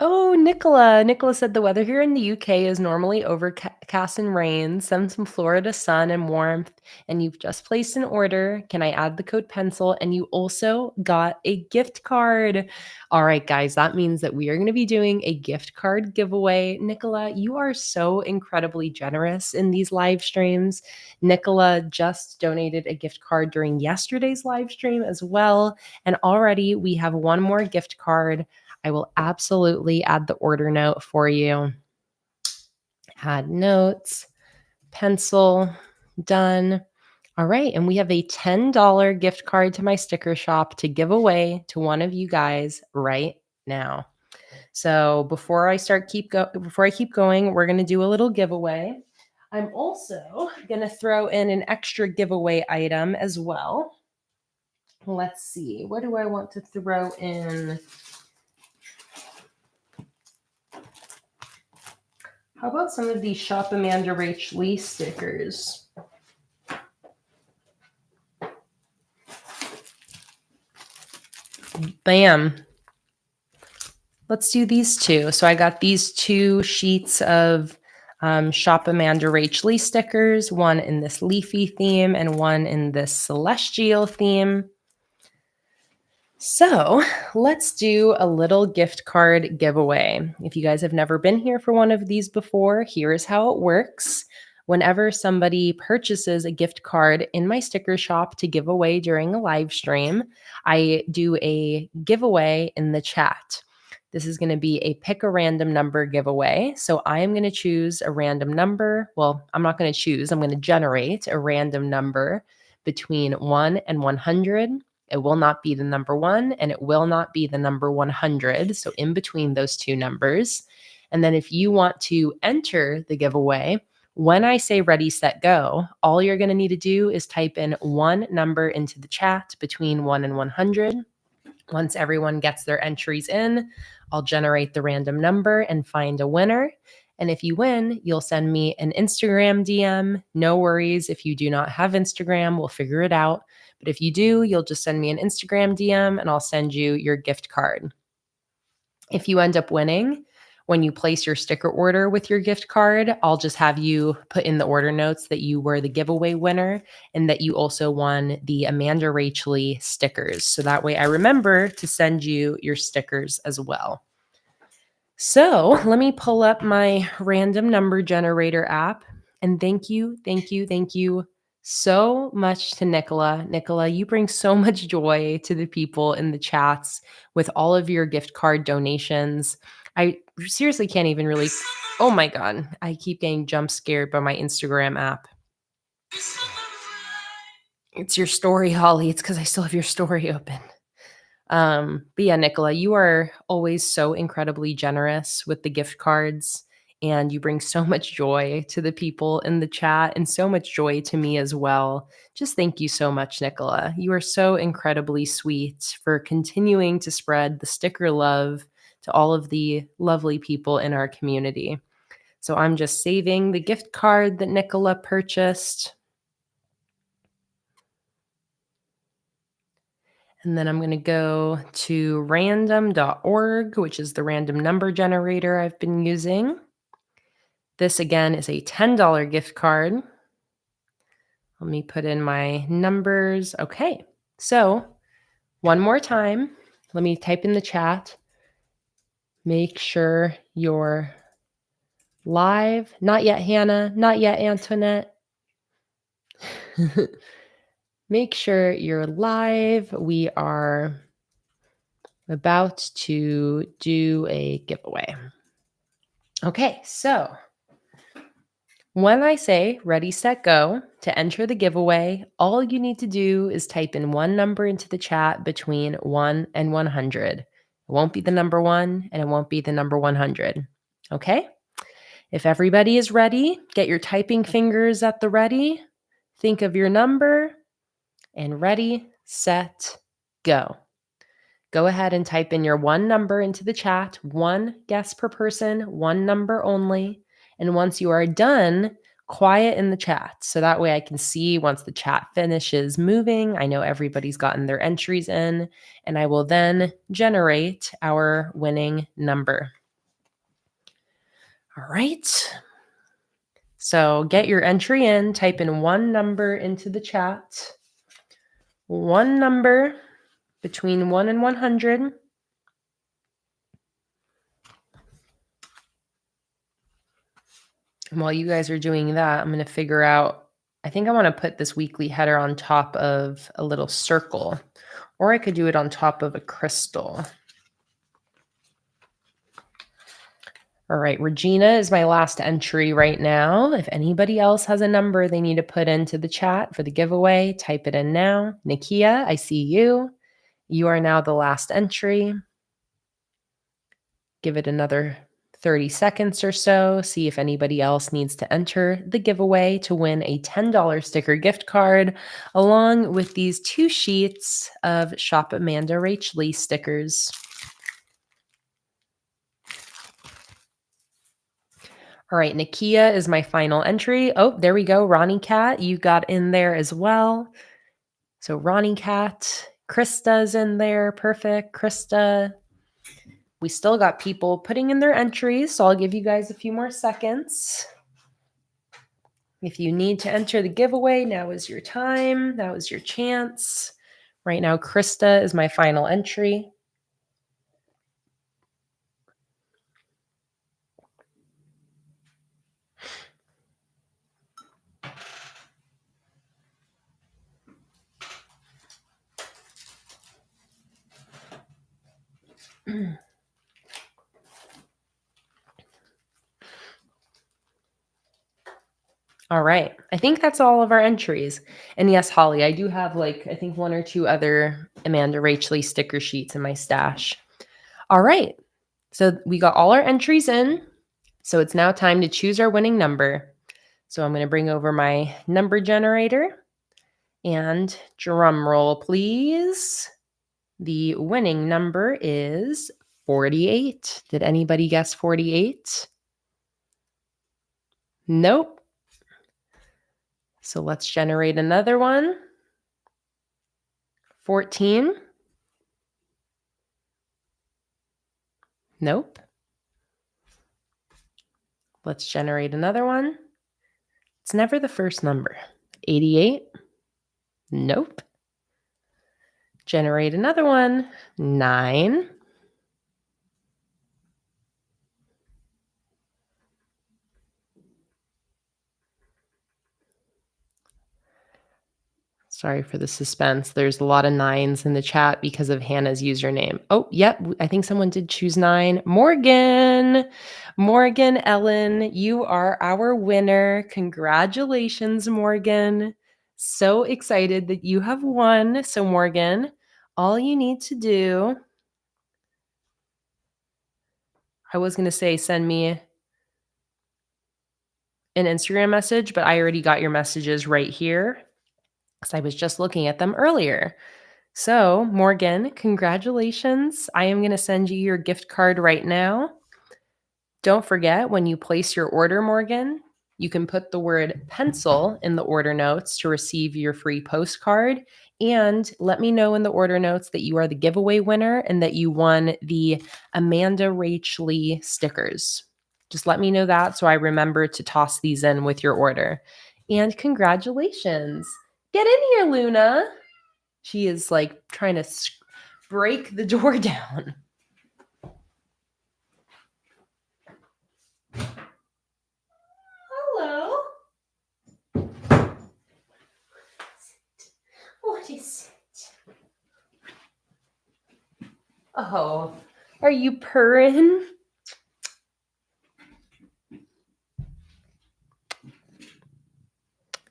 Oh, Nicola. Nicola said the weather here in the UK is normally overcast and rain, some Florida sun and warmth, and you've just placed an order. Can I add the code pencil? And you also got a gift card. All right, guys, that means that we are going to be doing a gift card giveaway. Nicola, you are so incredibly generous in these live streams. Nicola just donated a gift card during yesterday's live stream as well. And already we have one more gift card. I will absolutely add the order note for you. Add notes, pencil, done. All right, and we have a $10 gift card to my sticker shop to give away to one of you guys right now. So before I keep going, we're going to do a little giveaway. I'm also going to throw in an extra giveaway item as well. Let's see. What do I want to throw in? How about some of these Shop Amanda Rach Lee stickers? Bam. Let's do these two. So I got these 2 sheets of Shop Amanda Rach Lee stickers, one in this leafy theme and one in this celestial theme. So let's do a little gift card giveaway. If you guys have never been here for one of these before, here is how it works. Whenever somebody purchases a gift card in my sticker shop to give away during a live stream, I do a giveaway in the chat. This is going to be a pick a random number giveaway. So I am going to choose a random number. Well, I'm not going to choose, I'm going to generate a random number between 1 and 100. It will not be the number 1 and it will not be the number 100. So in between those 2 numbers. And then if you want to enter the giveaway, when I say ready, set, go, all you're going to need to do is type in one number into the chat between 1 and 100. Once everyone gets their entries in, I'll generate the random number and find a winner. And if you win, you'll send me an Instagram DM. No worries if you do not have Instagram, we'll figure it out. But if you do, you'll just send me an Instagram DM and I'll send you your gift card. If you end up winning, when you place your sticker order with your gift card, I'll just have you put in the order notes that you were the giveaway winner and that you also won the Amanda Rach Lee stickers. So that way I remember to send you your stickers as well. So let me pull up my random number generator app. And thank you so much to Nicola. Nicola, you bring so much joy to the people in the chats with all of your gift card donations. I seriously can't even really. Oh my God. I keep getting jump scared by my Instagram app. It's your story, Holly. It's because I still have your story open. But yeah, Nicola, you are always so incredibly generous with the gift cards and you bring so much joy to the people in the chat and so much joy to me as well. Just thank you so much, Nicola. You are so incredibly sweet for continuing to spread the sticker love to all of the lovely people in our community. So I'm just saving the gift card that Nicola purchased. And then I'm going to go to random.org, which is the random number generator I've been using. This again is a $10 gift card. Let me put in my numbers. Okay, so one more time, let me type in the chat. Make sure you're live. Not yet, Hannah. Not yet, Antoinette. Make sure you're live. We are about to do a giveaway. Okay, so when I say ready, set, go to enter the giveaway, all you need to do is type in one number into the chat between 1 and 100. It won't be the number 1 and it won't be the number 100. Okay? If everybody is ready, get your typing fingers at the ready. Think of your number and ready, set, go. Go ahead and type in your one number into the chat, one guess per person, one number only. And once you are done, quiet in the chat. So that way I can see once the chat finishes moving, I know everybody's gotten their entries in, and I will then generate our winning number. All right. So get your entry in, type in one number into the chat, one number between 1 and 100. And while you guys are doing that, I'm going to figure out, I think I want to put this weekly header on top of a little circle, or I could do it on top of a crystal. All right, Regina is my last entry right now. If anybody else has a number they need to put into the chat for the giveaway, type it in now. Nakia, I see you. You are now the last entry. Give it another 30 seconds or so. See if anybody else needs to enter the giveaway to win a $10 sticker gift card along with these 2 sheets of Shop Amanda Rach Lee stickers. All right, Nakia is my final entry. Oh, there we go. Ronnie Cat, you got in there as well. So Ronnie Cat, Krista's in there. Perfect. Krista. We still got people putting in their entries, so I'll give you guys a few more seconds. If you need to enter the giveaway, now is your time. Now is your chance. Right now, Krista is my final entry. All right. I think that's all of our entries. And yes, Holly, I do have I think 1 or 2 other Amanda Rachley sticker sheets in my stash. All right. So we got all our entries in. So it's now time to choose our winning number. So I'm going to bring over my number generator and drum roll, please. The winning number is 48. Did anybody guess 48? Nope. So let's generate another one. 14. Nope. Let's generate another one. It's never the first number. 88. Nope. Generate another one. 9. Sorry for the suspense. There's a lot of 9s in the chat because of Hannah's username. Oh, yep. I think someone did choose 9. Morgan Ellen, you are our winner. Congratulations, Morgan. So excited that you have won. So, Morgan, all you need to do, I was going to say send me an Instagram message, but I already got your messages right here because I was just looking at them earlier. So, Morgan, congratulations. I am going to send you your gift card right now. Don't forget, when you place your order, Morgan, you can put the word pencil in the order notes to receive your free postcard. And let me know in the order notes that you are the giveaway winner and that you won the Amanda Rachley stickers. Just let me know that so I remember to toss these in with your order. And congratulations. Get in here, Luna. She is trying to break the door down. Hello. What is it? Oh, are you purring?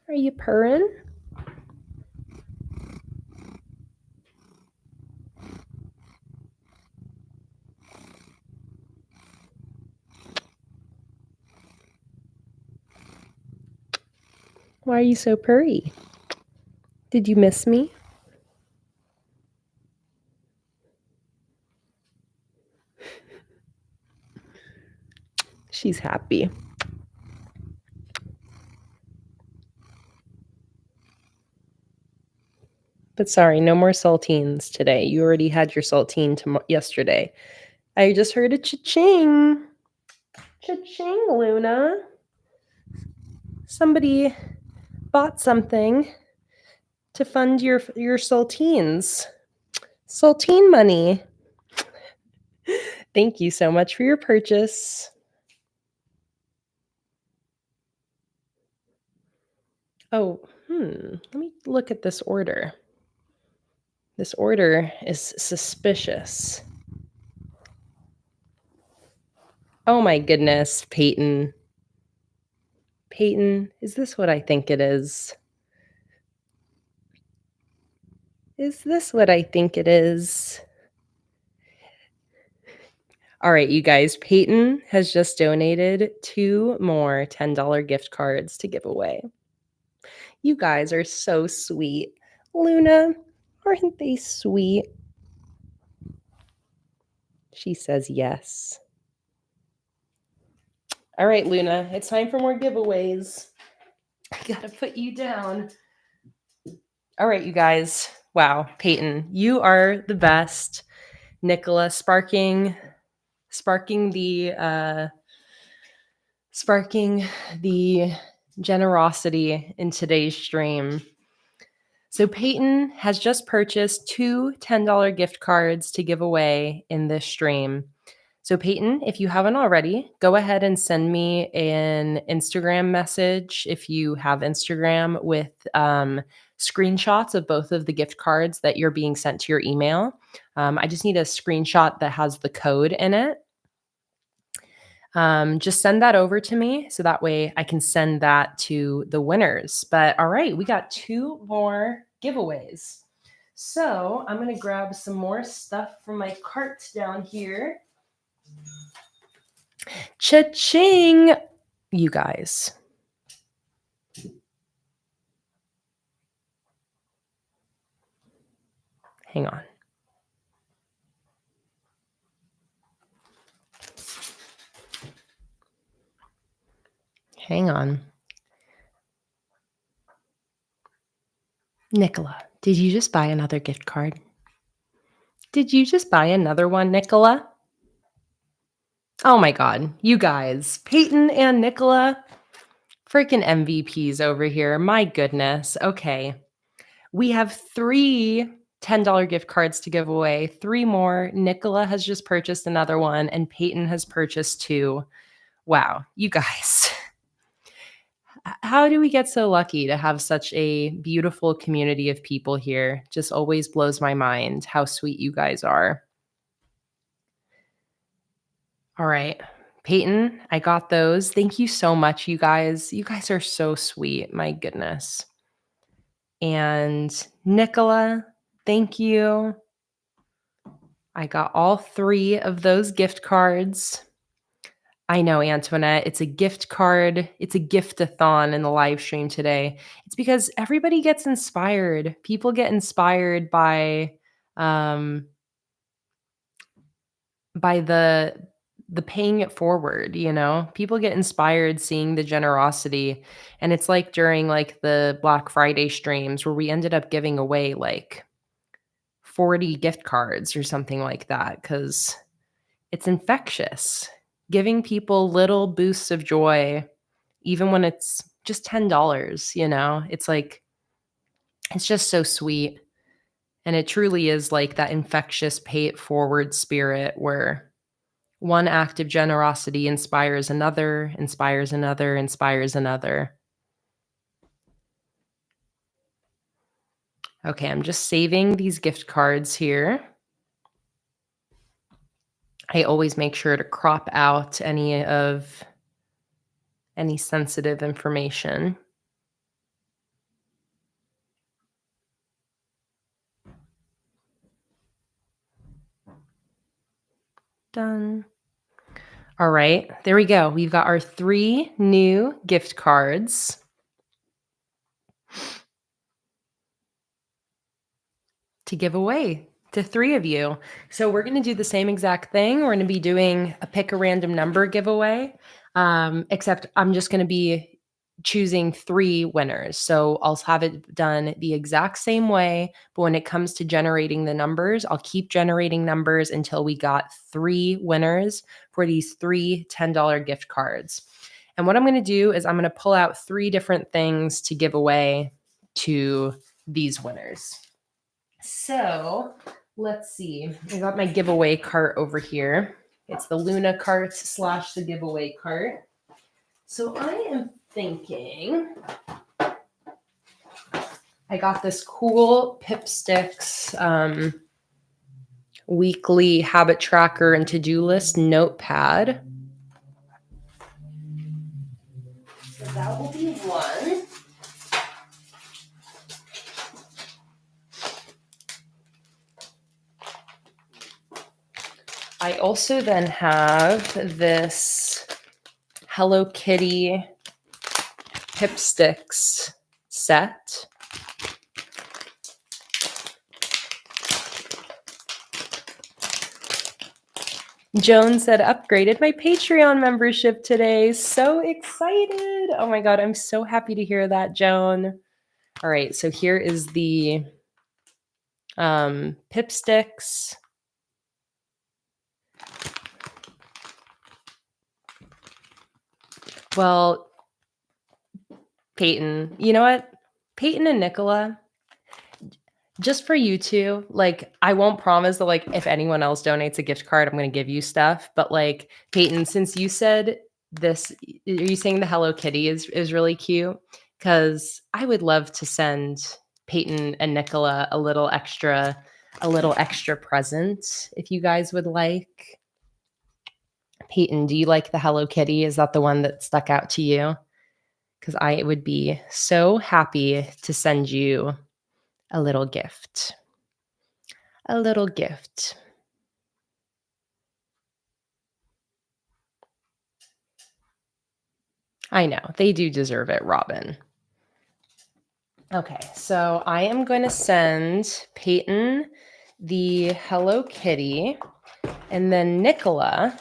Are you purring? Why are you so purry? Did you miss me? She's happy. But sorry, no more saltines today. You already had your saltine yesterday. I just heard a cha-ching. Cha-ching, Luna. Somebody bought something to fund your saltines. Saltine money. Thank you so much for your purchase. Oh, let me look at this order. This order is suspicious. Oh my goodness, Peyton. Peyton, is this what I think it is? Is this what I think it is? All right, you guys, Peyton has just donated 2 more $10 gift cards to give away. You guys are so sweet. Luna, aren't they sweet? She says yes. All right, Luna, it's time for more giveaways. I gotta put you down. All right, you guys. Wow, Peyton, you are the best. Nicola, Sparking sparking the generosity in today's stream. So Peyton has just purchased 2 $10 gift cards to give away in this stream. So Peyton, if you haven't already, go ahead and send me an Instagram message if you have Instagram with screenshots of both of the gift cards that you're being sent to your email. I just need a screenshot that has the code in it. Just send that over to me so that way I can send that to the winners. But all right, we got 2 more giveaways. So I'm going to grab some more stuff from my cart down here. Cha-ching, you guys. Hang on. Hang on. Nicola, did you just buy another gift card? Did you just buy another one, Nicola? Oh my God, you guys, Peyton and Nicola, freaking MVPs over here. My goodness. Okay. We have 3 $10 gift cards to give away, 3 more. Nicola has just purchased another one, and Peyton has purchased 2. Wow, you guys. How do we get so lucky to have such a beautiful community of people here? Just always blows my mind how sweet you guys are. All right. Peyton, I got those. Thank you so much, you guys. You guys are so sweet. My goodness. And Nicola, thank you. I got all 3 of those gift cards. I know, Antoinette, it's a gift card. It's a gift-a-thon in the live stream today. It's because everybody gets inspired. People get inspired by the paying it forward, you know? People get inspired seeing the generosity. And it's like during like the Black Friday streams where we ended up giving away like 40 gift cards or something like that because it's infectious. Giving people little boosts of joy, even when it's just $10, you know? It's like, it's just so sweet. And it truly is like that infectious pay it forward spirit where one act of generosity inspires another, inspires another, inspires another. Okay, I'm just saving these gift cards here. I always make sure to crop out any sensitive information. Done. All right, there we go. We've got our 3 new gift cards. To give away to 3 of you. So we're going to do the same exact thing. We're going to be doing a pick a random number giveaway, except I'm just going to be choosing 3 winners. So I'll have it done the exact same way. But when it comes to generating the numbers, I'll keep generating numbers until we got 3 winners for these 3 $10 gift cards. And what I'm going to do is I'm going to pull out 3 different things to give away to these winners. So let's see. I got my giveaway cart over here. It's the Luna cart / the giveaway cart. So I am thinking I got this cool Pipsticks weekly habit tracker and to-do list notepad. So that will be one. I also then have this Hello Kitty Pipsticks set. Joan said, upgraded my Patreon membership today. So excited. Oh my God, I'm so happy to hear that, Joan. All right, so here is the Pipsticks. Well, Peyton, you know what? Peyton and Nicola, just for you two, like, I won't promise that, like, if anyone else donates a gift card, I'm gonna give you stuff. But like, Peyton, since you said this, are you saying the Hello Kitty is really cute? Because I would love to send Peyton and Nicola a little extra present if you guys would like. Peyton, do you like the Hello Kitty? Is that the one that stuck out to you? Because I would be so happy to send you a little gift. A little gift. I know, they do deserve it, Robin. Okay, so I am going to send Peyton the Hello Kitty, and then Nicola.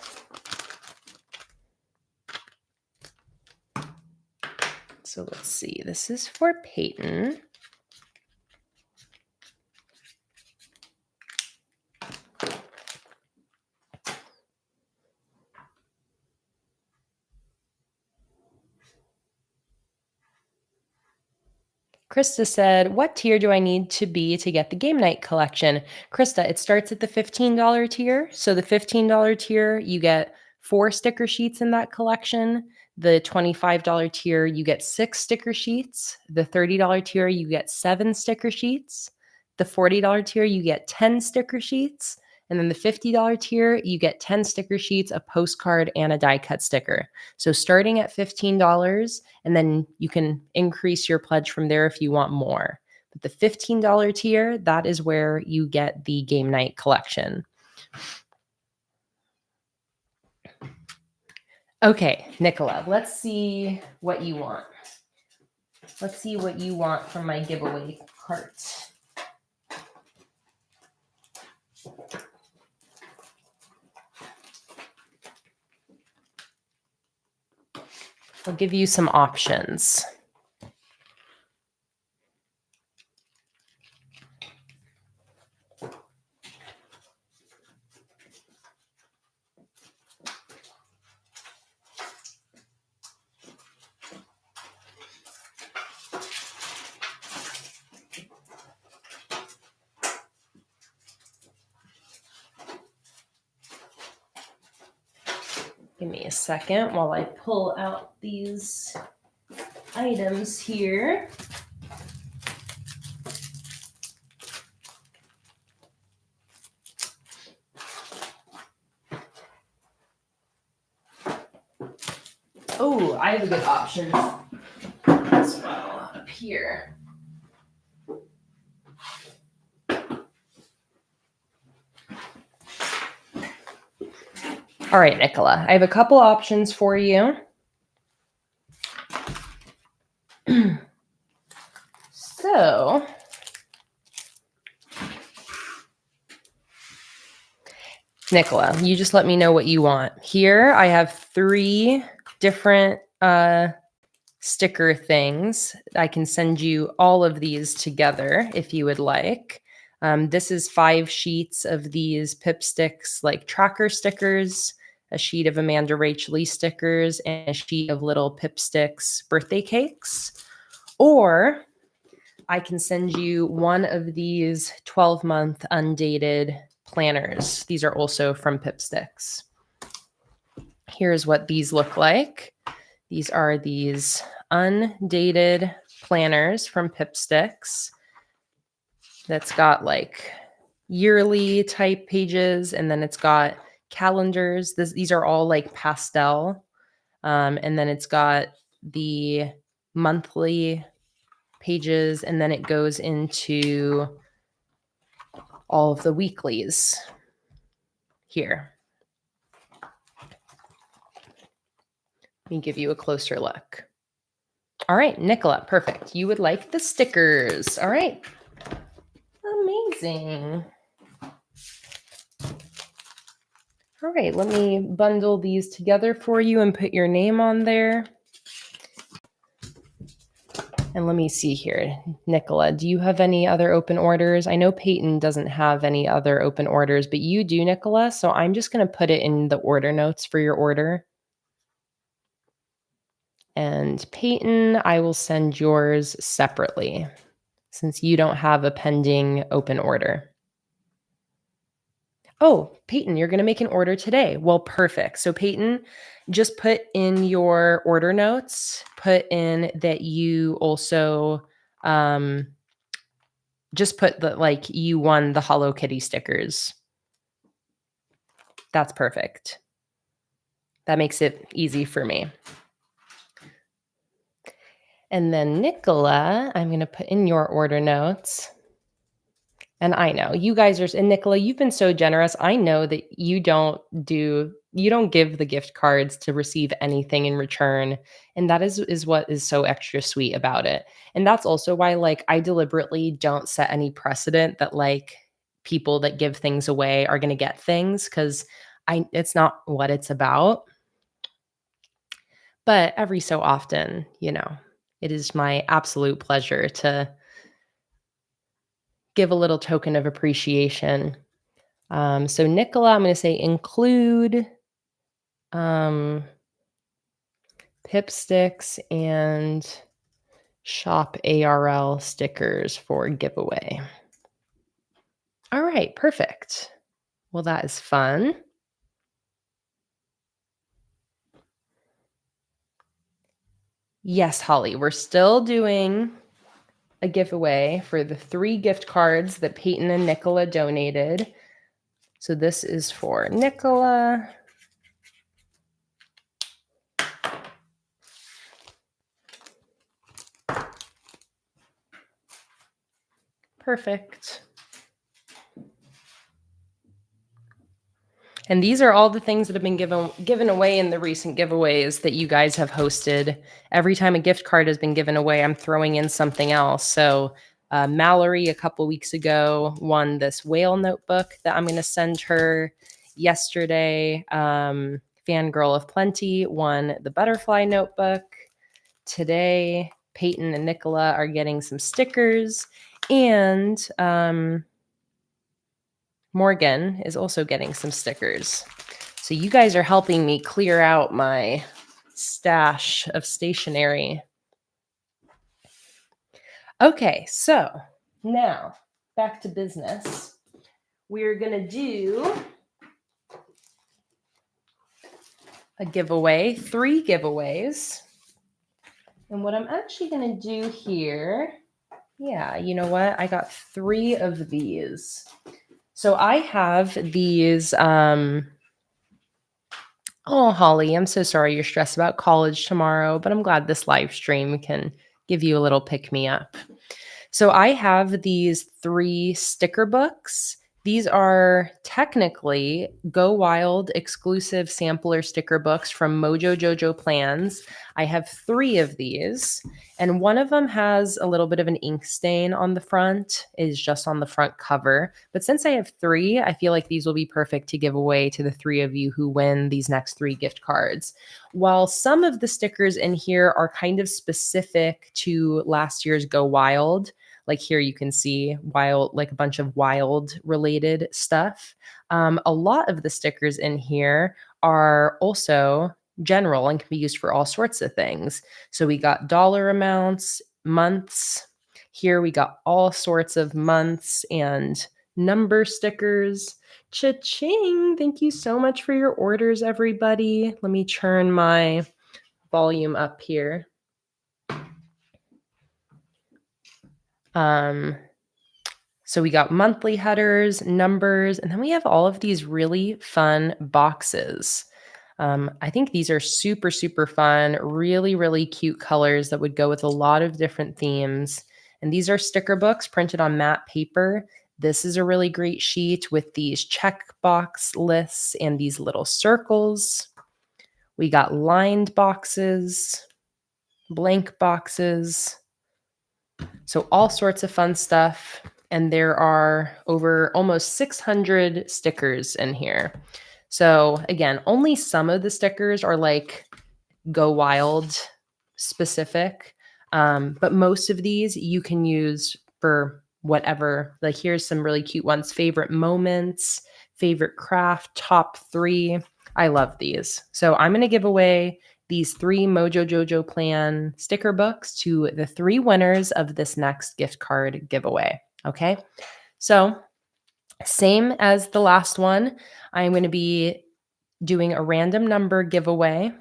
So let's see, this is for Peyton. Krista said, what tier do I need to be to get the game night collection? Krista, it starts at the $15 tier. So the $15 tier, you get 4 sticker sheets in that collection. The $25 tier, you get 6 sticker sheets. The $30 tier, you get 7 sticker sheets. The $40 tier, you get 10 sticker sheets. And then the $50 tier, you get 10 sticker sheets, a postcard, and a die cut sticker. So starting at $15, and then you can increase your pledge from there if you want more. But the $15 tier, that is where you get the game night collection. Okay, Nicola, let's see what you want. Let's see what you want from my giveaway cart. I'll give you some options. Give me a second while I pull out these items here. Oh, I have a good option as well up here. All right, Nicola, I have a couple options for you. So, Nicola, you just let me know what you want. Here, I have 3 different sticker things. I can send you all of these together if you would like. This is 5 sheets of these Pip Sticks, like tracker stickers, a sheet of Amanda Rachel Lee stickers, and a sheet of little Pip Sticks birthday cakes. Or I can send you one of these 12-month undated planners. These are also from Pip Sticks. Here's what these look like. These are these undated planners from Pip Sticks that's got like yearly type pages, and then it's got calendars. These are all like pastel. And then it's got the monthly pages, and then it goes into all of the weeklies here. Let me give you a closer look. All right, Nicola, perfect. You would like the stickers. All right. Amazing. All right, let me bundle these together for you and put your name on there. And let me see here. Nicola, do you have any other open orders? I know Peyton doesn't have any other open orders, but you do, Nicola. So I'm just going to put it in the order notes for your order. And Peyton, I will send yours separately since you don't have a pending open order. Oh, Peyton, you're going to make an order today. Well, perfect. So Peyton, just put in your order notes, put in that you also just put that like you won the Hello Kitty stickers. That's perfect. That makes it easy for me. And then Nicola, I'm going to put in your order notes. And I know you guys are, and Nicola, you've been so generous. I know that you don't give the gift cards to receive anything in return. And that is what is so extra sweet about it. And that's also why, like, I deliberately don't set any precedent that like people that give things away are going to get things, because it's not what it's about. But every so often, it is my absolute pleasure to give a little token of appreciation. So Nicola, I'm going to say include pip sticks and shop ARL stickers for giveaway. All right, perfect. Well, that is fun. Yes, Holly, we're still doing a giveaway for the 3 gift cards that Peyton and Nicola donated. So this is for Nicola. Perfect. And these are all the things that have been given away in the recent giveaways that you guys have hosted. Every time a gift card has been given away, I'm throwing in something else. So Mallory a couple weeks ago won this whale notebook that I'm going to send her. Yesterday, Fangirl of Plenty won the butterfly notebook. Today, Peyton and Nicola are getting some stickers. And Morgan is also getting some stickers. So you guys are helping me clear out my stash of stationery. Okay, so now back to business. We're going to do a giveaway, 3 giveaways. And what I'm actually going to do here, you know what? I got 3 of these. So I have these, oh, Holly, I'm so sorry you're stressed about college tomorrow, but I'm glad this live stream can give you a little pick-me-up. So I have these 3 sticker books. These are technically Go Wild exclusive sampler sticker books from Mojo Jojo Plans. I have 3 of these, and one of them has a little bit of an ink stain on the front, is just on the front cover. But since I have 3, I feel like these will be perfect to give away to the 3 of you who win these next 3 gift cards. While some of the stickers in here are kind of specific to last year's Go Wild, like here you can see wild, like a bunch of wild related stuff. A lot of the stickers in here are also general and can be used for all sorts of things. So we got dollar amounts, months. Here we got all sorts of months and number stickers. Cha-ching! Thank you so much for your orders, everybody. Let me turn my volume up here. So we got monthly headers, numbers, and then we have all of these really fun boxes. I think these are super, super fun, really, really cute colors that would go with a lot of different themes. And these are sticker books printed on matte paper. This is a really great sheet with these checkbox lists and these little circles. We got lined boxes, blank boxes. So all sorts of fun stuff. And there are over almost 600 stickers in here. So again, only some of the stickers are like Go Wild specific. But most of these you can use for whatever. Like here's some really cute ones. Favorite moments, favorite craft, top 3. I love these. So I'm going to give away these 3 Mojo Jojo Plan sticker books to the 3 winners of this next gift card giveaway. Okay. So, same as the last one, I'm going to be doing a random number giveaway.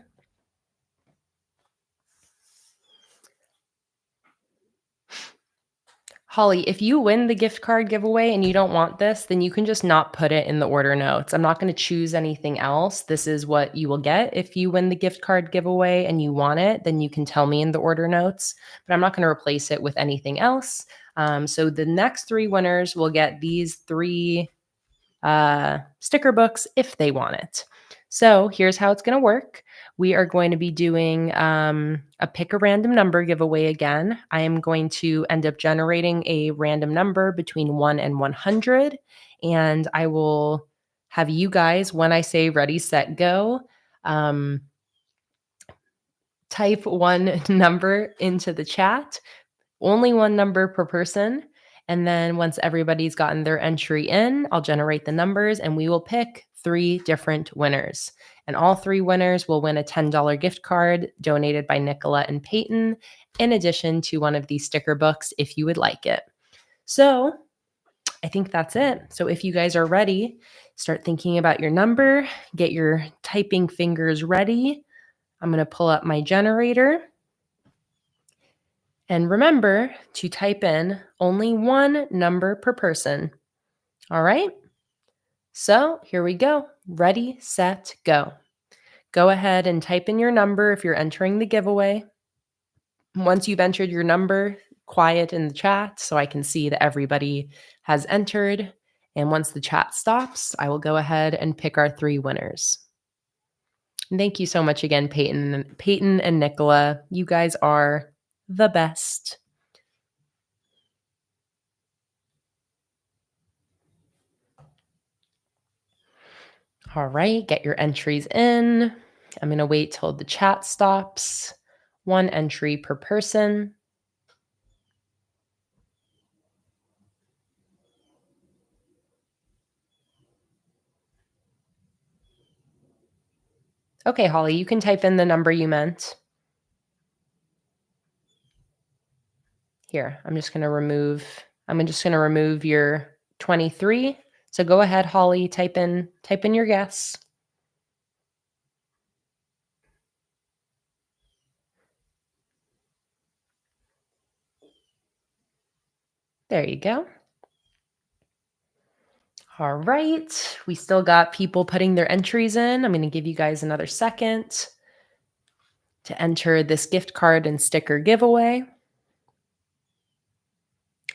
Holly, if you win the gift card giveaway and you don't want this, then you can just not put it in the order notes. I'm not going to choose anything else. This is what you will get. If you win the gift card giveaway and you want it, then you can tell me in the order notes, but I'm not going to replace it with anything else. So the next 3 winners will get these 3 sticker books if they want it. So here's how it's going to work. We are going to be doing a pick a random number giveaway again. I am going to end up generating a random number between 1 and 100. And I will have you guys, when I say ready, set, go, type one number into the chat. Only one number per person. And then once everybody's gotten their entry in, I'll generate the numbers and we will pick 3 different winners. And all 3 winners will win a $10 gift card donated by Nicola and Peyton, in addition to one of these sticker books if you would like it. So I think that's it. So if you guys are ready, start thinking about your number, get your typing fingers ready. I'm going to pull up my generator. And remember to type in only one number per person. All right? So here we go. Ready, set, go. Go ahead and type in your number if you're entering the giveaway. Once you've entered your number, quiet in the chat so I can see that everybody has entered. And once the chat stops, I will go ahead and pick our 3 winners. And thank you so much again, Peyton and Nicola. You guys are the best. All right, get your entries in. I'm going to wait till the chat stops. 1 entry per person. Okay, Holly, you can type in the number you meant. Here, I'm just going to remove your 23. So go ahead, Holly, type in your guess. There you go. All right, we still got people putting their entries in. I'm going to give you guys another second to enter this gift card and sticker giveaway.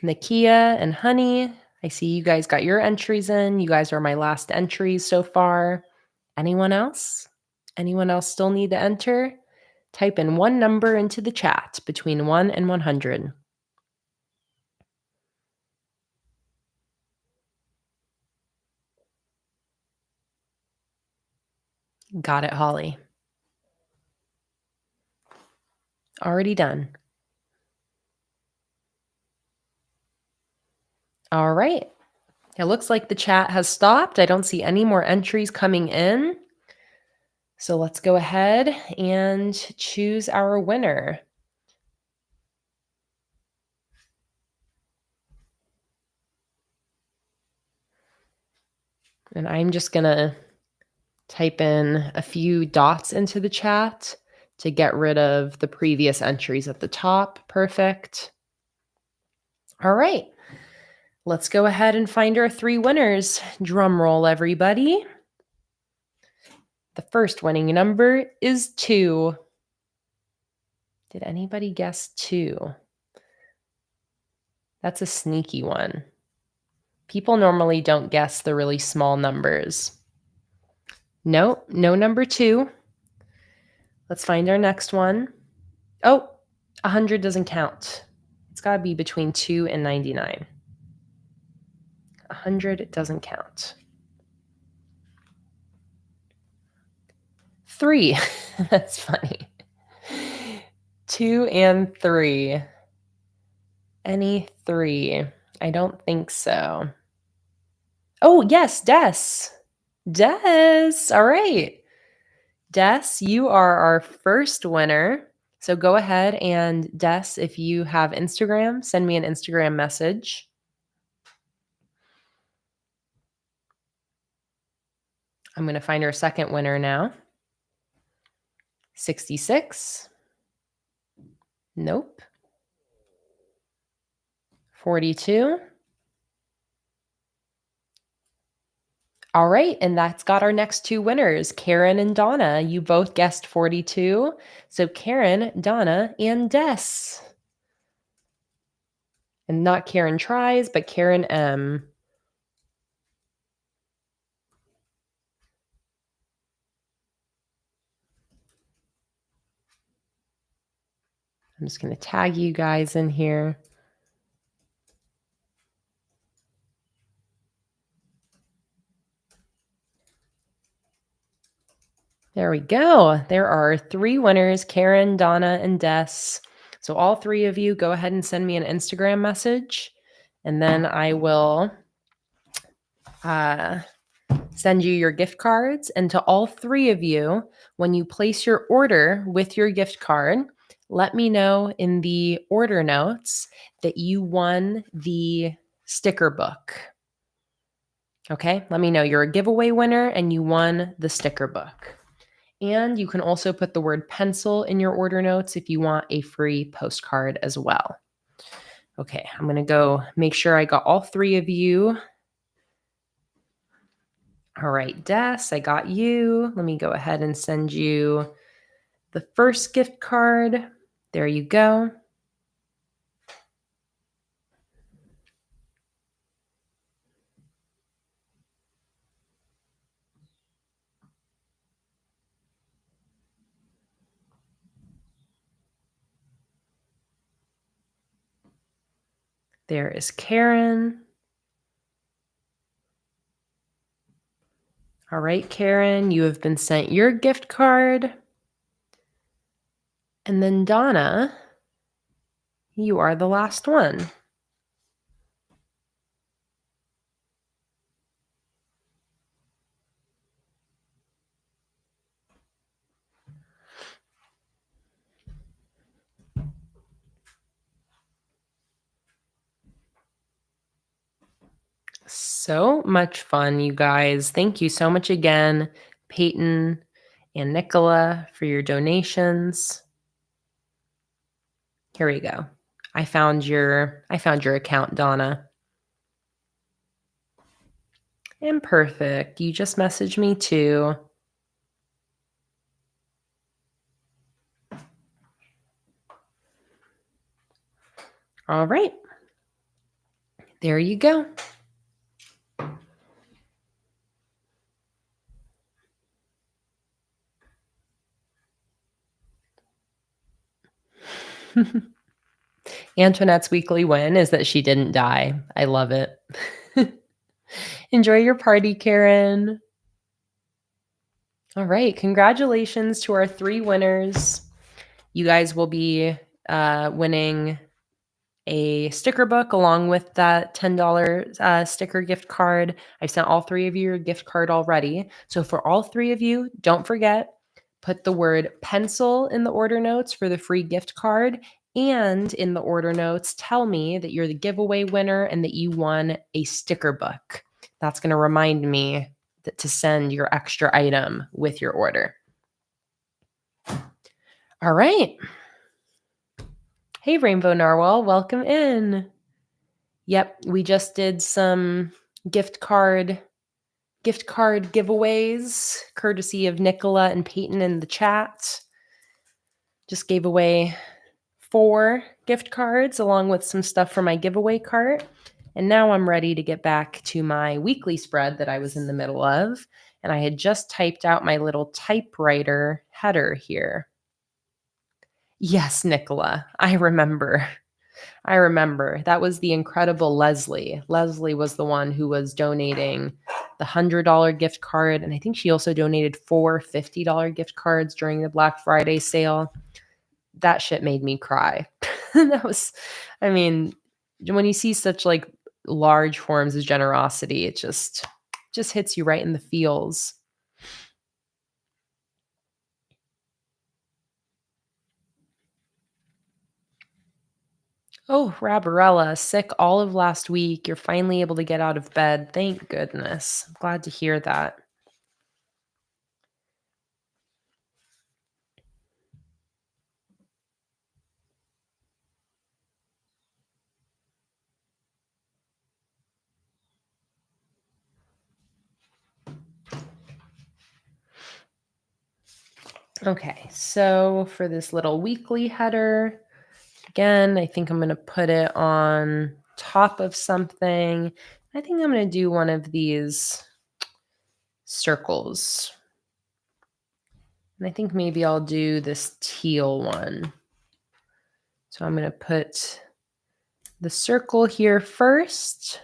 Nakia and Honey, I see you guys got your entries in. You guys are my last entries so far. Anyone else? Anyone else still need to enter? Type in one number into the chat between 1 and 100. Got it, Holly. Already done. All right. It looks like the chat has stopped. I don't see any more entries coming in. So let's go ahead and choose our winner. And I'm just going to type in a few dots into the chat to get rid of the previous entries at the top. Perfect. All right. Let's go ahead and find our 3 winners. Drum roll, everybody. The first winning number is 2. Did anybody guess 2? That's a sneaky one. People normally don't guess the really small numbers. No number 2. Let's find our next one. Oh, 100 doesn't count. It's got to be between 2 and 99. 100 doesn't count. 3. That's funny. 2 and 3. Any 3? I don't think so. Oh, yes, Des. All right. Des, you are our first winner. So go ahead and Des, if you have Instagram, send me an Instagram message. I'm going to find our second winner now. 66. Nope. 42. All right, and that's got our next two winners, Karen and Donna. You both guessed 42. So Karen, Donna, and Des. And not Karen Tries, but Karen M. I'm just going to tag you guys in here. There we go. There are three winners, Karen, Donna, and Des. So all three of you go ahead and send me an Instagram message, and then I will send you your gift cards. And to all three of you, when you place your order with your gift card, let me know in the order notes that you won the sticker book. Okay, let me know you're a giveaway winner and you won the sticker book. And you can also put the word pencil in your order notes if you want a free postcard as well. Okay, I'm going to go make sure I got all three of you. All right, Des, I got you. Let me go ahead and send you the first gift card. There you go. There is Karen. All right, Karen, you have been sent your gift card. And then Donna, you are the last one. So much fun, you guys. Thank you so much again, Peyton and Nicola, for your donations. Here we go. I found your account, Donna. And perfect. You just messaged me too. All right. There you go. Antoinette's weekly win is that she didn't die. I love it. Enjoy your party, Karen. All right. Congratulations to our three winners. You guys will be winning a sticker book along with that $10 sticker gift card. I've sent all three of you a gift card already. So for all three of you, don't forget, put the word pencil in the order notes for the free gift card. And in the order notes, tell me that you're the giveaway winner and that you won a sticker book. That's going to remind me to send your extra item with your order. All right. Hey, Rainbow Narwhal, welcome in. Yep, we just did some gift card giveaways, courtesy of Nicola and Peyton in the chat. Just gave away 4 gift cards along with some stuff for my giveaway cart. And now I'm ready to get back to my weekly spread that I was in the middle of. And I had just typed out my little typewriter header here. Yes, Nicola, I remember. That was the incredible Leslie. Leslie was the one who was donating the $100 gift card. And I think she also donated 4 $50 gift cards during the Black Friday sale. That shit made me cry. When you see such like large forms of generosity, it just hits you right in the feels. Oh, Rabarella, sick all of last week. You're finally able to get out of bed. Thank goodness. Glad to hear that. Okay, so for this little weekly header, again, I think I'm going to put it on top of something. I think I'm going to do one of these circles. And I think maybe I'll do this teal one. So I'm going to put the circle here first.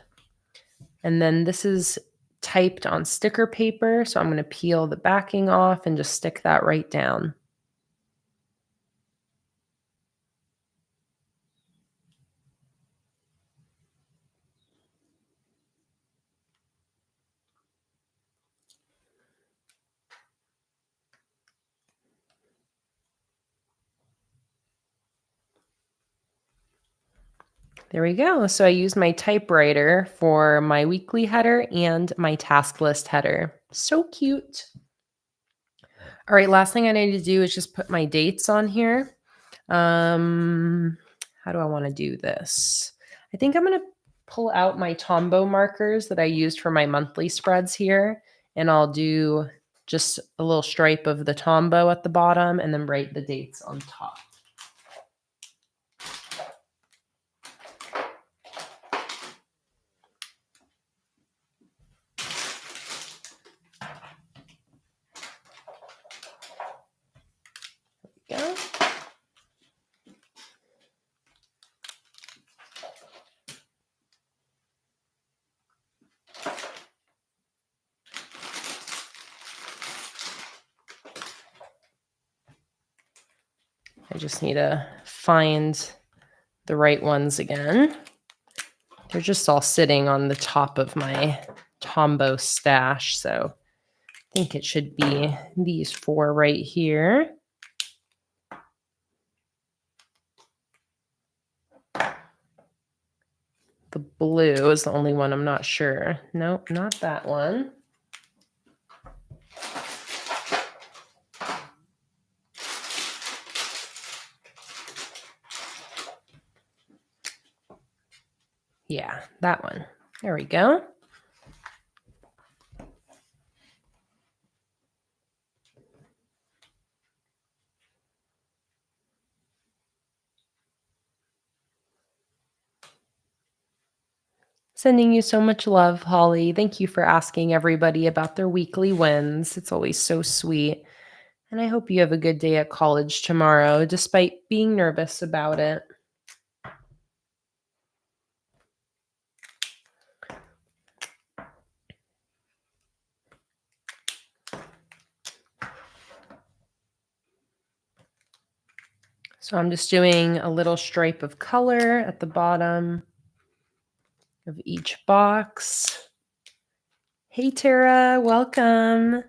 And then this is typed on sticker paper. So I'm going to peel the backing off and just stick that right down. There we go. So I used my typewriter for my weekly header and my task list header. So cute. All right, last thing I need to do is just put my dates on here. How do I want to do this? I think I'm going to pull out my Tombow markers that I used for my monthly spreads here, and I'll do just a little stripe of the Tombow at the bottom and then write the dates on top. There we go. I just need to find the right ones again. They're just all sitting on the top of my Tombow stash, so I think it should be these 4 right here. The blue is the only one I'm not sure. Nope, not that one. Yeah, that one. There we go. Sending you so much love, Holly. Thank you for asking everybody about their weekly wins. It's always so sweet. And I hope you have a good day at college tomorrow, despite being nervous about it. So I'm just doing a little stripe of color at the bottom of each box. Hey, Tara, welcome.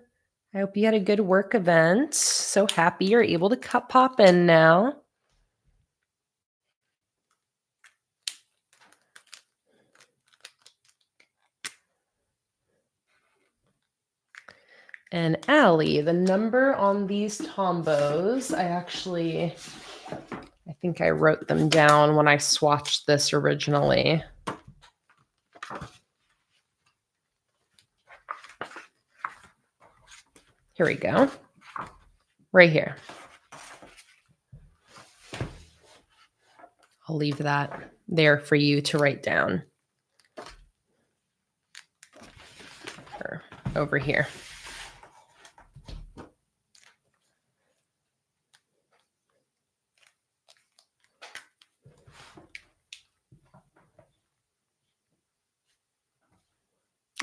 I hope you had a good work event. So happy you're able to pop in now. And Allie, the number on these Tombows, I think I wrote them down when I swatched this originally. Here we go. Right here. I'll leave that there for you to write down. Or over here.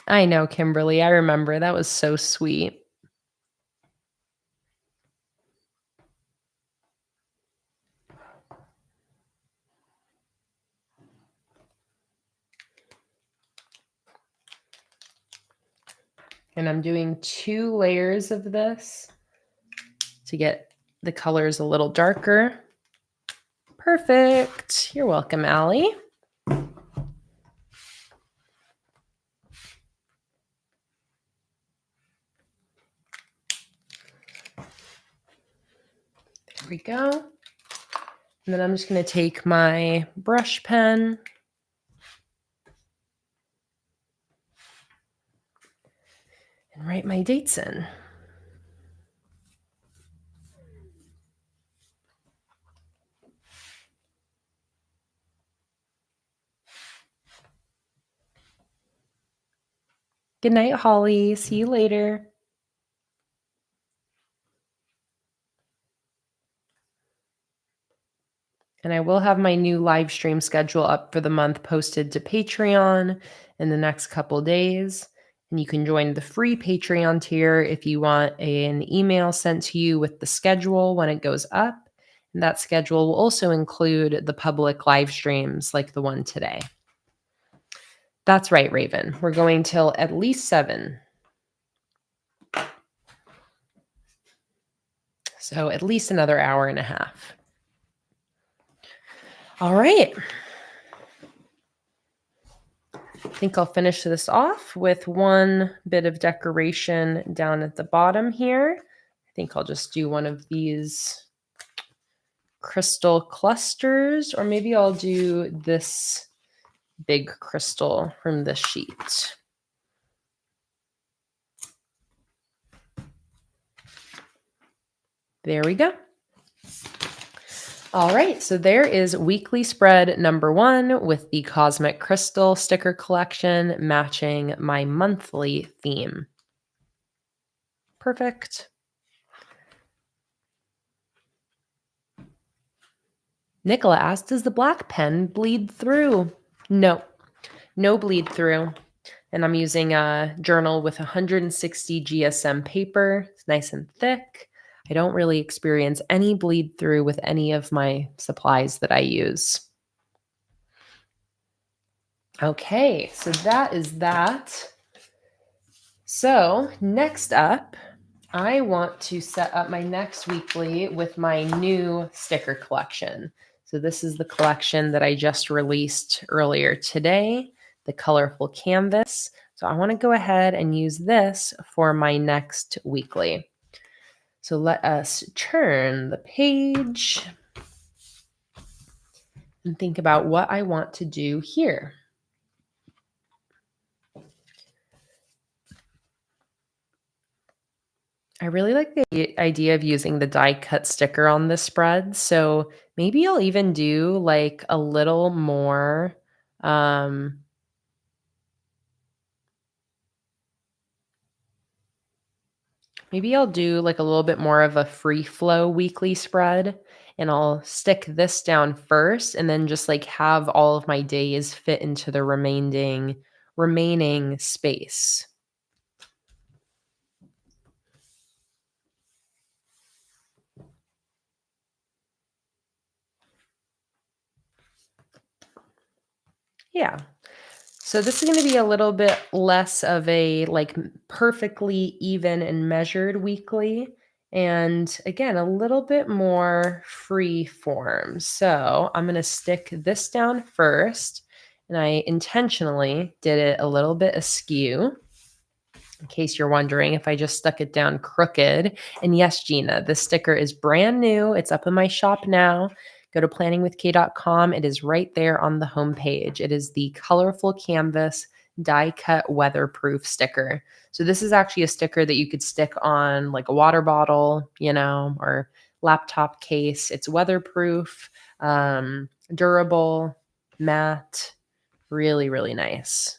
I know, Kimberly. I remember. That was so sweet. And I'm doing 2 layers of this to get the colors a little darker. Perfect. You're welcome, Allie. There we go. And then I'm just going to take my brush pen and write my dates in. Good night, Holly. See you later. And I will have my new live stream schedule up for the month posted to Patreon in the next couple days. And you can join the free Patreon tier if you want an email sent to you with the schedule when it goes up. And that schedule will also include the public live streams like the one today. That's right, Raven. We're going till at least 7. So at least another hour and a half. All right. I think I'll finish this off with one bit of decoration down at the bottom here. I think I'll just do one of these crystal clusters, or maybe I'll do this big crystal from this sheet. There we go. All right, so there is weekly spread number 1 with the Cosmic Crystal sticker collection matching my monthly theme. Perfect. Nicola asked, does the black pen bleed through? No bleed through. And I'm using a journal with 160 GSM paper. It's nice and thick. I don't really experience any bleed through with any of my supplies that I use. Okay, so that is that. So next up, I want to set up my next weekly with my new sticker collection. So this is the collection that I just released earlier today, the colorful canvas. So I want to go ahead and use this for my next weekly. So let us turn the page and think about what I want to do here. I really like the idea of using the die cut sticker on this spread. So maybe I'll even do like a little more maybe I'll do like a little bit more of a free flow weekly spread, and I'll stick this down first and then just like have all of my days fit into the remaining space. Yeah. So this is going to be a little bit less of a like perfectly even and measured weekly. And again, a little bit more free form. So I'm going to stick this down first. And I intentionally did it a little bit askew, in case you're wondering if I just stuck it down crooked. And yes, Gina, this sticker is brand new. It's up in my shop now. Go to planningwithkay.com. It is right there on the homepage. It is the colorful canvas die cut weatherproof sticker. So this is actually a sticker that you could stick on like a water bottle, or laptop case. It's weatherproof, durable, matte, really, really nice.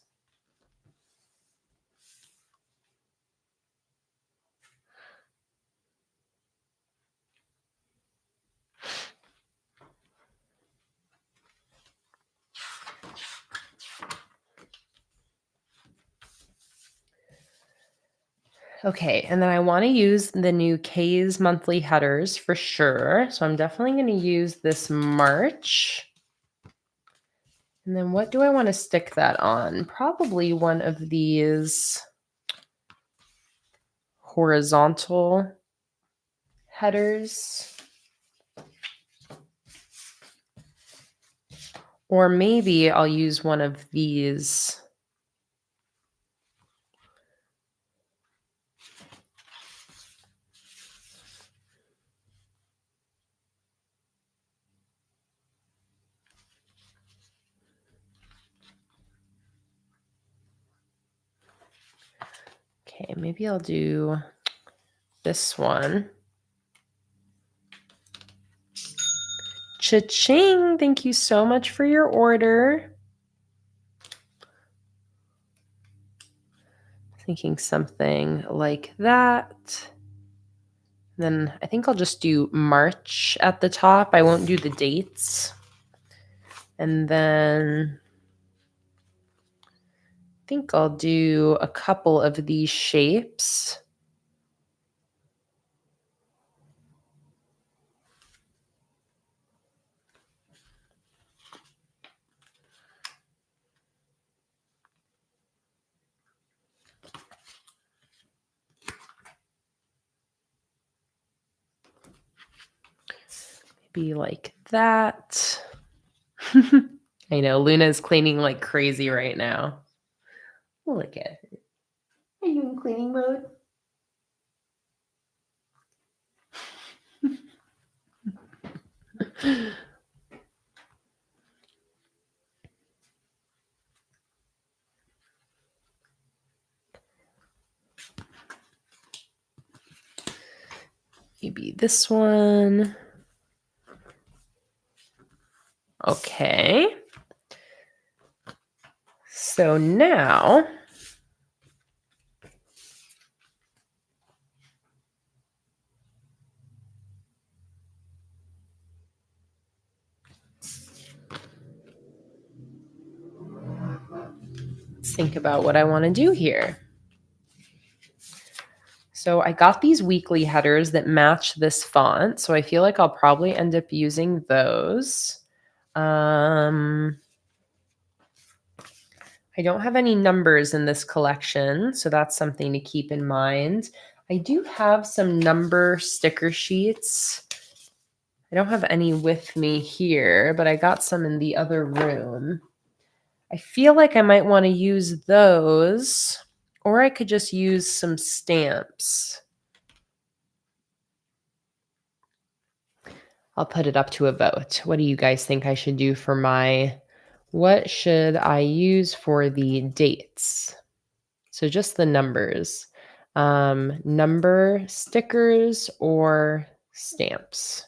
Okay, and then I want to use the new Kay's monthly headers for sure. So I'm definitely going to use this March. And then what do I want to stick that on? Probably one of these horizontal headers. Or maybe I'll use one of these. Okay, maybe I'll do this one. Cha-ching! Thank you so much for your order. Thinking something like that. Then I think I'll just do March at the top. I won't do the dates. And then I think I'll do a couple of these shapes. Maybe like that. I know Luna's cleaning like crazy right now. Look at her. Are you in cleaning mode? Maybe this one. Okay. So now let's think about what I want to do here. So I got these weekly headers that match this font. So I feel like I'll probably end up using those. I don't have any numbers in this collection, so that's something to keep in mind. I do have some number sticker sheets. I don't have any with me here, but I got some in the other room. I feel like I might want to use those, or I could just use some stamps. I'll put it up to a vote. What do you guys think I should do for what should I use for the dates? So just the numbers. Number stickers or stamps?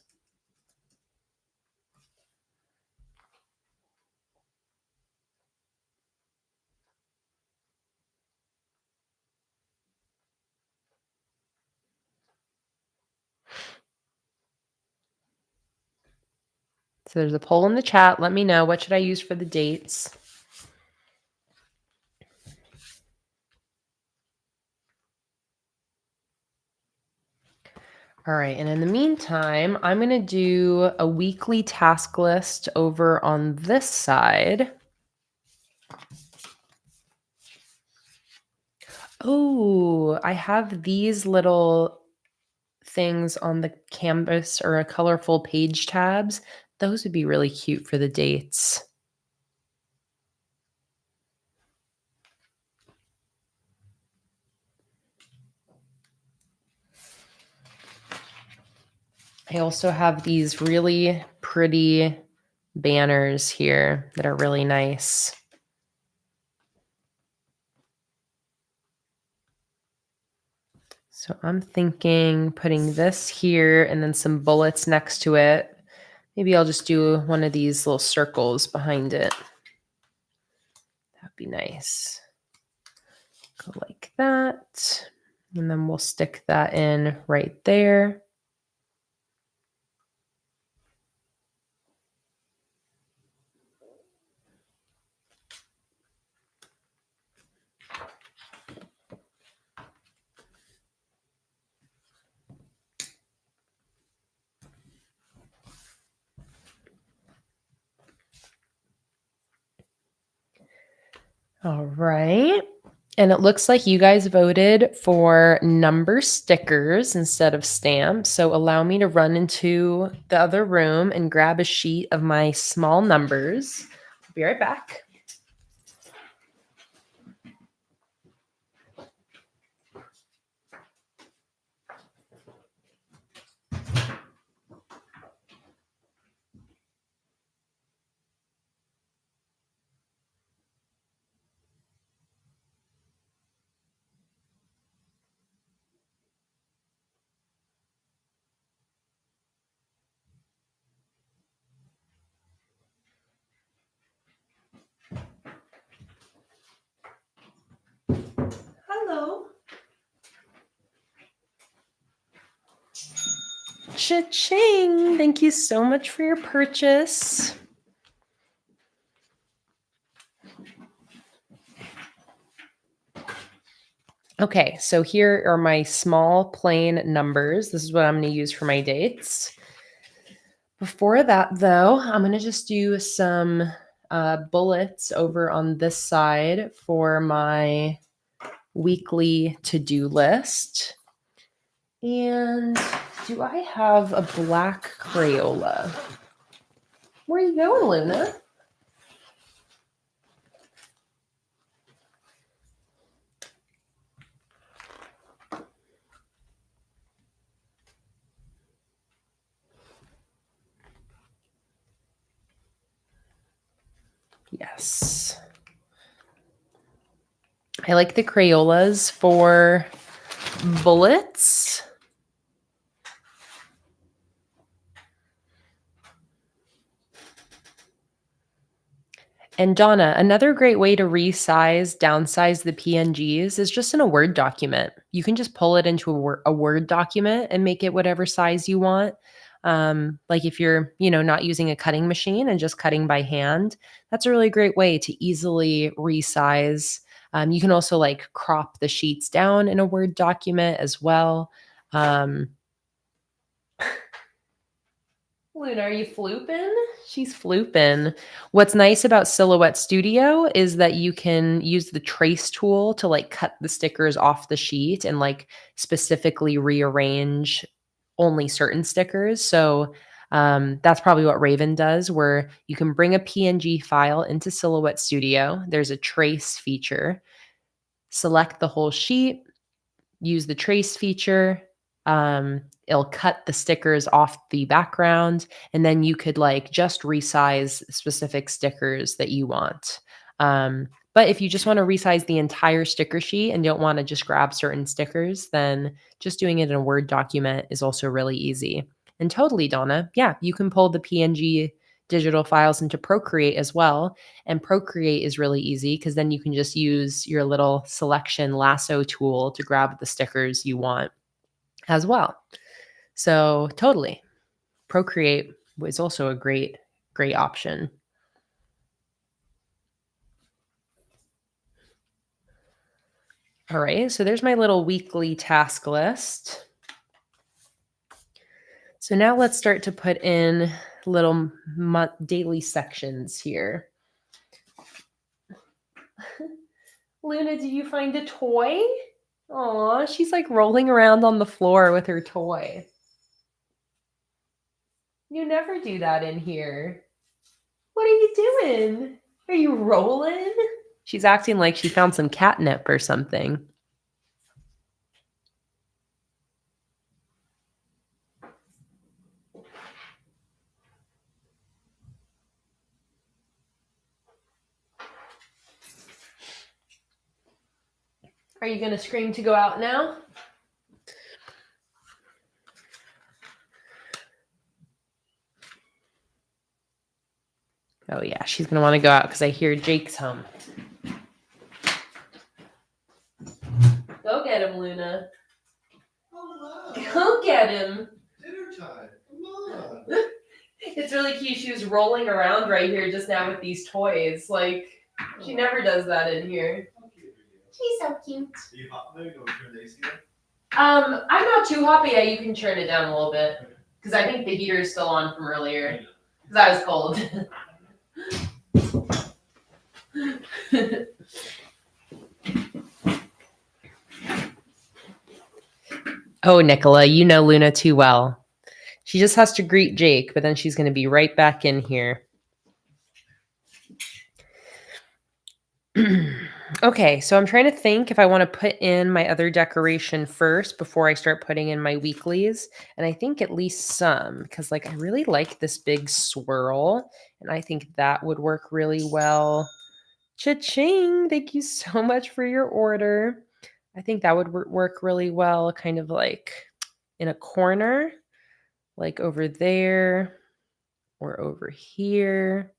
So there's a poll in the chat. Let me know, what should I use for the dates? All right, and in the meantime, I'm going to do a weekly task list over on this side. Oh, I have these little things on the canvas or a colorful page tabs. Those would be really cute for the dates. I also have these really pretty banners here that are really nice. So I'm thinking putting this here and then some bullets next to it. Maybe I'll just do one of these little circles behind it. That'd be nice. Go like that. And then we'll stick that in right there. All right. And it looks like you guys voted for number stickers instead of stamps. So allow me to run into the other room and grab a sheet of my small numbers. Be right back. Hello. Cha-ching! Thank you so much for your purchase. Okay, so here are my small plain numbers. This is what I'm going to use for my dates. Before that, though, I'm going to just do some bullets over on this side for my weekly to-do list. And do I have a black Crayola? Where are you going, Luna? Yes. I like the Crayolas for bullets. And Donna, another great way to resize, downsize the PNGs is just in a Word document. You can just pull it into a Word document and make it whatever size you want. Like if you're, not using a cutting machine and just cutting by hand, that's a really great way to easily resize. You can also like crop the sheets down in a Word document as well. Luna, are you flooping? She's flooping. What's nice about Silhouette Studio is that you can use the trace tool to like cut the stickers off the sheet and like specifically rearrange only certain stickers. So that's probably what Raven does, where you can bring a PNG file into Silhouette Studio. There's a trace feature. Select the whole sheet, use the trace feature. It'll cut the stickers off the background, and then you could like just resize specific stickers that you want. But if you just want to resize the entire sticker sheet and don't want to just grab certain stickers, then just doing it in a Word document is also really easy. And totally, Donna, yeah, you can pull the PNG digital files into Procreate as well. And Procreate is really easy because then you can just use your little selection lasso tool to grab the stickers you want as well. So totally, Procreate was also a great option. All right, so there's my little weekly task list. So now let's start to put in little daily sections here. Luna, did you find a toy? Aw, she's like rolling around on the floor with her toy. You never do that in here. What are you doing? Are you rolling? She's acting like she found some catnip or something. Are you going to scream to go out now? Oh, yeah, she's going to want to go out because I hear Jake's home. Go get him, Luna. Oh, wow. Go get him. Dinner time. Come on. It's really cute. She was rolling around right here just now with these toys. Like, she never does that in here. She's so cute. Are you hot there? You want to turn the AC on? I'm not too hot, but yeah, you can turn it down a little bit. Because I think the heater is still on from earlier. Because I was cold. Oh, Nicola, you know Luna too well. She just has to greet Jake, but then she's going to be right back in here. Okay, so I'm trying to think if I want to put in my other decoration first before I start putting in my weeklies. And I think at least some, because like I really like this big swirl, and I think that would work really well. Cha-ching! Thank you so much for your order. I think that would work really well, kind of like in a corner, like over there or over here.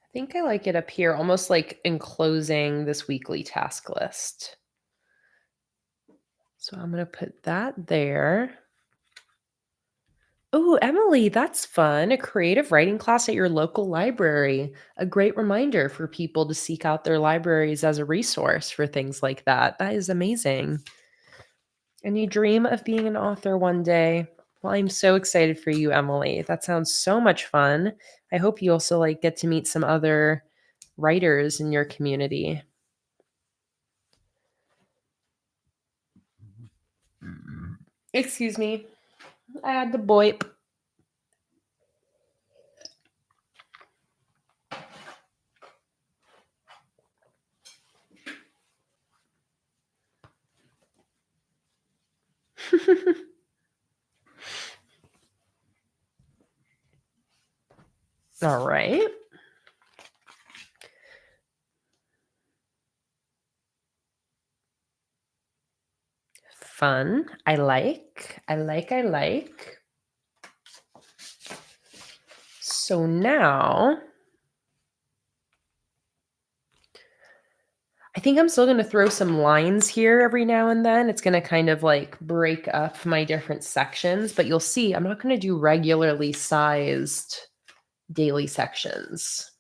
I think I like it up here, almost like enclosing this weekly task list. So I'm going to put that there. Oh, Emily, that's fun. A creative writing class at your local library. A great reminder for people to seek out their libraries as a resource for things like that. That is amazing. And you dream of being an author one day. Well, I'm so excited for you, Emily. That sounds so much fun. I hope you also like get to meet some other writers in your community. Excuse me. I had the boy. All right. Fun. I like. So now I think I'm still going to throw some lines here every now and then. It's going to kind of like break up my different sections, but you'll see I'm not going to do regularly sized daily sections.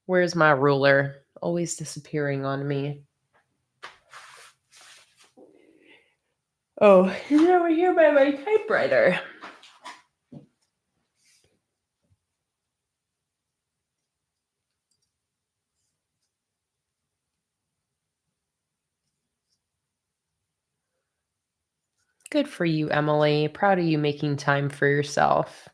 Where's my ruler? Always disappearing on me. Oh, it's over here by my typewriter. Good for you, Emily. Proud of you making time for yourself.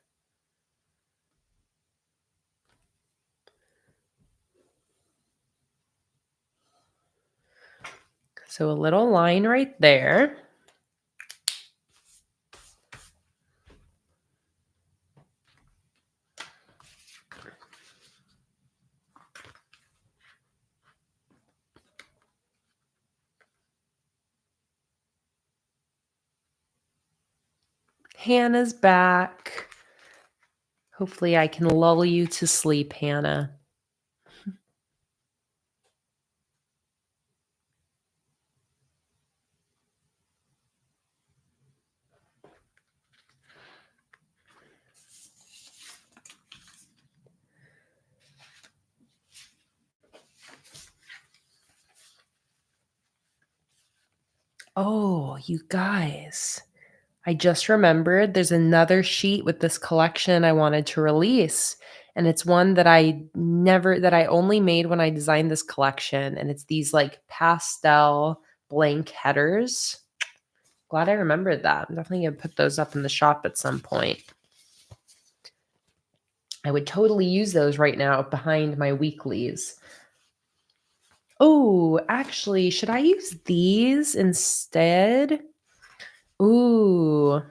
So a little line right there. Hannah's back. Hopefully I can lull you to sleep, Hannah. Oh, you guys. I just remembered there's another sheet with this collection I wanted to release. And it's one that I only made when I designed this collection. And it's these like pastel blank headers. Glad I remembered that. I'm definitely going to put those up in the shop at some point. I would totally use those right now behind my weeklies. Oh, actually, should I use these instead? Ooh,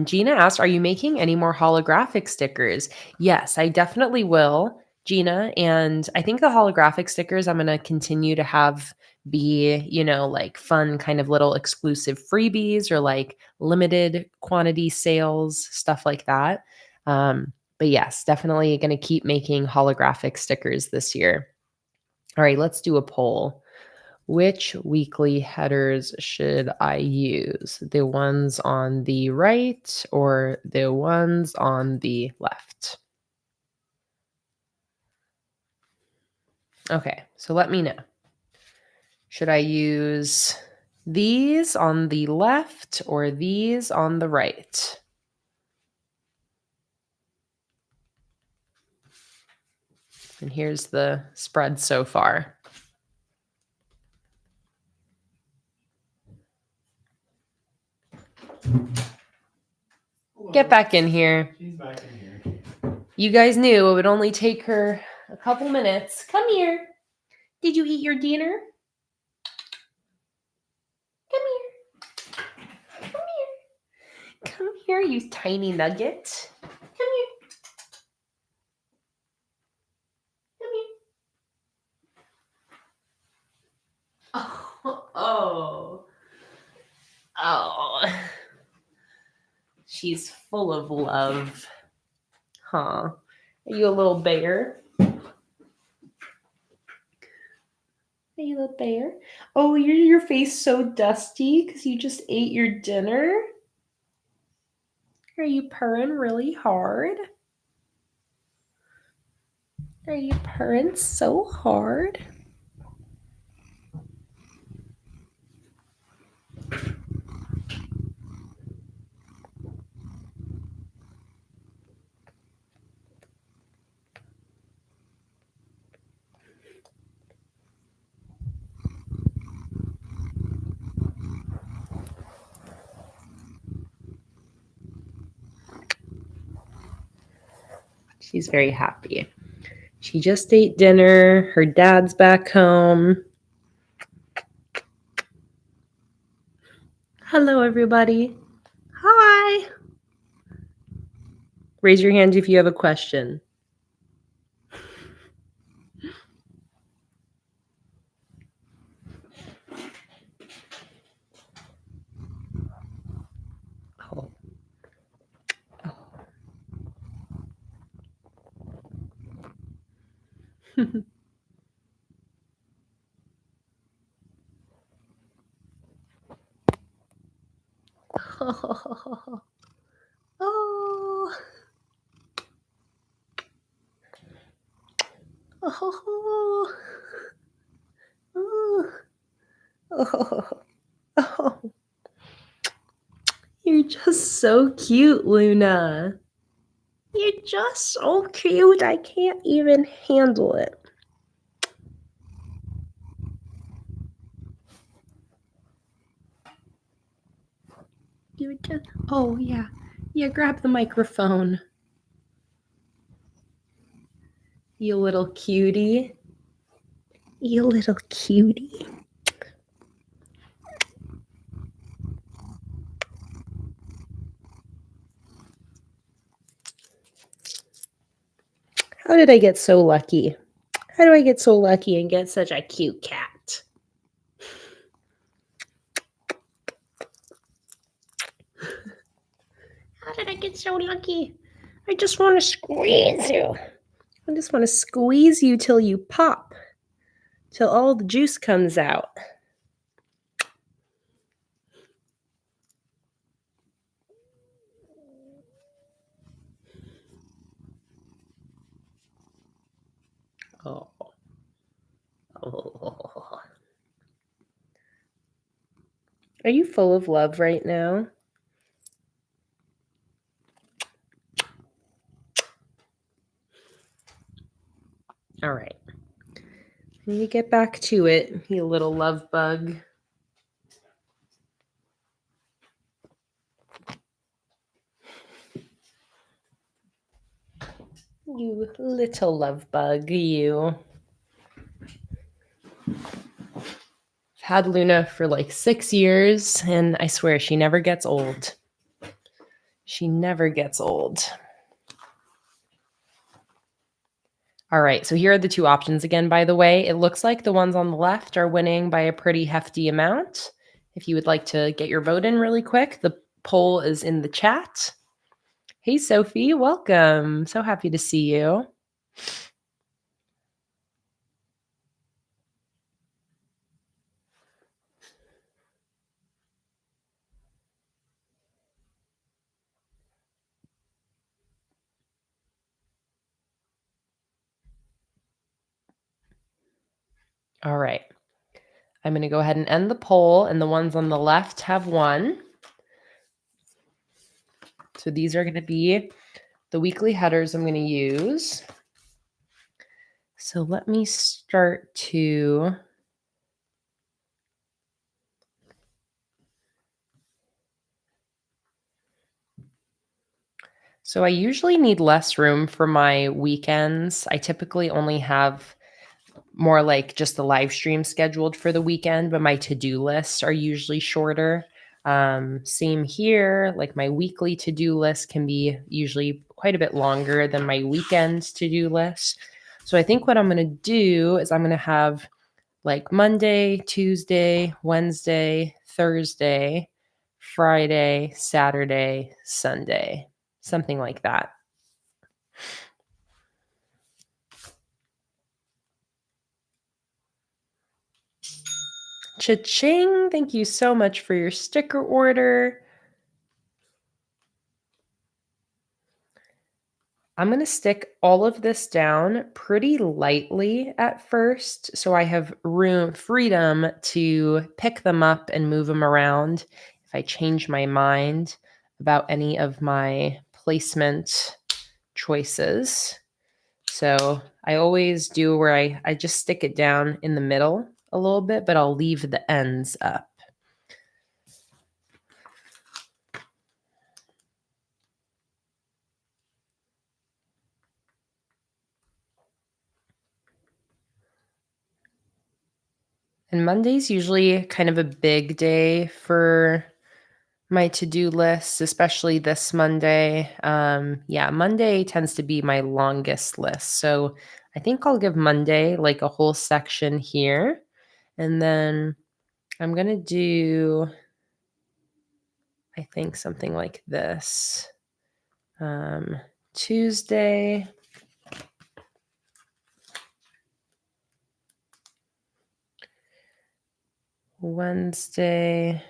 Gina asked, are you making any more holographic stickers? Yes, I definitely will, Gina. And I think the holographic stickers I'm going to continue to have be, like fun kind of little exclusive freebies or like limited quantity sales, stuff like that. But yes, definitely going to keep making holographic stickers this year. All right, let's do a poll. Which weekly headers should I use? The ones on the right or the ones on the left? Okay, so let me know. Should I use these on the left or these on the right? And here's the spread so far. Get back in here. She's back in here. You guys knew it would only take her a couple minutes. Come here. Did you eat your dinner? Come here. Come here. Come here, you tiny nugget. Come here. Come here. Oh. Oh. She's full of love. Huh. Are you a little bear? Are you a little bear? Oh, your face so dusty because you just ate your dinner? Are you purring really hard? Are you purring so hard? She's very happy. She just ate dinner. Her dad's back home. Hello, everybody. Hi. Raise your hand if you have a question. Oh. Oh. Oh. Oh. Oh. Oh. You're just so cute, Luna. You're just so cute. I can't even handle it. You just, oh yeah. Yeah, grab the microphone. You little cutie. You little cutie. How did I get so lucky? How do I get so lucky and get such a cute cat? How did I get so lucky? I just want to squeeze you. I just want to squeeze you till you pop. Till all the juice comes out. Oh. Oh. Are you full of love right now? All right. When you get back to it, you little love bug. You little love bug, you. I've had Luna for like 6 years, and I swear she never gets old. She never gets old. All right, so here are the two options again, by the way. It looks like the ones on the left are winning by a pretty hefty amount. If you would like to get your vote in really quick, the poll is in the chat. Hey, Sophie, welcome. So happy to see you. All right. I'm going to go ahead and end the poll, and the ones on the left have won. So these are going to be the weekly headers I'm going to use. So let me start to So I usually need less room for my weekends. I typically only have more like just the live stream scheduled for the weekend, but my to-do lists are usually shorter. Same here, like my weekly to-do list can be usually quite a bit longer than my weekend to-do list. So I think what I'm going to do is I'm going to have like Monday, Tuesday, Wednesday, Thursday, Friday, Saturday, Sunday, something like that. Cha-ching! Thank you so much for your sticker order. I'm going to stick all of this down pretty lightly at first, so I have freedom to pick them up and move them around if I change my mind about any of my placement choices. So I always do where I just stick it down in the middle a little bit, but I'll leave the ends up. And Monday's usually kind of a big day for my to-do list, especially this Monday. Yeah, Monday tends to be my longest list. So I think I'll give Monday like a whole section here. And then I'm going to do, I think, something like this. Tuesday, Wednesday,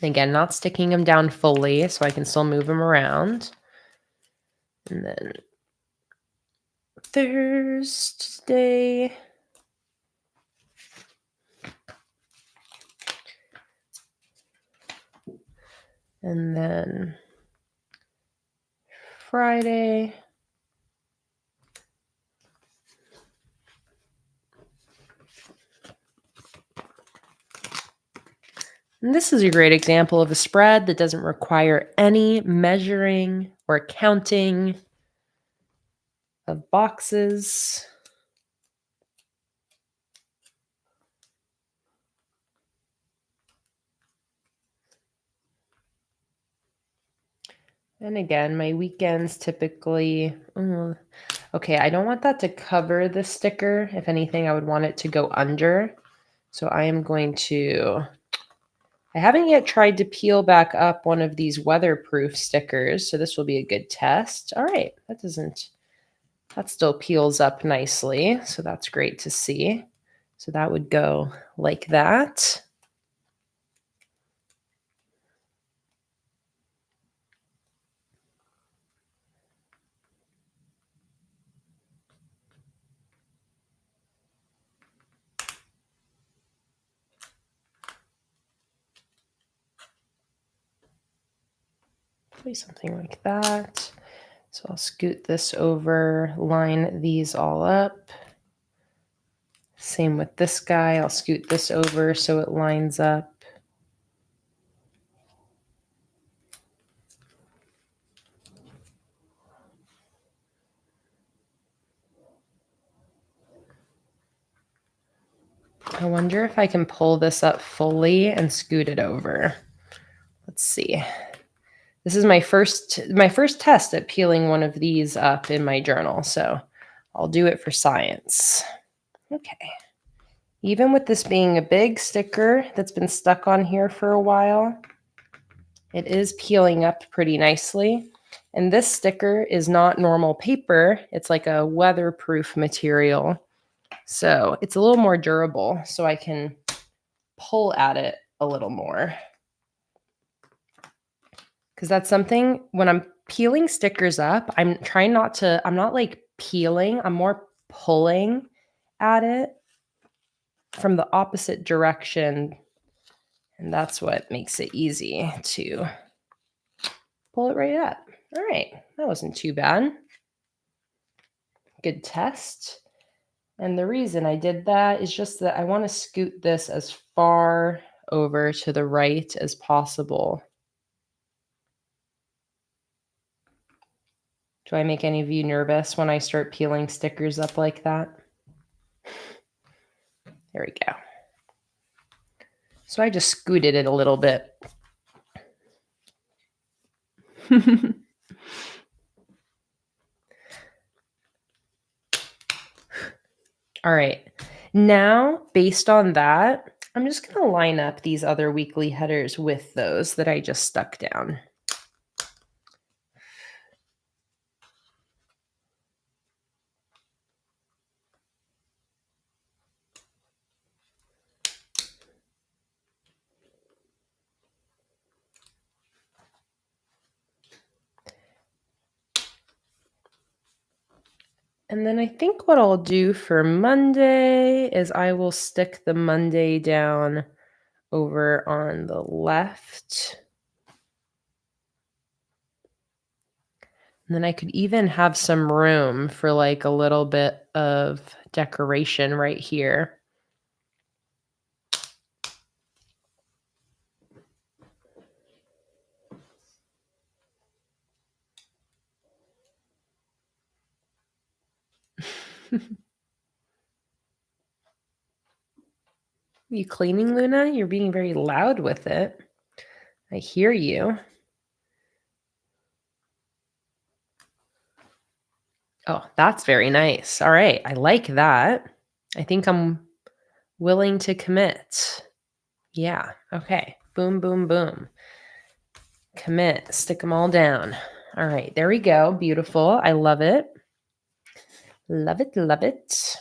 again, not sticking them down fully so I can still move them around. And then Thursday, and then Friday, and this is a great example of a spread that doesn't require any measuring or counting of boxes. And again, my weekends typically, okay, I don't want that to cover the sticker. If anything, I would want it to go under. So I am going to, I haven't yet tried to peel back up one of these weatherproof stickers, so this will be a good test. All right, that still peels up nicely, so that's great to see. So that would go like that. Probably something like that. So I'll scoot this over, line these all up. Same with this guy. I'll scoot this over so it lines up. I wonder if I can pull this up fully and scoot it over. Let's see. This is my first test at peeling one of these up in my journal, so I'll do it for science. Okay. Even with this being a big sticker that's been stuck on here for a while, it is peeling up pretty nicely. And this sticker is not normal paper. It's like a weatherproof material. So it's a little more durable, so I can pull at it a little more. Because that's something when I'm peeling stickers up, I'm not like peeling. I'm more pulling at it from the opposite direction. And that's what makes it easy to pull it right up. All right, that wasn't too bad. Good test. And the reason I did that is just that I want to scoot this as far over to the right as possible. Do I make any of you nervous when I start peeling stickers up like that? There we go. So I just scooted it a little bit. All right. Now, based on that, I'm just going to line up these other weekly headers with those that I just stuck down. And then I think what I'll do for Monday is I will stick the Monday down over on the left. And then I could even have some room for like a little bit of decoration right here. You cleaning, Luna? You're being very loud with it. I hear you. Oh, that's very nice. All right. I like that. I think I'm willing to commit. Yeah. Okay. Boom, boom, boom. Commit. Stick them all down. All right. There we go. Beautiful. I love it. Love it. Love it.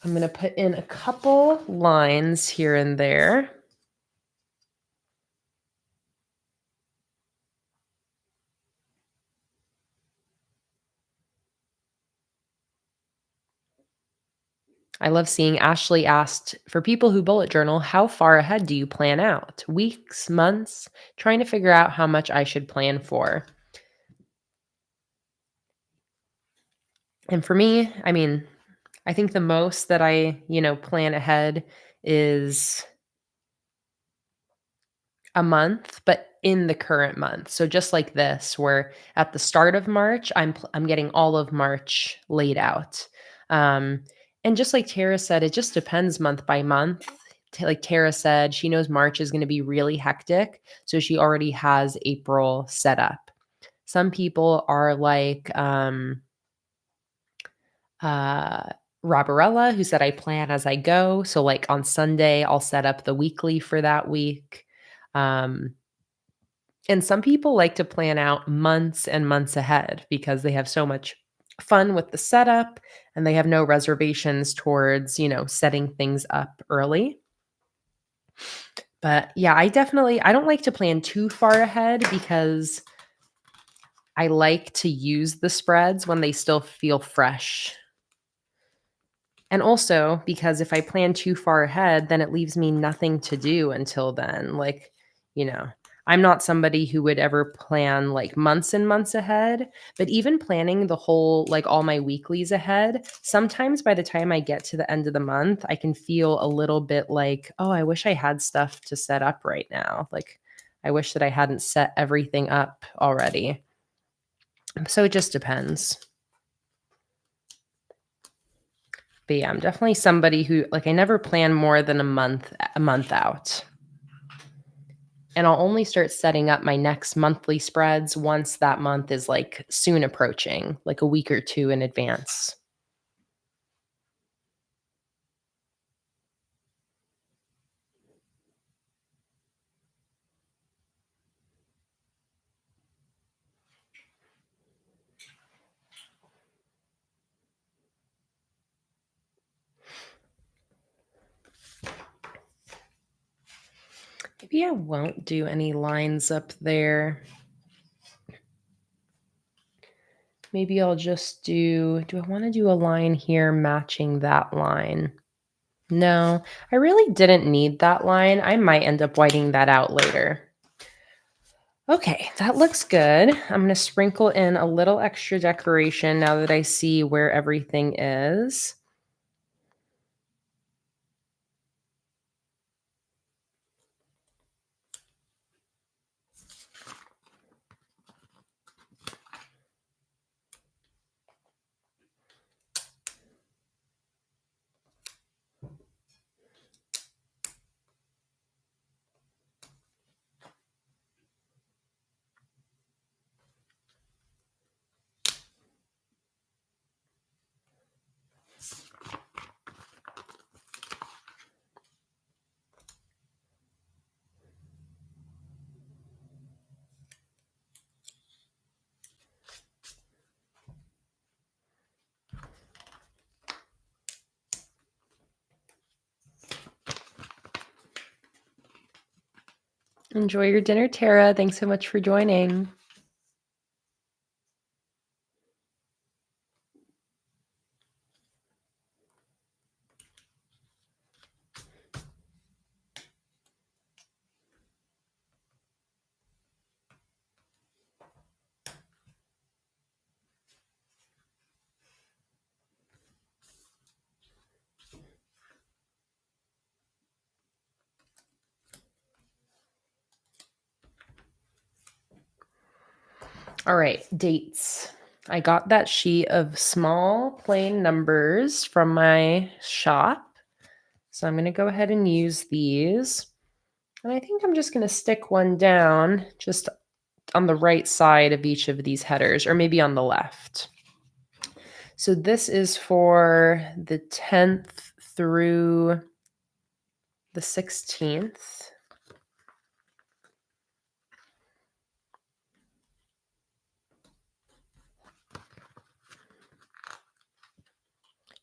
I'm going to put in a couple lines here and there. I love seeing Ashley asked, for people who bullet journal, how far ahead do you plan out? Weeks, months? Trying to figure out how much I should plan for. And for me, I mean, I think the most that I, plan ahead is a month, but in the current month. So just like this, where at the start of March, I'm getting all of March laid out. And just like Tara said, it just depends month by month. Like Tara said, she knows March is going to be really hectic, so she already has April set up. Some people are like Roberella, who said I plan as I go. So like on Sunday, I'll set up the weekly for that week. And some people like to plan out months and months ahead because they have so much fun with the setup and they have no reservations towards, setting things up early. But yeah, I don't like to plan too far ahead because I like to use the spreads when they still feel fresh. And also because if I plan too far ahead, then it leaves me nothing to do until then. Like, I'm not somebody who would ever plan like months and months ahead, but even planning the whole, like all my weeklies ahead, sometimes by the time I get to the end of the month, I can feel a little bit like, oh, I wish I had stuff to set up right now. Like, I wish that I hadn't set everything up already. So it just depends. But yeah, I'm definitely somebody who I never plan more than a month out. And I'll only start setting up my next monthly spreads once that month is like soon approaching, like a week or two in advance. Maybe I won't do any lines up there. Maybe I'll just do I want to do a line here matching that line? No, I really didn't need that line. I might end up whiting that out later. Okay, that looks good. I'm going to sprinkle in a little extra decoration now that I see where everything is. Enjoy your dinner, Tara. Thanks so much for joining. All right, dates. I got that sheet of small plain numbers from my shop. So I'm going to go ahead and use these. And I think I'm just going to stick one down just on the right side of each of these headers, or maybe on the left. So this is for the 10th through the 16th.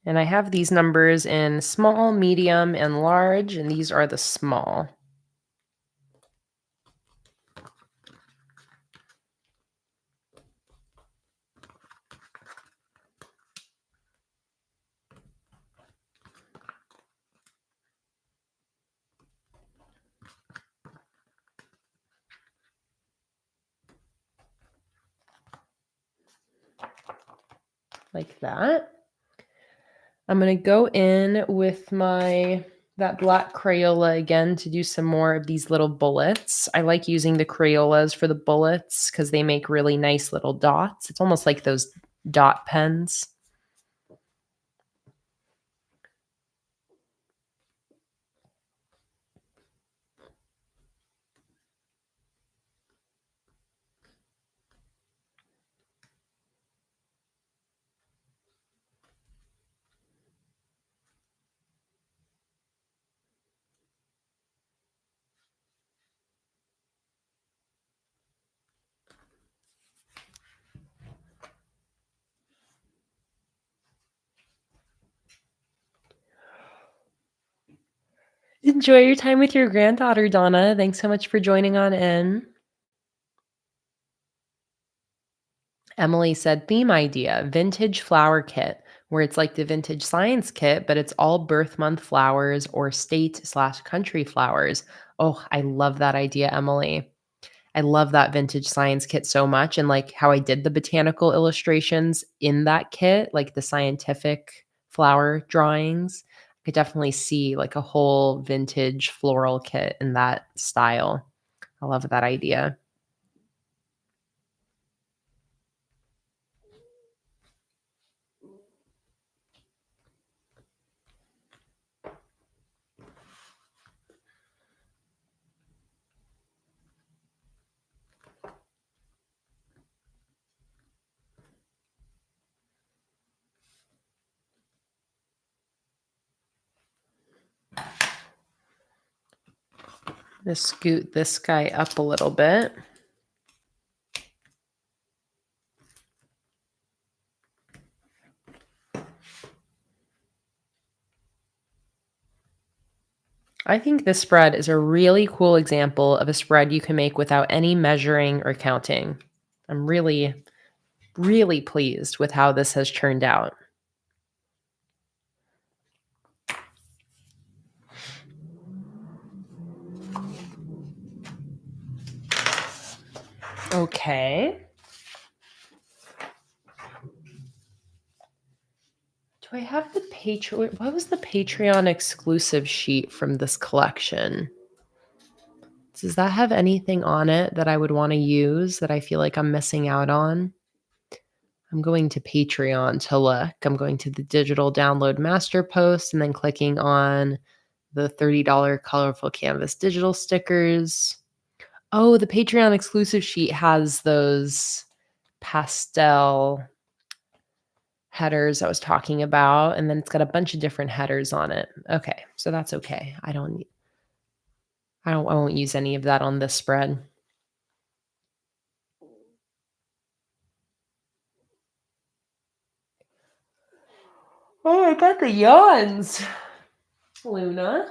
And I have these numbers in small, medium, and large, and these are the small. Like that. I'm going to go in with that black Crayola again to do some more of these little bullets. I like using the Crayolas for the bullets because they make really nice little dots. It's almost like those dot pens. Enjoy your time with your granddaughter, Donna. Thanks so much for joining on in. Emily said, theme idea, vintage flower kit, where it's like the vintage science kit, but it's all birth month flowers or state/country flowers. Oh, I love that idea, Emily. I love that vintage science kit so much. And like how I did the botanical illustrations in that kit, like the scientific flower drawings, I could definitely see like a whole vintage floral kit in that style. I love that idea. Just scoot this guy up a little bit. I think this spread is a really cool example of a spread you can make without any measuring or counting. I'm really really pleased with how this has turned out. Okay. Do I have the Patreon? What was the Patreon exclusive sheet from this collection? Does that have anything on it that I would want to use that I feel like I'm missing out on? I'm going to Patreon to look. I'm going to the digital download master post and then clicking on the $30 colorful canvas digital stickers. Oh, the Patreon exclusive sheet has those pastel headers I was talking about, and then it's got a bunch of different headers on it. Okay, so that's okay. I won't use any of that on this spread. Oh, I got the yawns, Luna.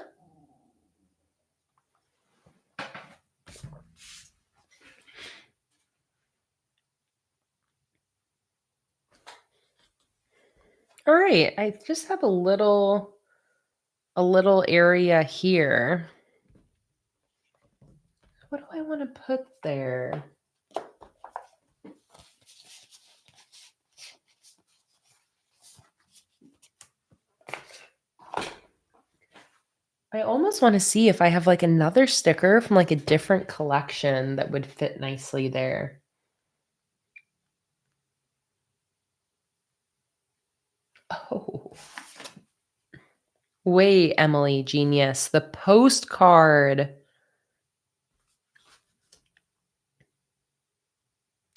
All right, I just have a little area here. What do I want to put there? I almost want to see if I have like another sticker from like a different collection that would fit nicely there. Oh. Wait, Emily, genius. The postcard.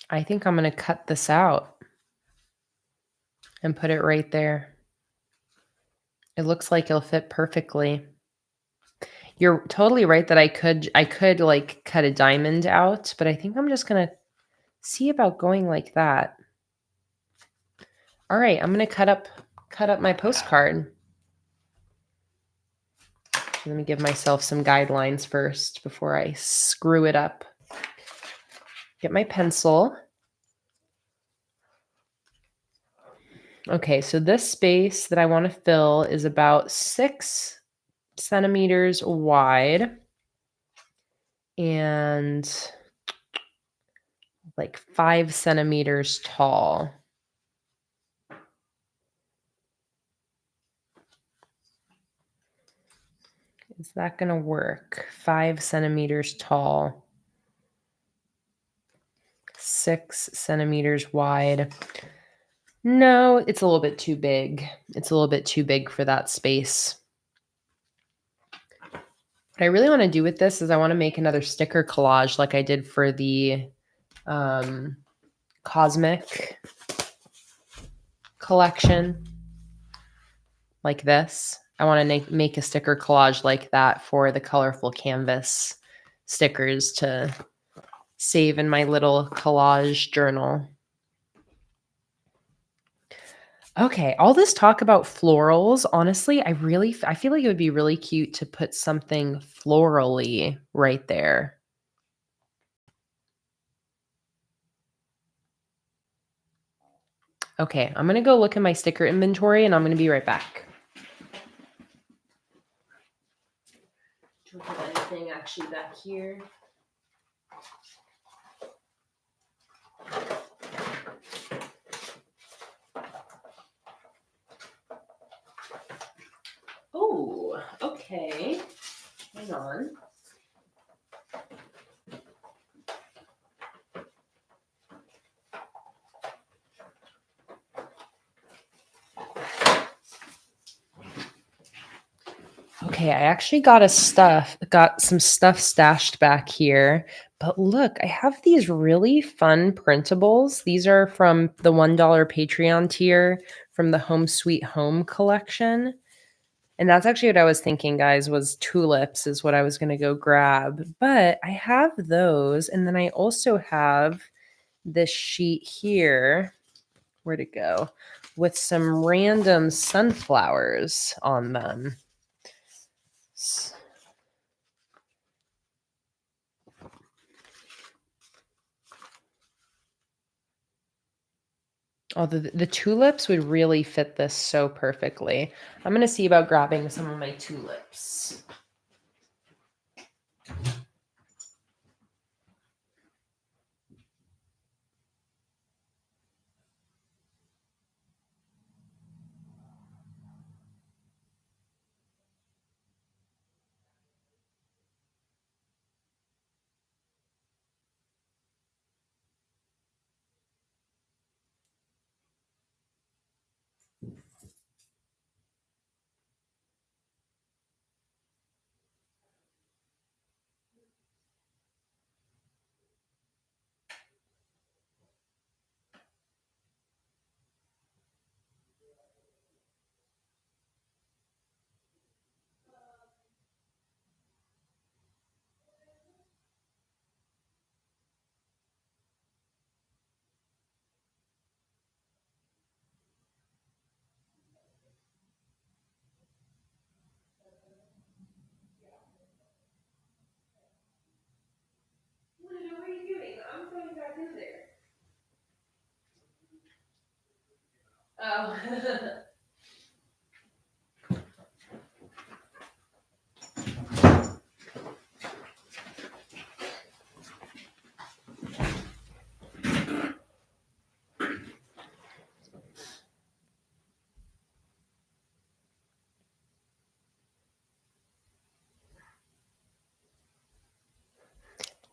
I think I'm going to cut this out and put it right there. It looks like it'll fit perfectly. You're totally right that I could like cut a diamond out, but I think I'm just going to see about going like that. All right, I'm going to cut up my postcard. Let me give myself some guidelines first before I screw it up. Get my pencil. Okay, so this space that I want to fill is about 6 centimeters wide and like 5 centimeters tall. Is that going to work? 5 centimeters tall, 6 centimeters wide. No, it's a little bit too big. It's a little bit too big for that space. What I really want to do with this is I want to make another sticker collage like I did for the Cosmic collection, like this. I want to make a sticker collage like that for the colorful canvas stickers to save in my little collage journal. Okay, all this talk about florals, honestly, I feel like it would be really cute to put something florally right there. Okay, I'm going to go look at my sticker inventory and I'm going to be right back. Don't have anything actually back here. Oh, okay. Hang on. Okay, I actually got some stuff stashed back here. But look, I have these really fun printables. These are from the $1 Patreon tier from the Home Sweet Home collection. And that's actually what I was thinking, guys, was tulips is what I was going to go grab. But I have those. And then I also have this sheet here. Where'd it go? With some random sunflowers on them. Oh, the tulips would really fit this so perfectly. I'm gonna see about grabbing some of my tulips. What are you doing? I'm going back in there. Oh.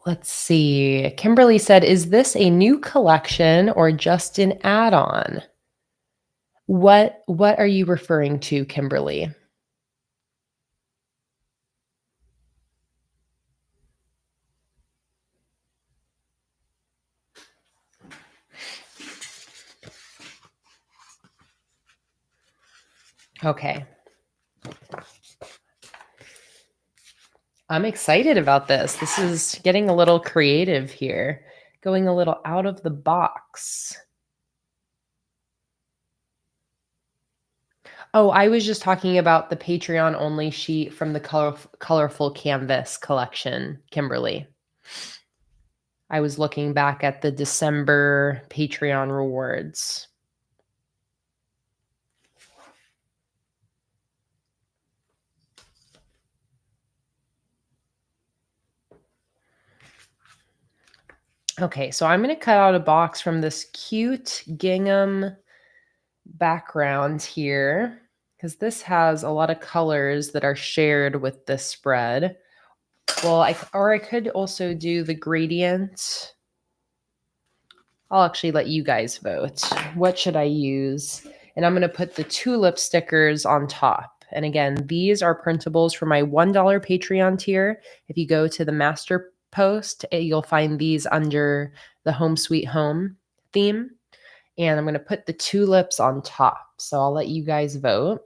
Let's see. Kimberly said, "Is this a new collection or just an add-on?" What are you referring to, Kimberly? Okay. I'm excited about this. This is getting a little creative here, going a little out of the box. Oh, I was just talking about the Patreon only sheet from the colorful canvas collection, Kimberly. I was looking back at the December Patreon rewards. Okay, so I'm going to cut out a box from this cute gingham background here because this has a lot of colors that are shared with this spread. Well, I could also do the gradient. I'll actually let you guys vote. What should I use? And I'm going to put the tulip stickers on top. And again, these are printables for my $1 Patreon tier. If you go to the master post, you'll find these under the Home Sweet Home theme. And I'm going to put the tulips on top. So I'll let you guys vote.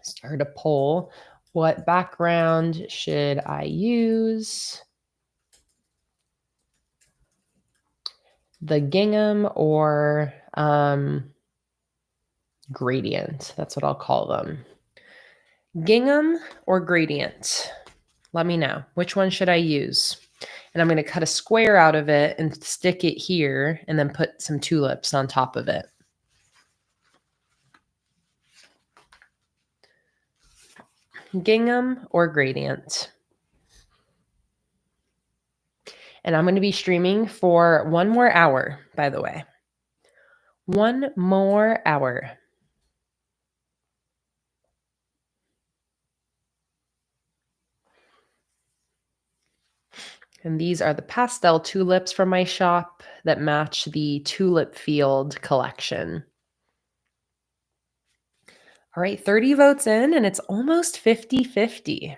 Start a poll. What background should I use? The gingham or gradient. That's what I'll call them. Gingham or gradient? Let me know. Which one should I use? And I'm going to cut a square out of it and stick it here and then put some tulips on top of it. Gingham or gradient? And I'm going to be streaming for 1 more hour, by the way. 1 more hour. And these are the pastel tulips from my shop that match the tulip field collection. All right, 30 votes in, and it's almost 50-50.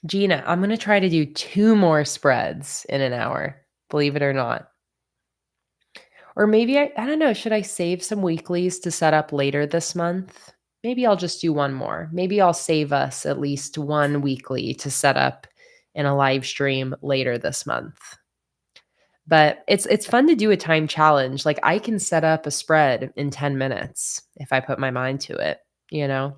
Gina, I'm going to try to do 2 more spreads in an hour, believe it or not. Or maybe, I don't know, should I save some weeklies to set up later this month? Maybe I'll just do 1 more. Maybe I'll save us at least 1 weekly to set up in a live stream later this month. But it's fun to do a time challenge. Like I can set up a spread in 10 minutes if I put my mind to it, you know?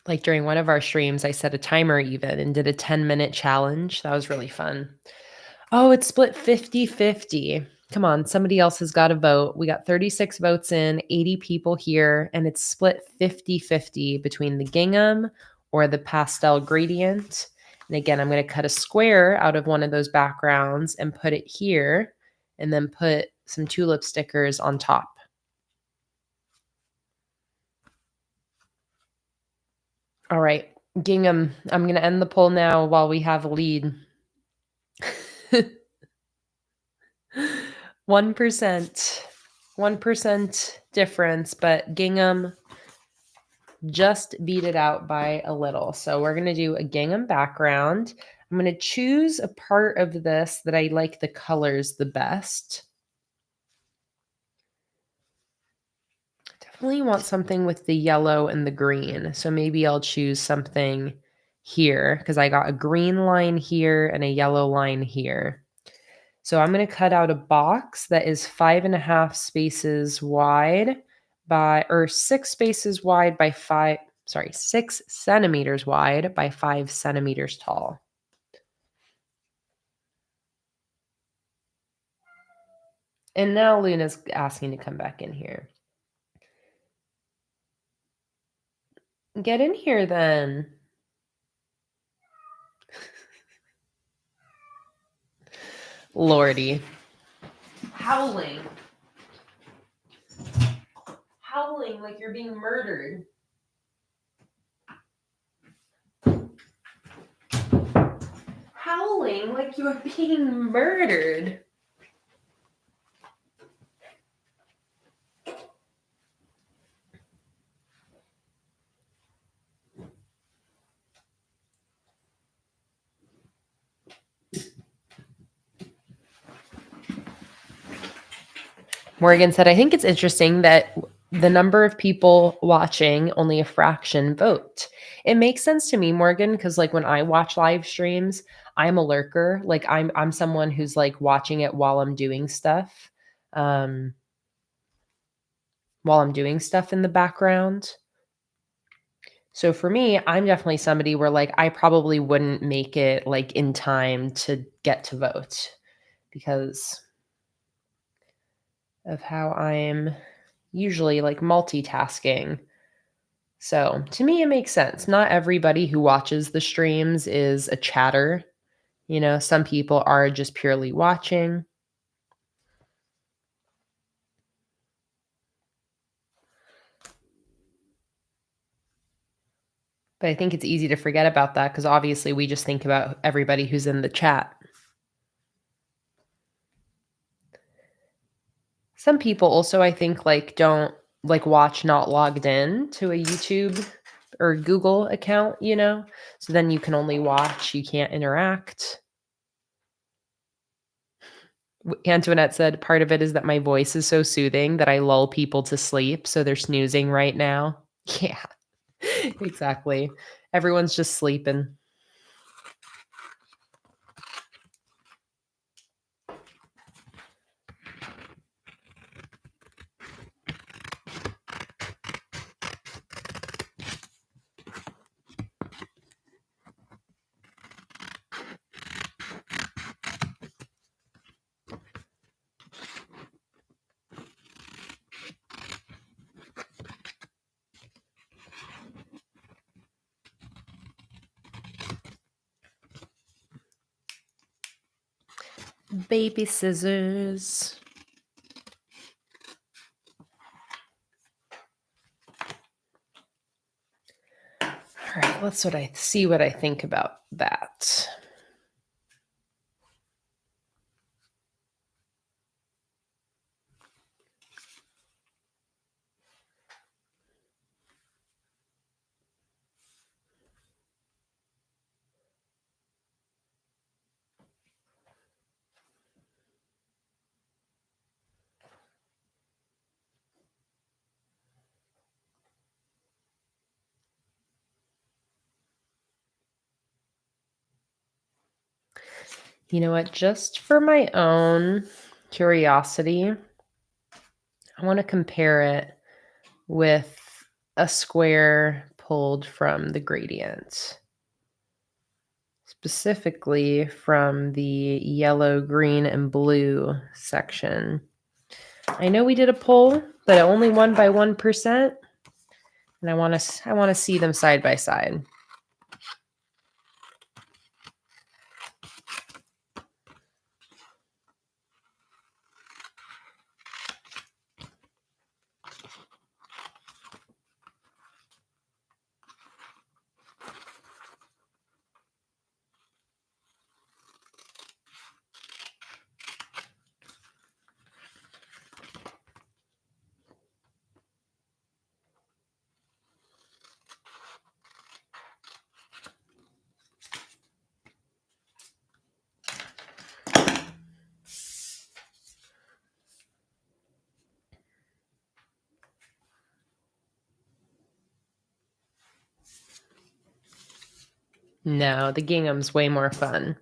Like during one of our streams, I set a timer even and did a 10-minute challenge. That was really fun. Oh, it's split 50-50. Come on, somebody else has got to vote. We got 36 votes in, 80 people here, and it's split 50-50 between the gingham or the pastel gradient. And again, I'm going to cut a square out of one of those backgrounds and put it here, and then put some tulip stickers on top. All right, gingham, I'm going to end the poll now while we have a lead. 1% difference, but gingham just beat it out by a little. So we're going to do a gingham background. I'm going to choose a part of this that I like the colors the best. Definitely want something with the yellow and the green. So maybe I'll choose something here because I got a green line here and a yellow line here. So I'm going to cut out a box that is 5.5 spaces wide or 6 spaces wide by 6 centimeters wide by 5 centimeters tall. And now Luna's asking to come back in here. Get in here then. Lordy. Howling. Howling like you're being murdered. Howling like you are being murdered. Morgan said, I think it's interesting that the number of people watching, only a fraction vote. It makes sense to me, Morgan, because like when I watch live streams, I'm a lurker. Like I'm someone who's like watching it while I'm doing stuff. While I'm doing stuff in the background. So for me, I'm definitely somebody where like I probably wouldn't make it like in time to get to vote because of how I'm usually like multitasking. So to me, it makes sense. Not everybody who watches the streams is a chatter. You know, some people are just purely watching. But I think it's easy to forget about that because obviously we just think about everybody who's in the chat. Some people also, I think, like don't like watch not logged in to a YouTube or Google account, you know? So then you can only watch, you can't interact. Antoinette said, part of it is that my voice is so soothing that I lull people to sleep. So they're snoozing right now. Yeah, exactly. Everyone's just sleeping. Baby scissors. All right, let's see what I think about that. You know what? Just for my own curiosity, I want to compare it with a square pulled from the gradient, specifically from the yellow, green, and blue section. I know we did a poll, but it only won by 1%, and I want to see them side by side. No, the gingham's way more fun.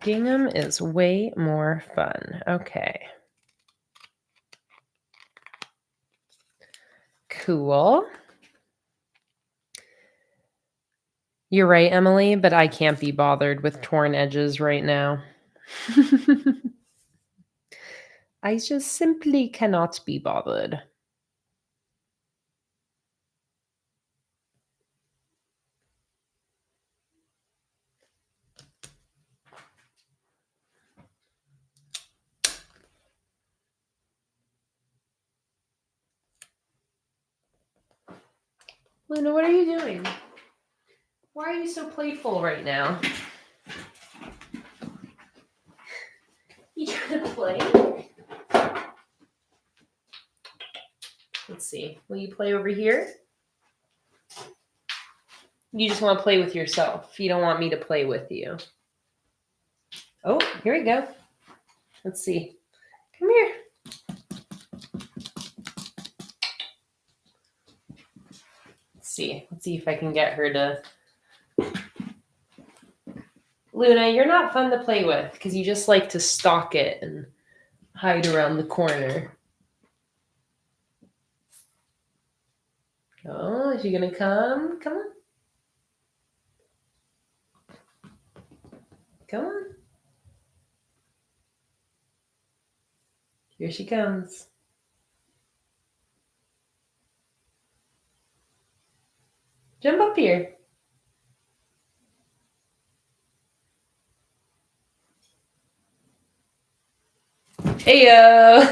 Gingham is way more fun. Okay. Cool. You're right, Emily, but I can't be bothered with torn edges right now. I just simply cannot be bothered. Luna, what are you doing? Why are you so playful right now? You trying to play? Let's see. Will you play over here? You just want to play with yourself. You don't want me to play with you. Oh, here we go. Let's see. Come here. Let's see if I can get her to... Luna, you're not fun to play with because you just like to stalk it and hide around the corner. Oh, is she gonna come? Come on. Come on. Here she comes. Jump up here. Heyo!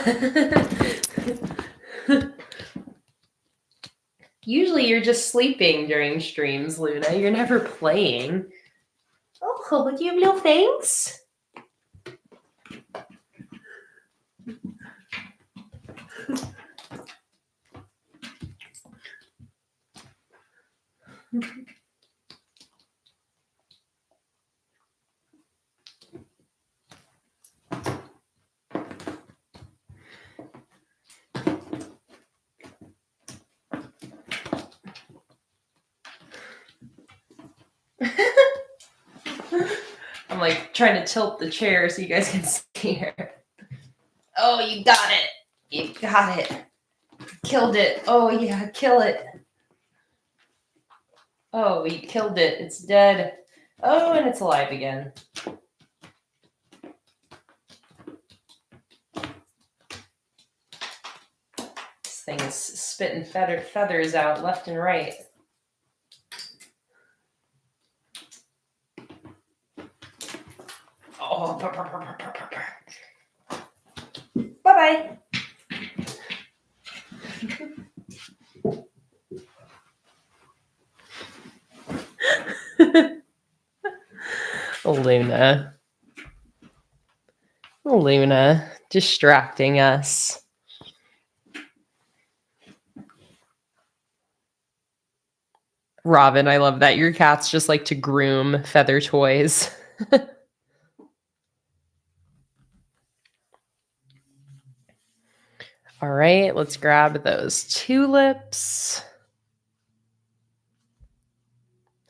Usually you're just sleeping during streams, Luna. You're never playing. Oh, do you have little things? I'm like trying to tilt the chair so you guys can see her. Oh, you got it. You got it. Killed it. Oh, yeah, kill it. Oh, you killed it. It's dead. Oh, and it's alive again. This thing is spitting feathers out left and right. Oh, bye-bye. Luna. Luna, distracting us. Robin, I love that. Your cats just like to groom feather toys. All right, let's grab those tulips.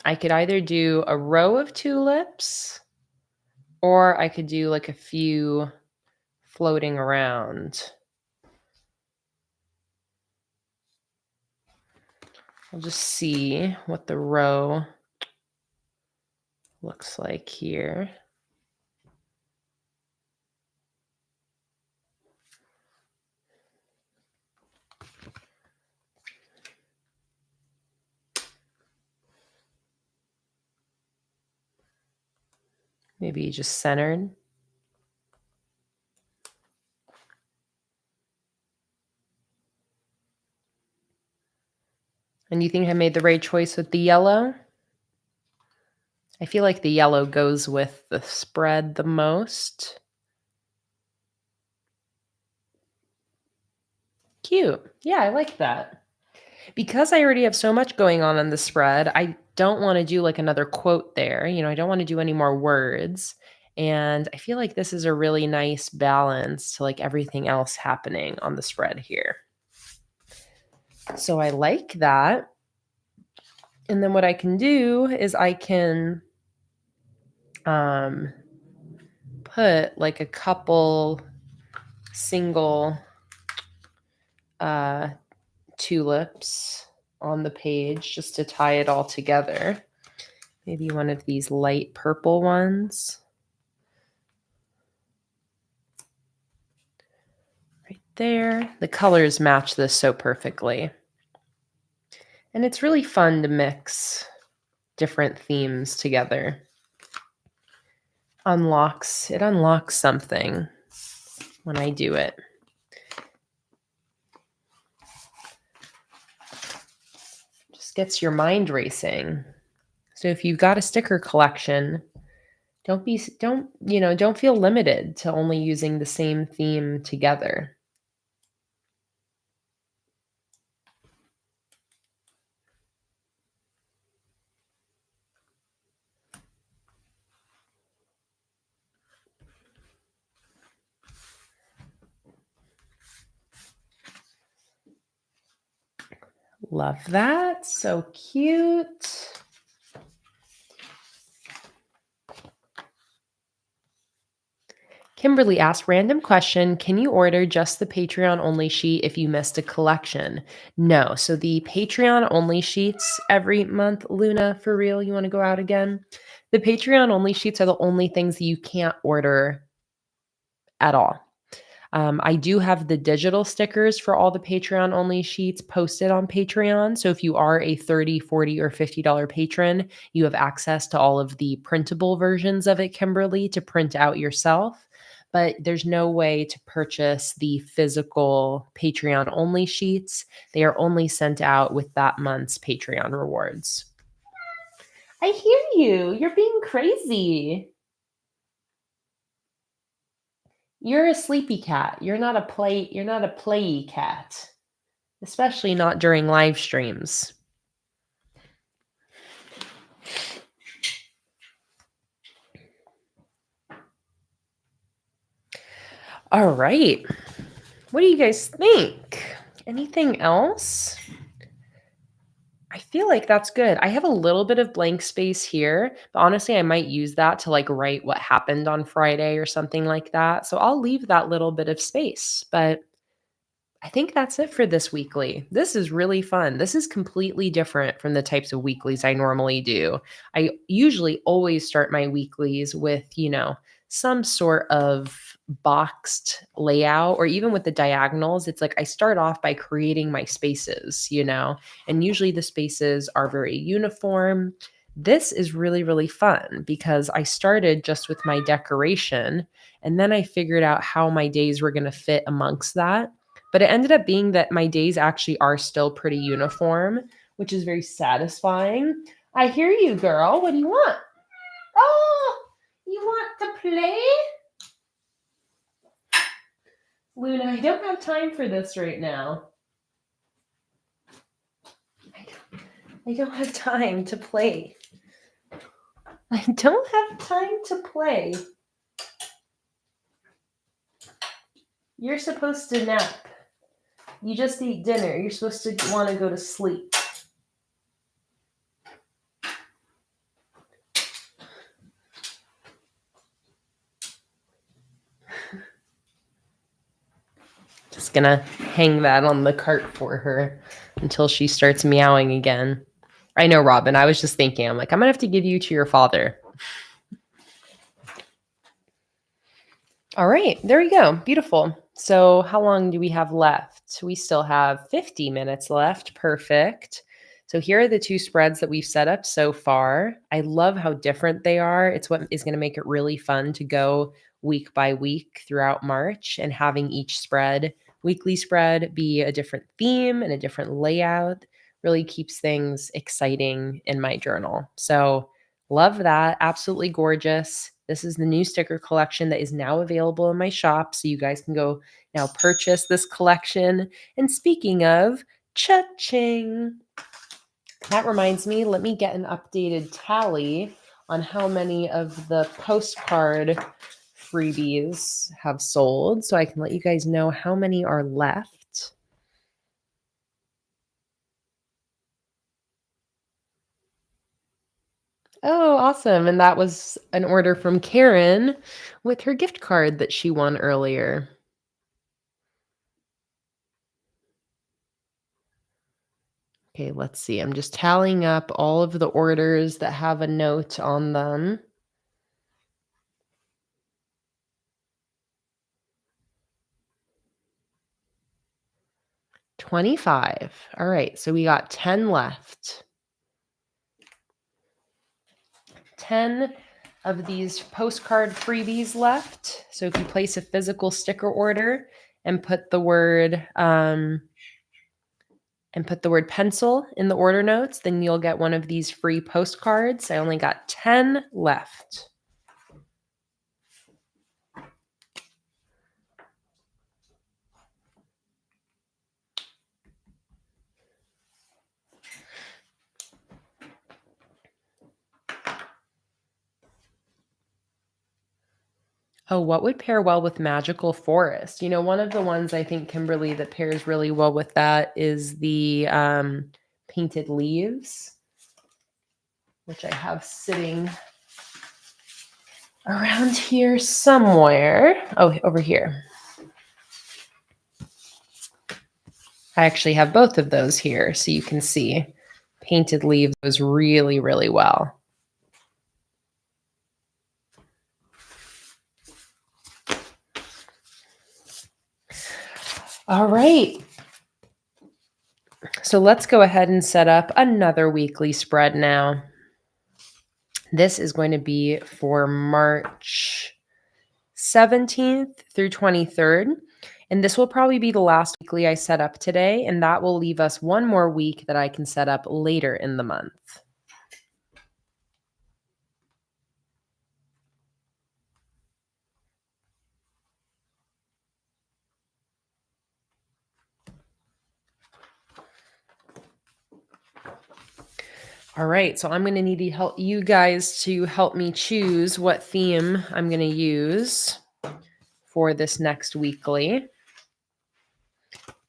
I could either do a row of tulips or I could do like a few floating around. I'll just see what the row looks like here. Maybe just centered. And you think I made the right choice with the yellow? I feel like the yellow goes with the spread the most. Cute. Yeah, I like that. Because I already have so much going on the spread, I don't want to do like another quote there. I don't want to do any more words. And I feel like this is a really nice balance to like everything else happening on the spread here. So I like that. And then what I can do is I can put like a couple single tulips on the page just to tie it all together. Maybe one of these light purple ones. Right there. The colors match this so perfectly. And it's really fun to mix different themes together. It unlocks something when I do it. Just gets your mind racing. So if you've got a sticker collection, don't feel limited to only using the same theme together. Love that. So cute. Kimberly asked, random question, can you order just the Patreon only sheet if you missed a collection? No. So the Patreon only sheets every month, Luna, for real, you want to go out again? The Patreon only sheets are the only things that you can't order at all. I do have the digital stickers for all the Patreon only sheets posted on Patreon. So if you are a $30, $40, or $50 patron, you have access to all of the printable versions of it, Kimberly, to print out yourself. But there's no way to purchase the physical Patreon only sheets. They are only sent out with that month's Patreon rewards. I hear you. You're being crazy. You're a sleepy cat. You're not a playy cat. Especially not during live streams. All right. What do you guys think? Anything else? I feel like that's good. I have a little bit of blank space here, but honestly, I might use that to like write what happened on Friday or something like that. So I'll leave that little bit of space, but I think that's it for this weekly. This is really fun. This is completely different from the types of weeklies I normally do. I usually always start my weeklies with, some sort of boxed layout, or even with the diagonals. It's like I start off by creating my spaces, and usually the spaces are very uniform. This is really, really fun because I started just with my decoration, and then I figured out how my days were going to fit amongst that. But it ended up being that my days actually are still pretty uniform, which is very satisfying. I hear you, girl. What do you want? Oh, you want to play? Luna, I don't have time for this right now. I don't have time to play. I don't have time to play. You're supposed to nap. You just eat dinner. You're supposed to want to go to sleep. Just gonna hang that on the cart for her. until she starts meowing again. I know, Robin. I was just thinking, I'm like, I'm going to have to give you to your father. All right, there we go. Beautiful. So how long do we have left? We still have 50 minutes left. Perfect. So here are the two spreads that we've set up so far. I love how different they are. It's what is going to make it really fun to go week by week throughout March, and having each spread, weekly spread, be a different theme and a different layout really keeps things exciting in my journal. So love that. Absolutely gorgeous. This is the new sticker collection that is now available in my shop. So you guys can go now purchase this collection. And speaking of, cha-ching. That reminds me, let me get an updated tally on how many of the postcard freebies have sold, so I can let you guys know how many are left. Oh, awesome. And that was an order from Karen with her gift card that she won earlier. Okay, let's see. I'm just tallying up all of the orders that have a note on them. 25. All right, so we got 10 left. 10 of these postcard freebies left. So if you place a physical sticker order and put the word pencil in the order notes, then you'll get one of these free postcards. I only got 10 left. Oh, what would pair well with Magical Forest? You know, one of the ones I think, Kimberly, that pairs really well with that is the painted leaves, which I have sitting around here somewhere. Oh, over here. I actually have both of those here, so you can see painted leaves goes really, really well. All right. So let's go ahead and set up another weekly spread now. This is going to be for March 17th through 23rd. And this will probably be the last weekly I set up today. And that will leave us one more week that I can set up later in the month. All right, so I'm going to need to help you guys to help me choose what theme I'm going to use for this next weekly.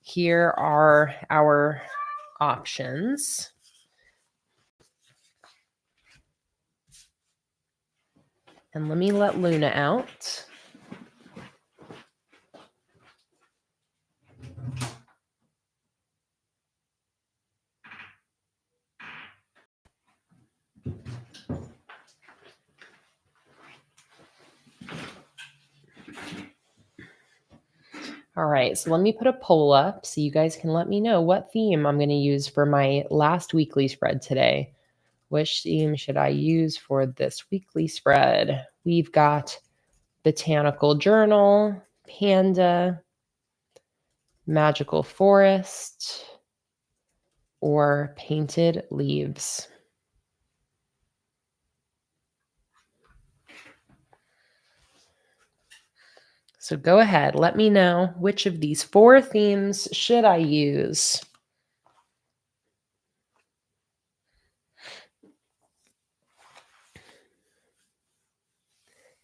Here are our options. And let me let Luna out. All right, so let me put a poll up so you guys can let me know what theme I'm going to use for my last weekly spread today. Which theme should I use for this weekly spread? We've got Botanical Journal, Panda, Magical Forest, or Painted Leaves. So go ahead, let me know which of these 4 themes should I use.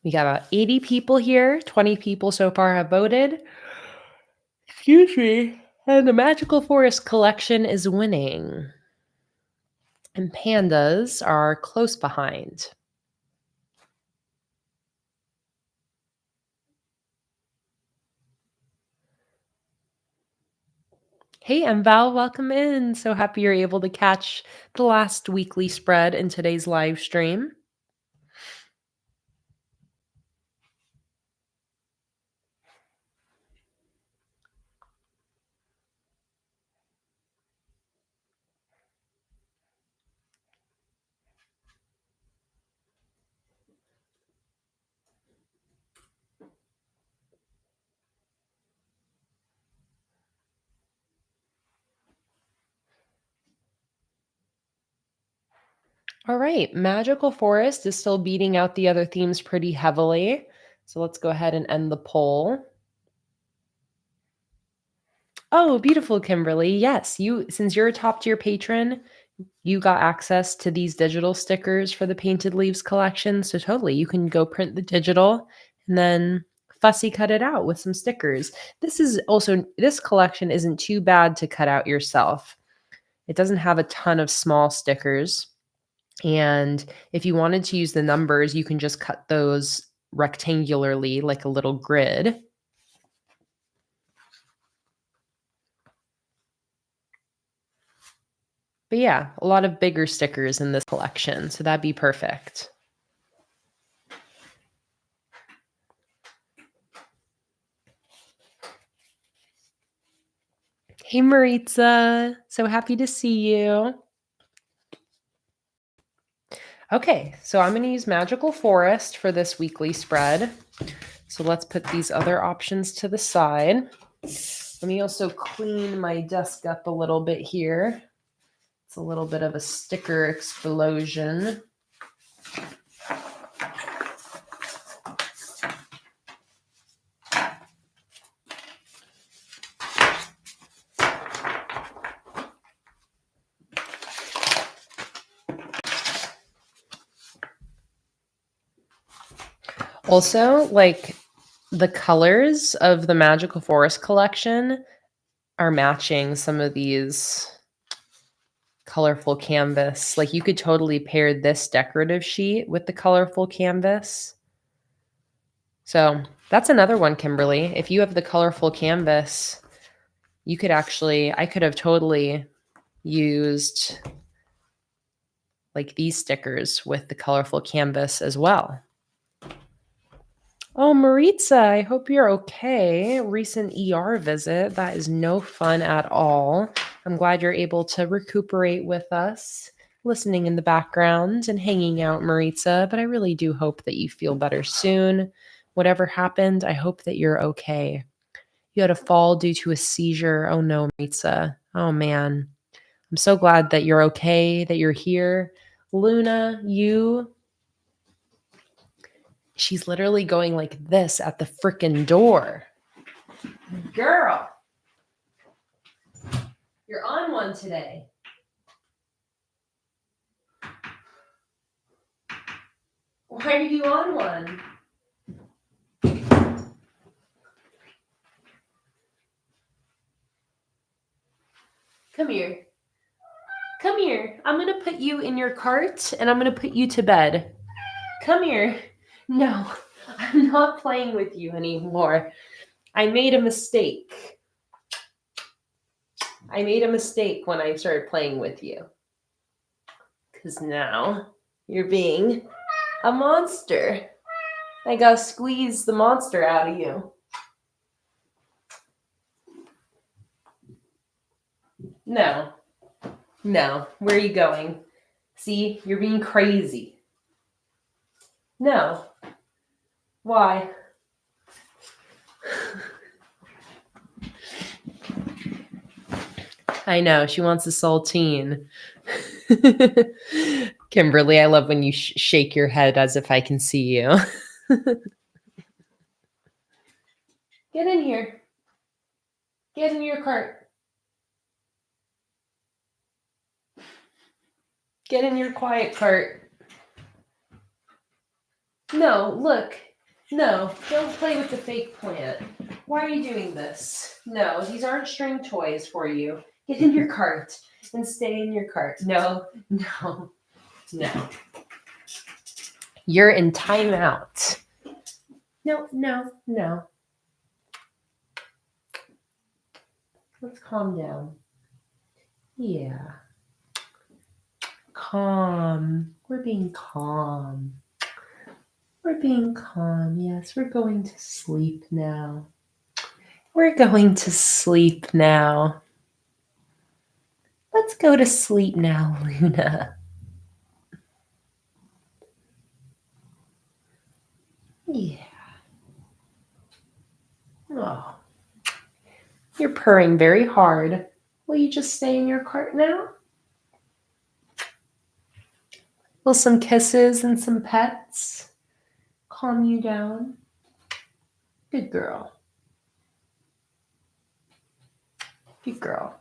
We got about 80 people here. 20 people so far have voted. Excuse me. And the Magical Forest collection is winning. And pandas are close behind. Hey, Val, welcome in. So happy you're able to catch the last weekly spread in today's live stream. All right, Magical Forest is still beating out the other themes pretty heavily. So let's go ahead and end the poll. Oh, beautiful, Kimberly. Yes, since you're a top tier patron, you got access to these digital stickers for the Painted Leaves collection. So totally, you can go print the digital and then fussy cut it out with some stickers. This collection isn't too bad to cut out yourself. It doesn't have a ton of small stickers. And if you wanted to use the numbers, you can just cut those rectangularly like a little grid. But yeah, a lot of bigger stickers in this collection, so that'd be perfect. Hey, Maritza. So happy to see you. Okay, so I'm going to use Magical Forest for this weekly spread. So let's put these other options to the side. Let me also clean my desk up a little bit here. It's a little bit of a sticker explosion. Also, like the colors of the Magical Forest collection are matching some of these colorful canvas. Like you could totally pair this decorative sheet with the colorful canvas. So that's another one, Kimberly. If you have the colorful canvas, I could have totally used like these stickers with the colorful canvas as well. Oh, Maritza, I hope you're okay. Recent ER visit. That is no fun at all. I'm glad you're able to recuperate with us, listening in the background and hanging out, Maritza. But I really do hope that you feel better soon. Whatever happened, I hope that you're okay. You had a fall due to a seizure. Oh no, Maritza. Oh man. I'm so glad that you're okay, that you're here. Luna, she's literally going like this at the frickin' door. Girl, you're on one today. Why are you on one? Come here. Come here. I'm going to put you in your cart and I'm going to put you to bed. Come here. No, I'm not playing with you anymore. I made a mistake. I made a mistake when I started playing with you. Because now you're being a monster. I gotta squeeze the monster out of you. No. Where are you going? See, you're being crazy. No. Why? I know, she wants a saltine. Kimberly, I love when you shake your head as if I can see you. Get in here. Get in your cart. Get in your quiet cart. No, look. No, don't play with the fake plant. Why are you doing this? No, these aren't string toys for you. Get in your cart and stay in your cart. No. You're in timeout. No. Let's calm down. Yeah. Calm. We're being calm. We're being calm. Yes, we're going to sleep now. We're going to sleep now. Let's go to sleep now, Luna. Yeah. Oh. You're purring very hard. Will you just stay in your cart now? Will some kisses and some pets calm you down? Good girl. Good girl.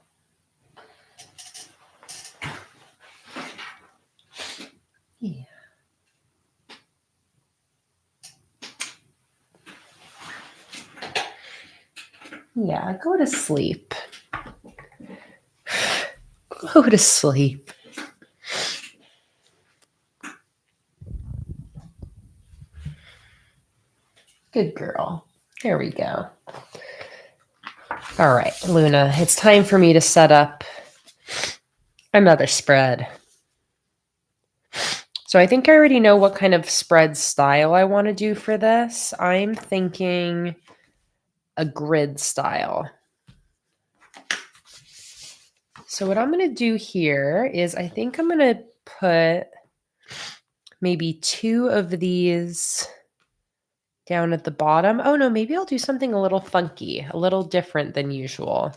Yeah. Yeah, go to sleep. Go to sleep. Good girl. There we go. All right, Luna, it's time for me to set up another spread. So I think I already know what kind of spread style I want to do for this. I'm thinking a grid style. So what I'm going to do here is I think I'm going to put maybe 2 of these down at the bottom. Oh no, maybe I'll do something a little funky, a little different than usual.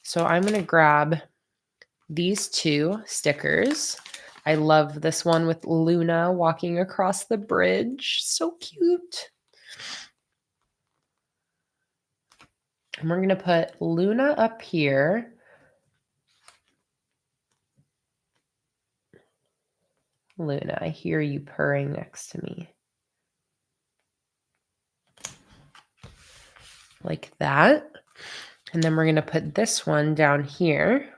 So I'm going to grab these 2 stickers. I love this one with Luna walking across the bridge. So cute. And we're going to put Luna up here. Luna, I hear you purring next to me. Like that. And then we're going to put this one down here.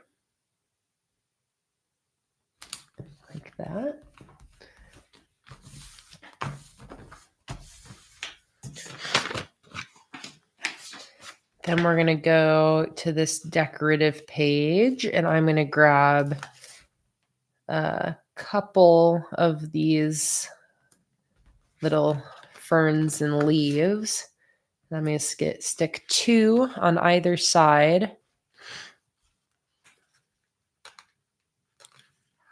Like that. Then we're going to go to this decorative page and I'm going to grab a couple of these little ferns and leaves. And I'm going to stick 2 on either side.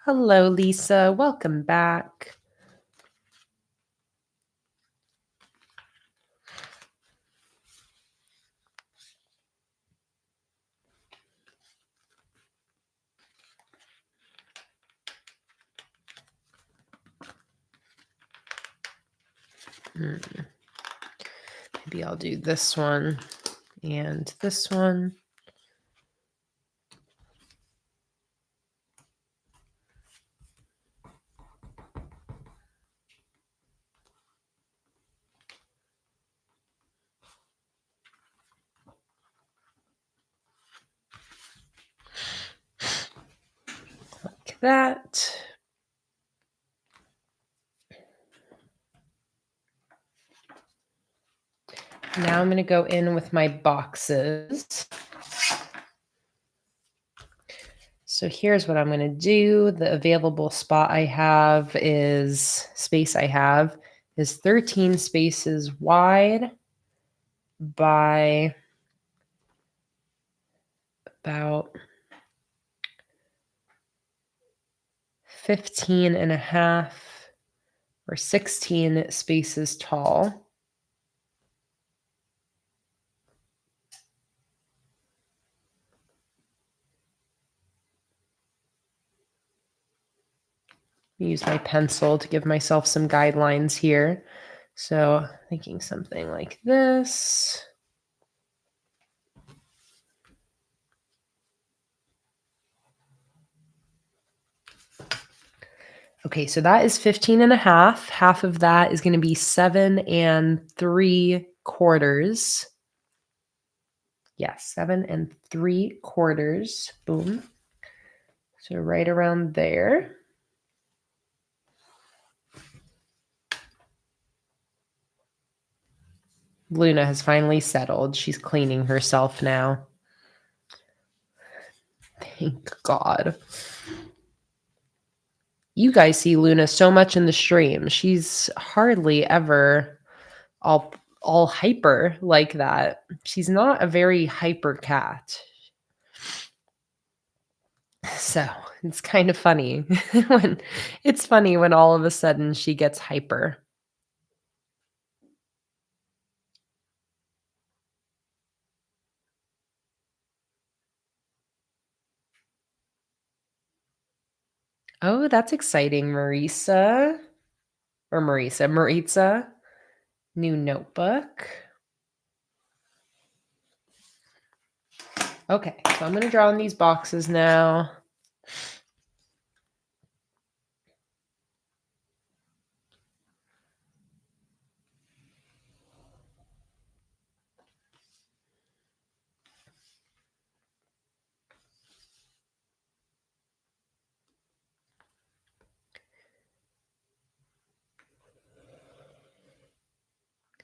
Hello, Lisa. Welcome back. Maybe I'll do this one and this one. Like that. Now I'm going to go in with my boxes. So here's what I'm going to do. The available space I have is 13 spaces wide by about 15 and a half or 16 spaces tall. Use my pencil to give myself some guidelines here. So thinking something like this. Okay, so that is 15 and a half. Half of that is going to be 7 3/4. Yes, 7 3/4. Boom. So right around there. Luna has finally settled. She's cleaning herself now. Thank God. You guys see Luna so much in the stream. She's hardly ever all all hyper like that. She's not a very hyper cat. So, it's kind of funny when it's funny when all of a sudden she gets hyper. Oh, that's exciting, Marisa. Or Marisa, Maritza. New notebook. Okay, so I'm gonna draw in these boxes now.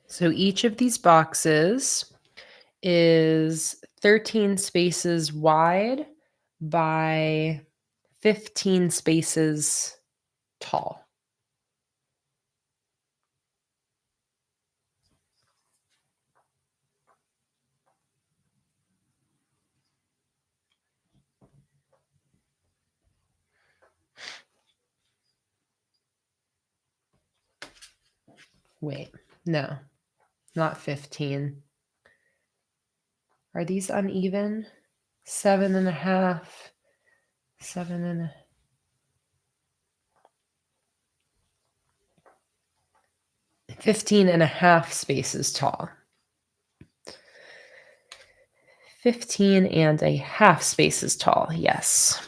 So each of these boxes is 13 spaces wide by 15 spaces tall. Wait, no, not 15. Are these uneven? 7.5, 7 and 15.5 spaces tall. 15.5 spaces tall, yes.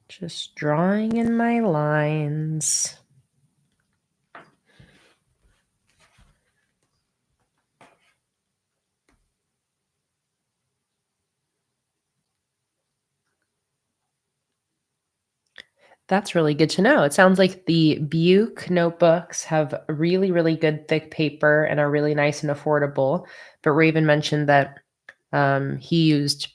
Just drawing in my lines. That's really good to know. It sounds like the Buke notebooks have really, really good thick paper and are really nice and affordable. But Raven mentioned that he used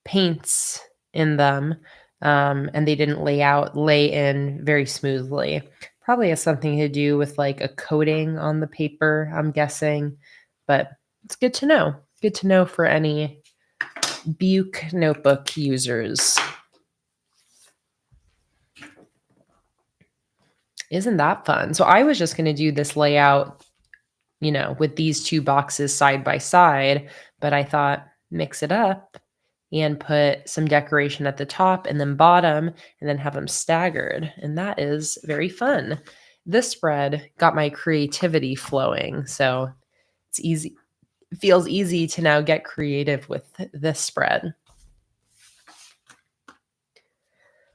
paints in them, and they didn't lay in very smoothly. Probably has something to do with like a coating on the paper, I'm guessing. But it's good to know. Good to know for any Buke notebook users. Isn't that fun? So I was just going to do this layout, with these two boxes side by side, but I thought mix it up and put some decoration at the top and then bottom and then have them staggered. And that is very fun. This spread got my creativity flowing. So it's easy. It feels easy to now get creative with this spread.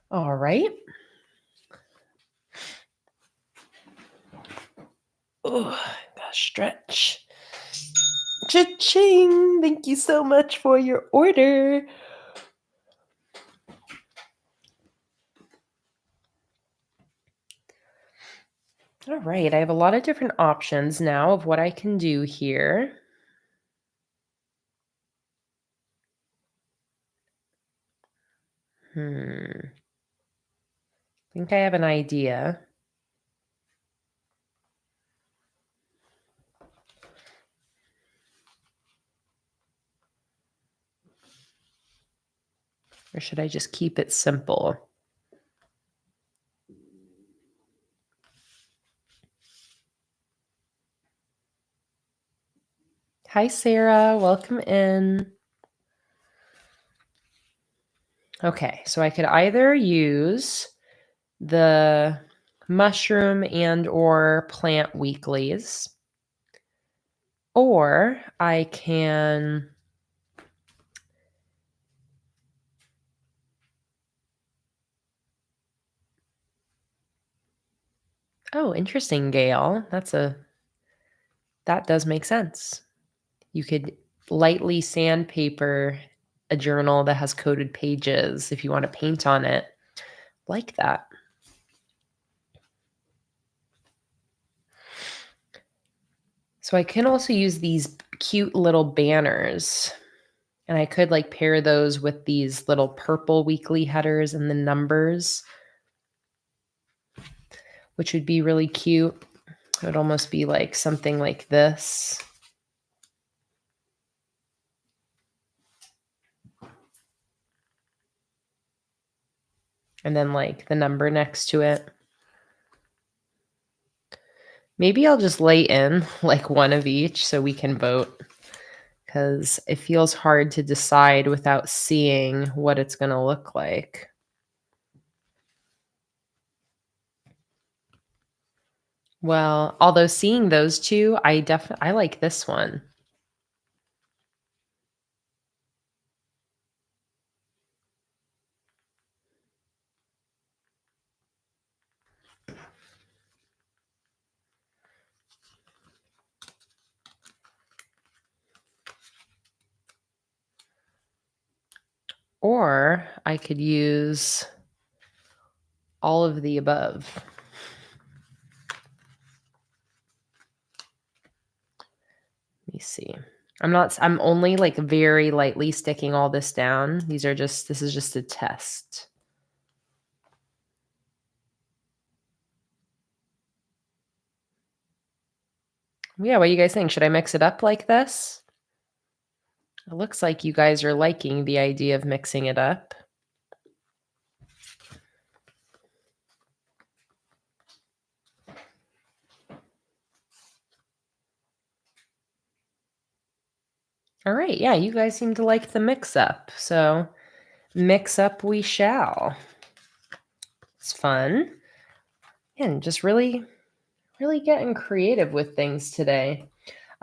All right. Oh, gotta stretch. Cha-ching! Thank you so much for your order. All right, I have a lot of different options now of what I can do here. I think I have an idea. Or should I just keep it simple? Hi, Sarah. Welcome in. Okay, so I could either use the mushroom and or plant weeklies, or I can oh, interesting, Gail. That does make sense. You could lightly sandpaper a journal that has coded pages if you want to paint on it like that. So I can also use these cute little banners, and I could like pair those with these little purple weekly headers and the numbers, which would be really cute. It would almost be like something like this. And then like the number next to it. Maybe I'll just lay in like one of each so we can vote, because it feels hard to decide without seeing what it's going to look like. Well, although seeing those two, I like this one. Or I could use all of the above. Let me see. I'm only like very lightly sticking all this down. This is just a test. Yeah, what do you guys think? Should I mix it up like this? It looks like you guys are liking the idea of mixing it up. All right, yeah, you guys seem to like the mix up. So mix up we shall. It's fun. And just really, really getting creative with things today.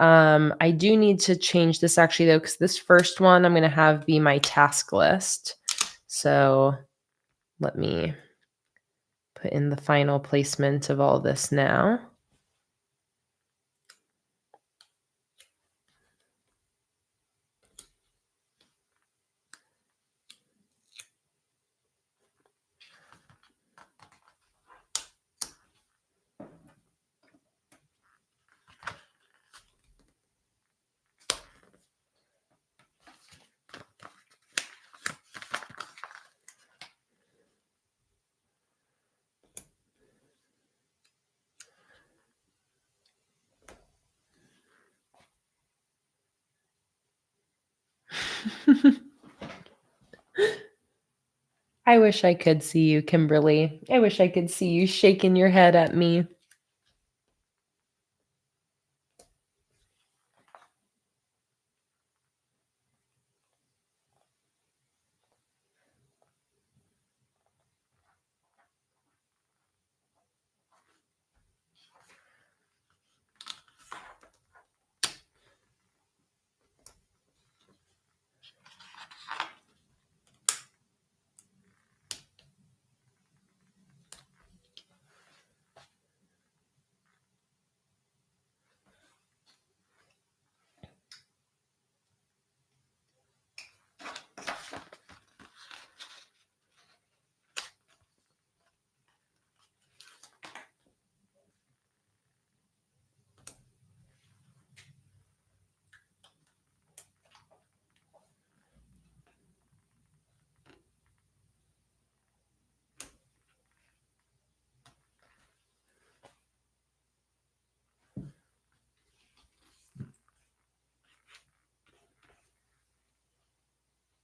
I do need to change this actually though, because this first one I'm going to have be my task list. So let me put in the final placement of all this now. I wish I could see you, Kimberly. I wish I could see you shaking your head at me.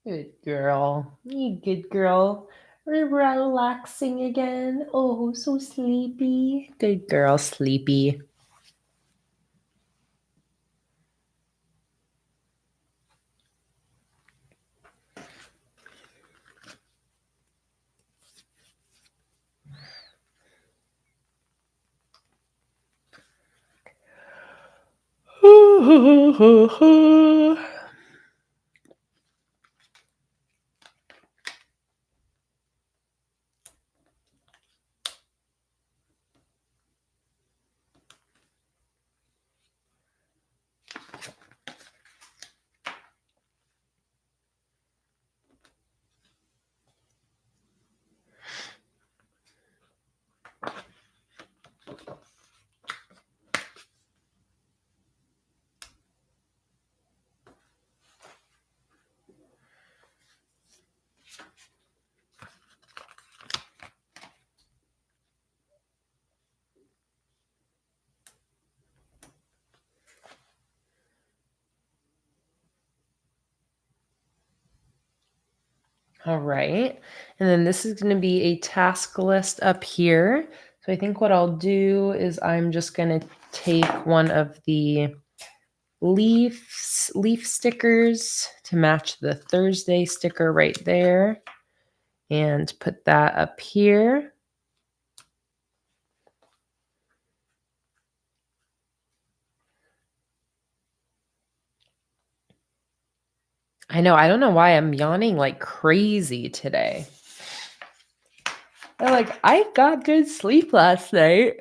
Good girl. You good girl. We're relaxing again. Oh, so sleepy. Good girl, sleepy. All right. And then this is going to be a task list up here. So I think what I'll do is I'm just going to take one of the leaf stickers to match the Thursday sticker right there and put that up here. I know, I don't know why I'm yawning like crazy today. I got good sleep last night.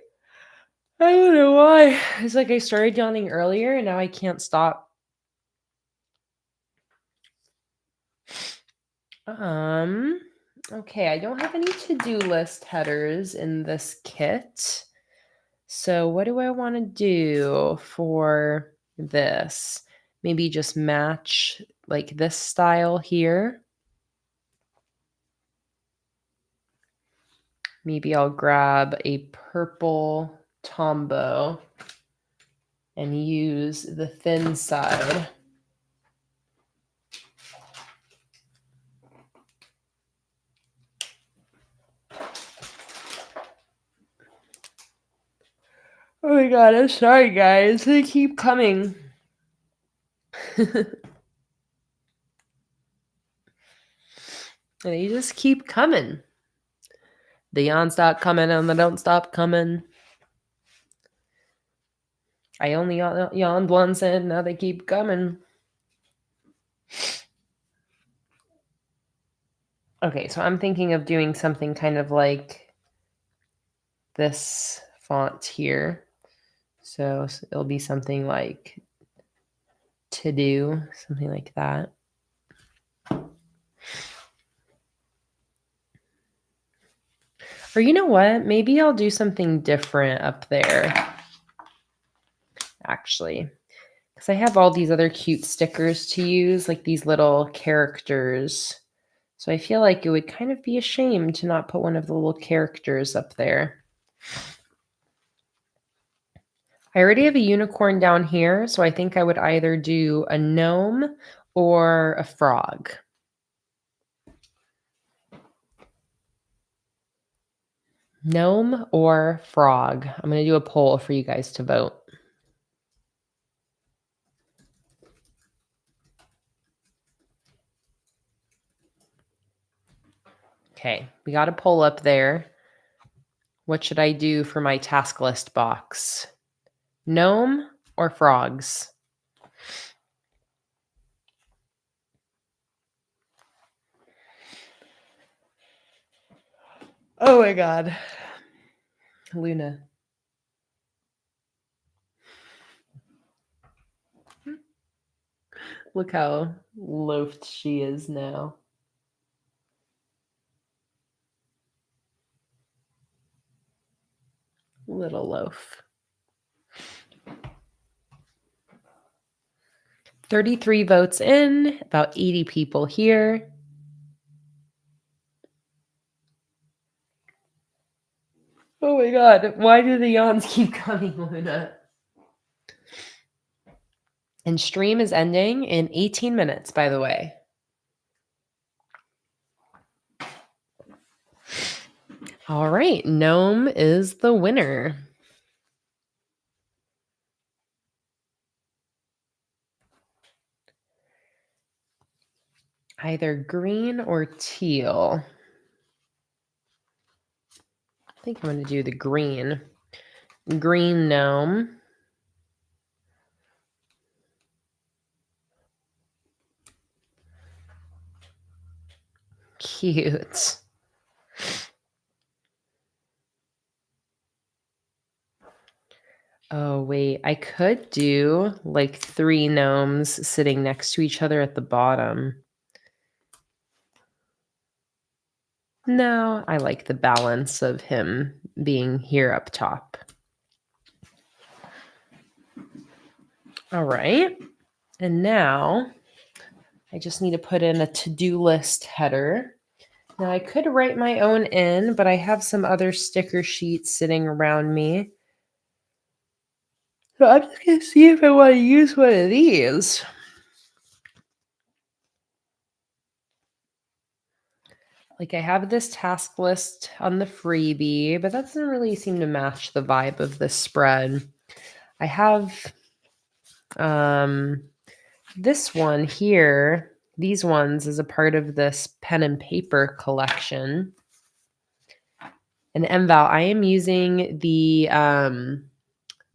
I don't know why. It's like I started yawning earlier and now I can't stop. Okay, I don't have any to-do list headers in this kit. So what do I want to do for this? Maybe just match like this style here. Maybe I'll grab a purple Tombow and use the thin side. Oh my god, I'm sorry guys. They keep coming. They just keep coming. The yawns stop coming and they don't stop coming. I only yawned once and now they keep coming. Okay, so I'm thinking of doing something kind of like this font here. So it'll be something like to do, something like that. Or you know what? Maybe I'll do something different up there, actually. Because I have all these other cute stickers to use, like these little characters. So I feel like it would kind of be a shame to not put one of the little characters up there. I already have a unicorn down here, so I think I would either do a gnome or a frog. Gnome or frog? I'm going to do a poll for you guys to vote. Okay, we got a poll up there. What should I do for my task list box? Gnome or frogs? Oh my god. Luna. Look how loafed she is now. Little loaf. 33 votes in, about 80 people here. Oh my god, why do the yawns keep coming, Luna? And stream is ending in 18 minutes, by the way. All right, gnome is the winner. Either green or teal. I think I'm going to do the green. Green gnome. Cute. Oh, wait. I could do like 3 gnomes sitting next to each other at the bottom. No, I like the balance of him being here up top. All right. And now I just need to put in a to-do list header. Now I could write my own in, but I have some other sticker sheets sitting around me. So I'm just going to see if I want to use one of these. Like I have this task list on the freebie, but that doesn't really seem to match the vibe of this spread. I have this one here, these ones as a part of this pen and paper collection. And MVAL, I am using the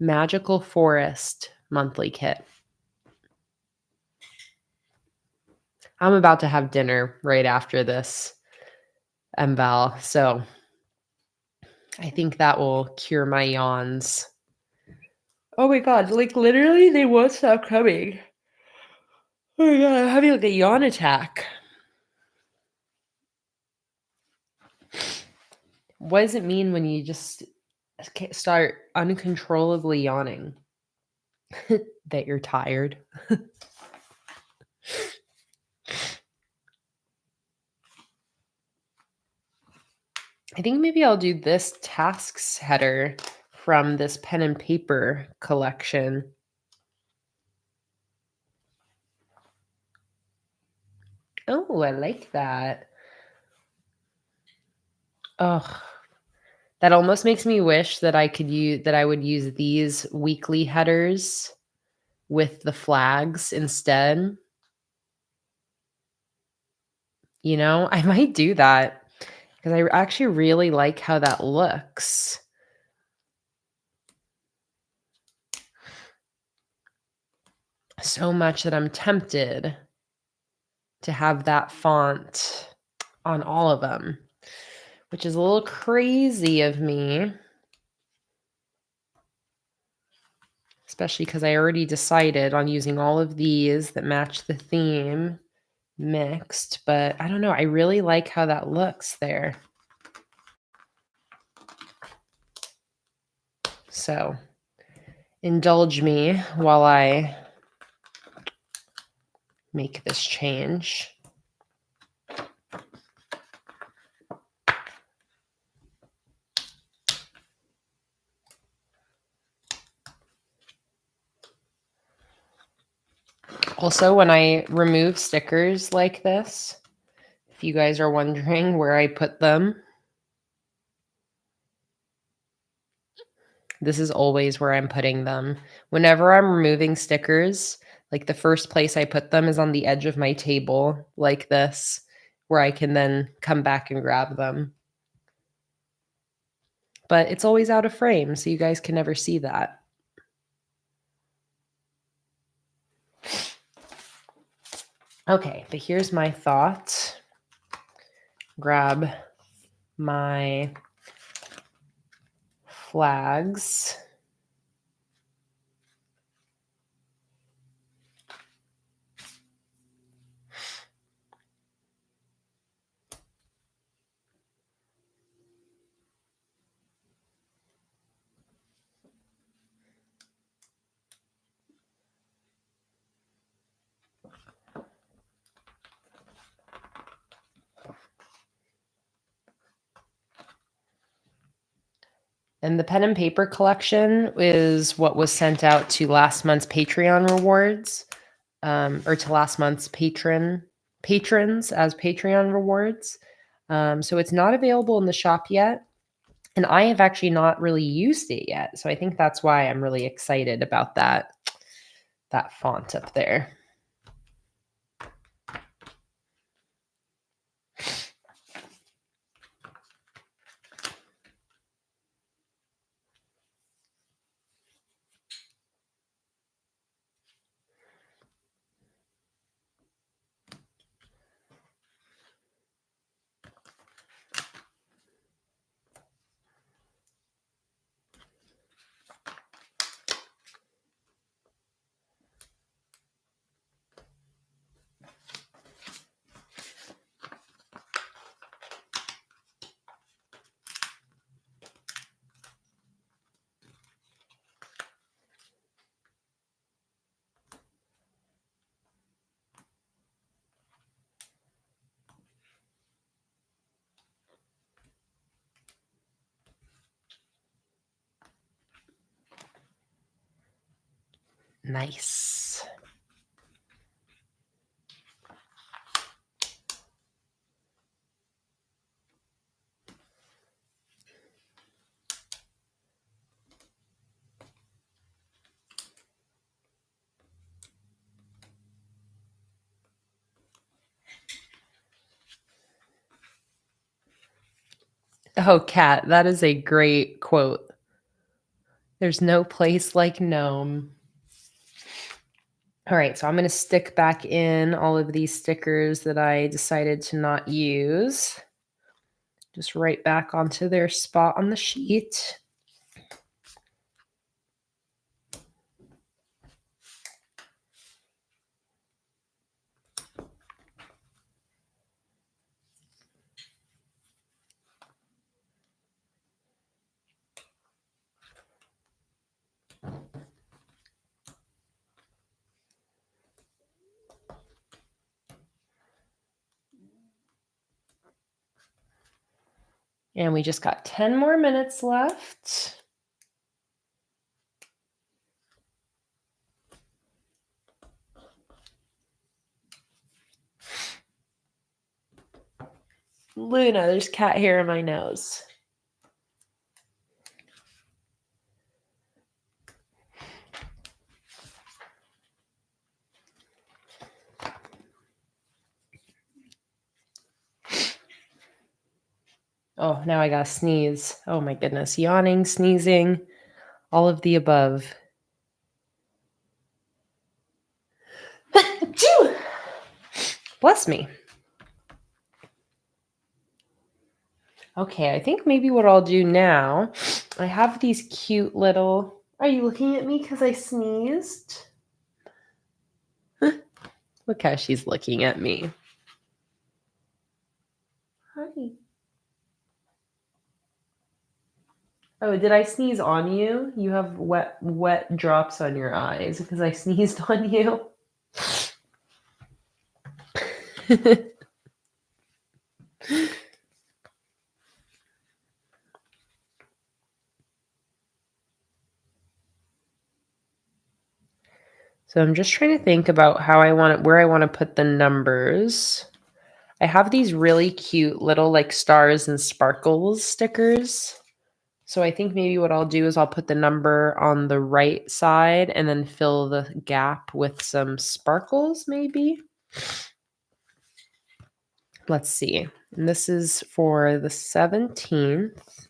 Magical Forest monthly kit. I'm about to have dinner right after this, MVAL, so I think that will cure my yawns. Oh my god, like literally they won't stop coming. Oh my god, I'm having like a yawn attack. What does it mean when you just start uncontrollably yawning? That you're tired? I think maybe I'll do this tasks header from this pen and paper collection. Oh, I like that. Oh, that almost makes me wish that I would use these weekly headers with the flags instead. You know, I might do that because I actually really like how that looks. So much that I'm tempted to have that font on all of them, which is a little crazy of me, especially because I already decided on using all of these that match the theme mixed, but I don't know. I really like how that looks there. So indulge me while I make this change. Also, when I remove stickers like this, if you guys are wondering where I put them, this is always where I'm putting them. Whenever I'm removing stickers, like the first place I put them is on the edge of my table like this, where I can then come back and grab them. But it's always out of frame, so you guys can never see that. Okay, but here's my thought. Grab my flags. And the pen and paper collection is what was sent out to last month's Patreon rewards, or to last month's patrons as Patreon rewards. So it's not available in the shop yet. And I have actually not really used it yet. So I think that's why I'm really excited about that font up there. Nice. Oh, Kat, that is a great quote. There's no place like Nome. All right, so I'm going to stick back in all of these stickers that I decided to not use. Just right back onto their spot on the sheet. And we just got 10 more minutes left. Luna, there's cat hair in my nose. Oh, now I gotta sneeze. Oh my goodness. Yawning, sneezing, all of the above. Bless me. Okay, I think maybe what I'll do now, I have these cute little... Are you looking at me because I sneezed? Look how she's looking at me. Hi. Oh, did I sneeze on you? You have wet drops on your eyes because I sneezed on you. So I'm just trying to think about where I want to put the numbers. I have these really cute little like stars and sparkles stickers. So I think maybe what I'll do is I'll put the number on the right side and then fill the gap with some sparkles maybe. Let's see. And this is for the 17th.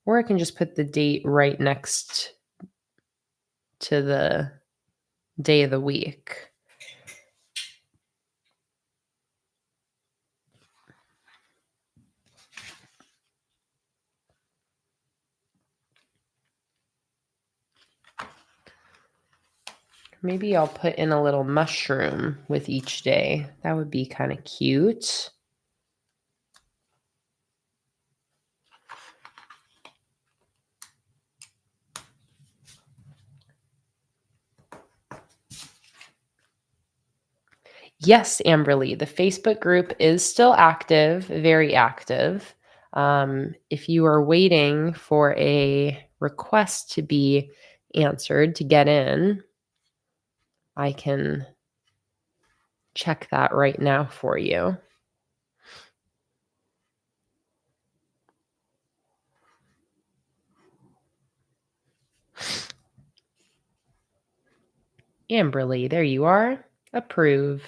Or I can just put the date right next to the day of the week. Maybe I'll put in a little mushroom with each day. That would be kind of cute. Yes, Amberly, the Facebook group is still active, very active. If you are waiting for a request to be answered to get in, I can check that right now for you. Amberly, there you are. Approve.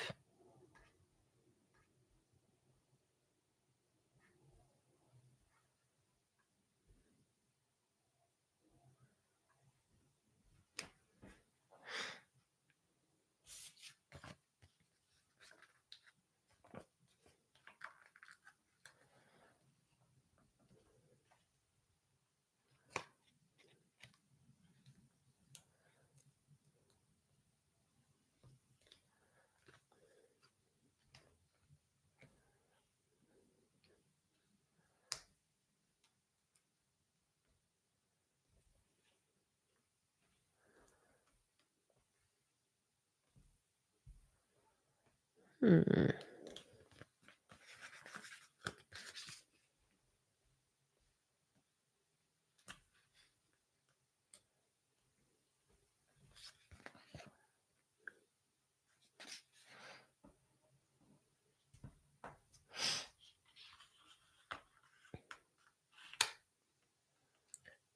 Hmm.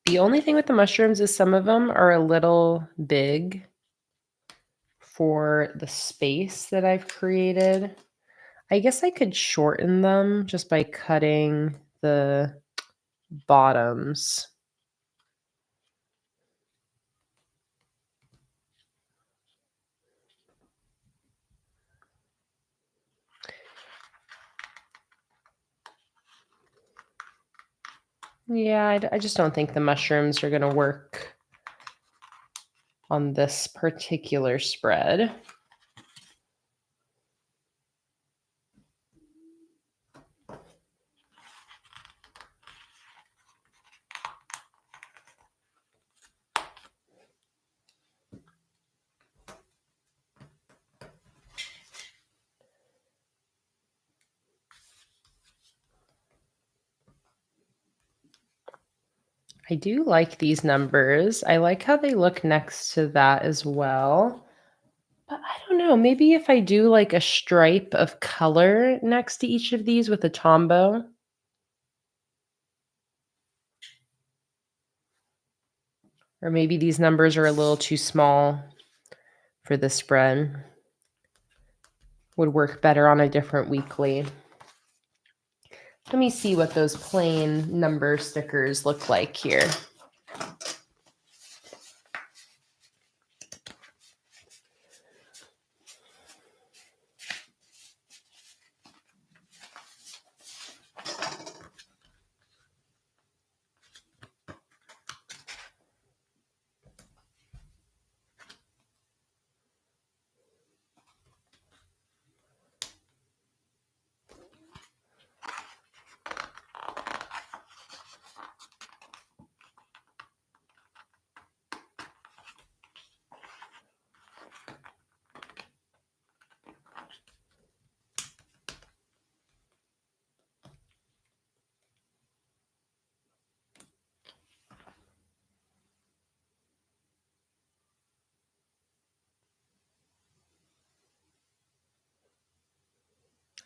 The only thing with the mushrooms is some of them are a little big for the space that I've created. I guess I could shorten them just by cutting the bottoms. Yeah, I just don't think the mushrooms are going to work on this particular spread. I do like these numbers. I like how they look next to that as well. But I don't know, maybe if I do like a stripe of color next to each of these with a tombow. Or maybe these numbers are a little too small for this spread. Would work better on a different weekly. Let me see what those plain number stickers look like here.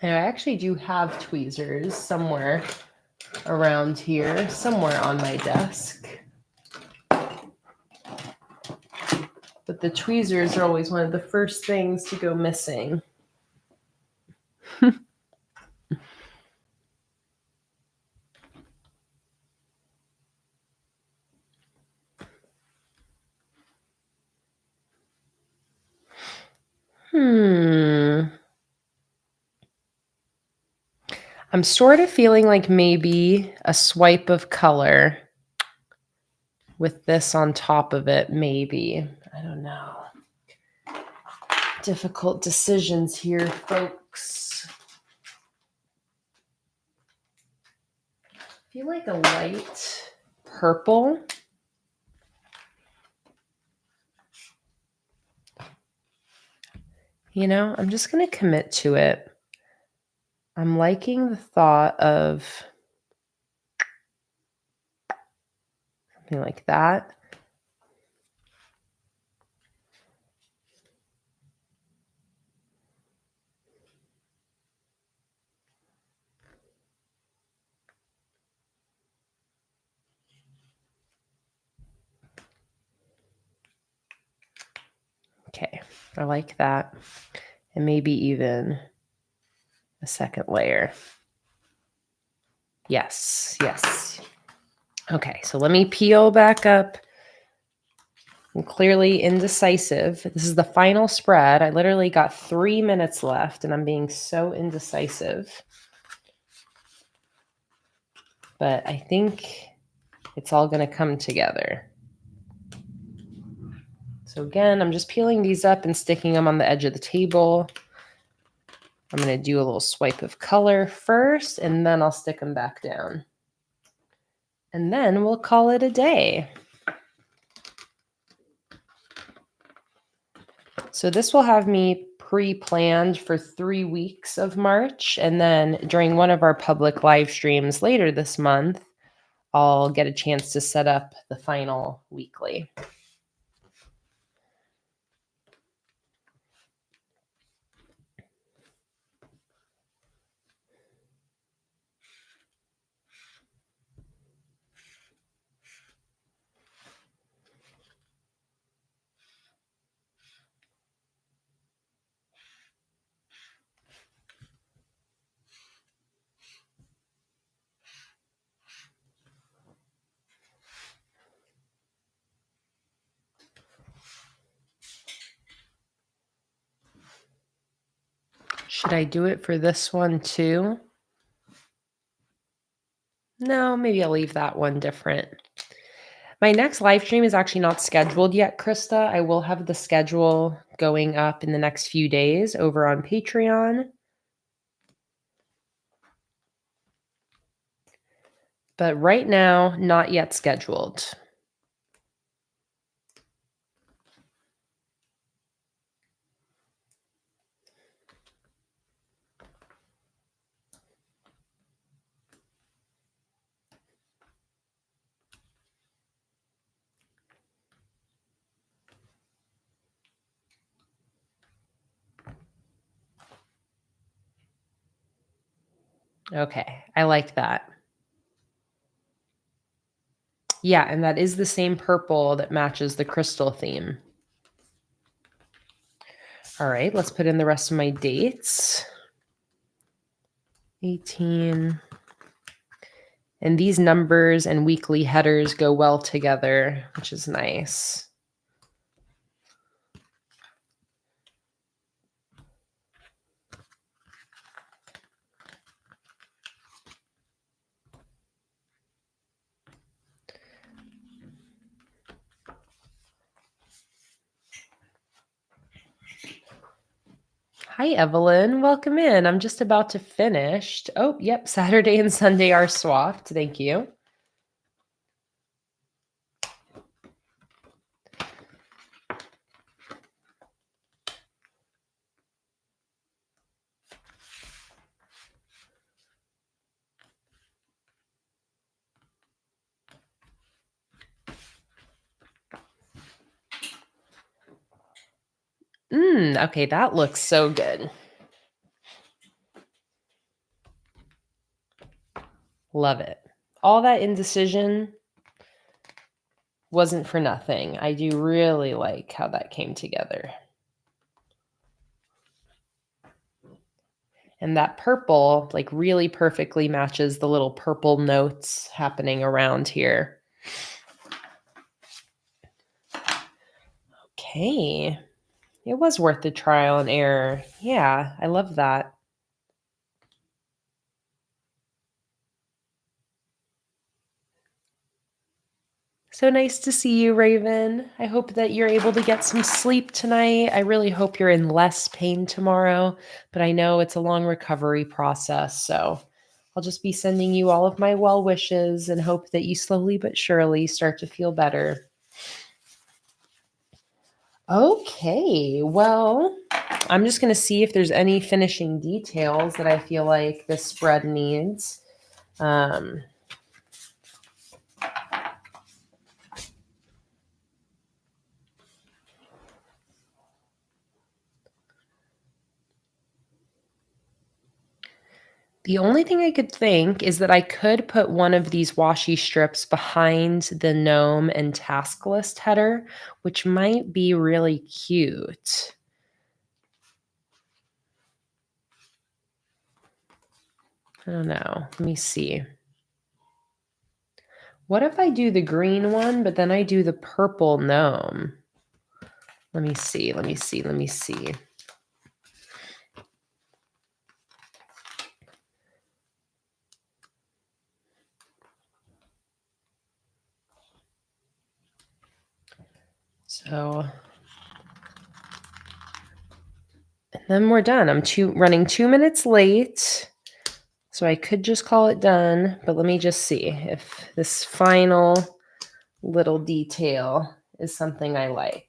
And I actually do have tweezers somewhere around here, somewhere on my desk. But the tweezers are always one of the first things to go missing. I'm sort of feeling like maybe a swipe of color with this on top of it, maybe. I don't know. Difficult decisions here, folks. I feel like a light purple. You know, I'm just going to commit to it. I'm liking the thought of something like that. Okay. I like that. And maybe even a second layer. Yes, yes. Okay, so let me peel back up. I'm clearly indecisive. This is the final spread. I literally got 3 minutes left and I'm being so indecisive. But I think it's all going to come together. So again, I'm just peeling these up and sticking them on the edge of the table. I'm going to do a little swipe of color first, and then I'll stick them back down. And then we'll call it a day. So this will have me pre-planned for 3 weeks of March. And then during one of our public live streams later this month, I'll get a chance to set up the final weekly. Should I do it for this one too? No, maybe I'll leave that one different. My next live stream is actually not scheduled yet, Krista. I will have the schedule going up in the next few days over on Patreon. But right now, not yet scheduled. Okay, I like that. Yeah, and that is the same purple that matches the crystal theme. All right, let's put in the rest of my dates. 18. And these numbers and weekly headers go well together, which is nice. Hi, Evelyn. Welcome in. I'm just about to finish. Oh, yep. Saturday and Sunday are swapped. Thank you. Okay, that looks so good. Love it. All that indecision wasn't for nothing. I do really like how that came together. And that purple, like, really perfectly matches the little purple notes happening around here. Okay. It was worth the trial and error. Yeah, I love that. So nice to see you, Raven. I hope that you're able to get some sleep tonight. I really hope you're in less pain tomorrow, but I know it's a long recovery process. So I'll just be sending you all of my well wishes and hope that you slowly but surely start to feel better. Okay, well, I'm just going to see if there's any finishing details that I feel like this spread needs. The only thing I could think is that I could put one of these washi strips behind the gnome and task list header, which might be really cute. I don't know. Let me see. What if I do the green one, but then I do the purple gnome? Let me see. So, and then we're done. I'm running 2 minutes late. So I could just call it done, but let me just see if this final little detail is something I like.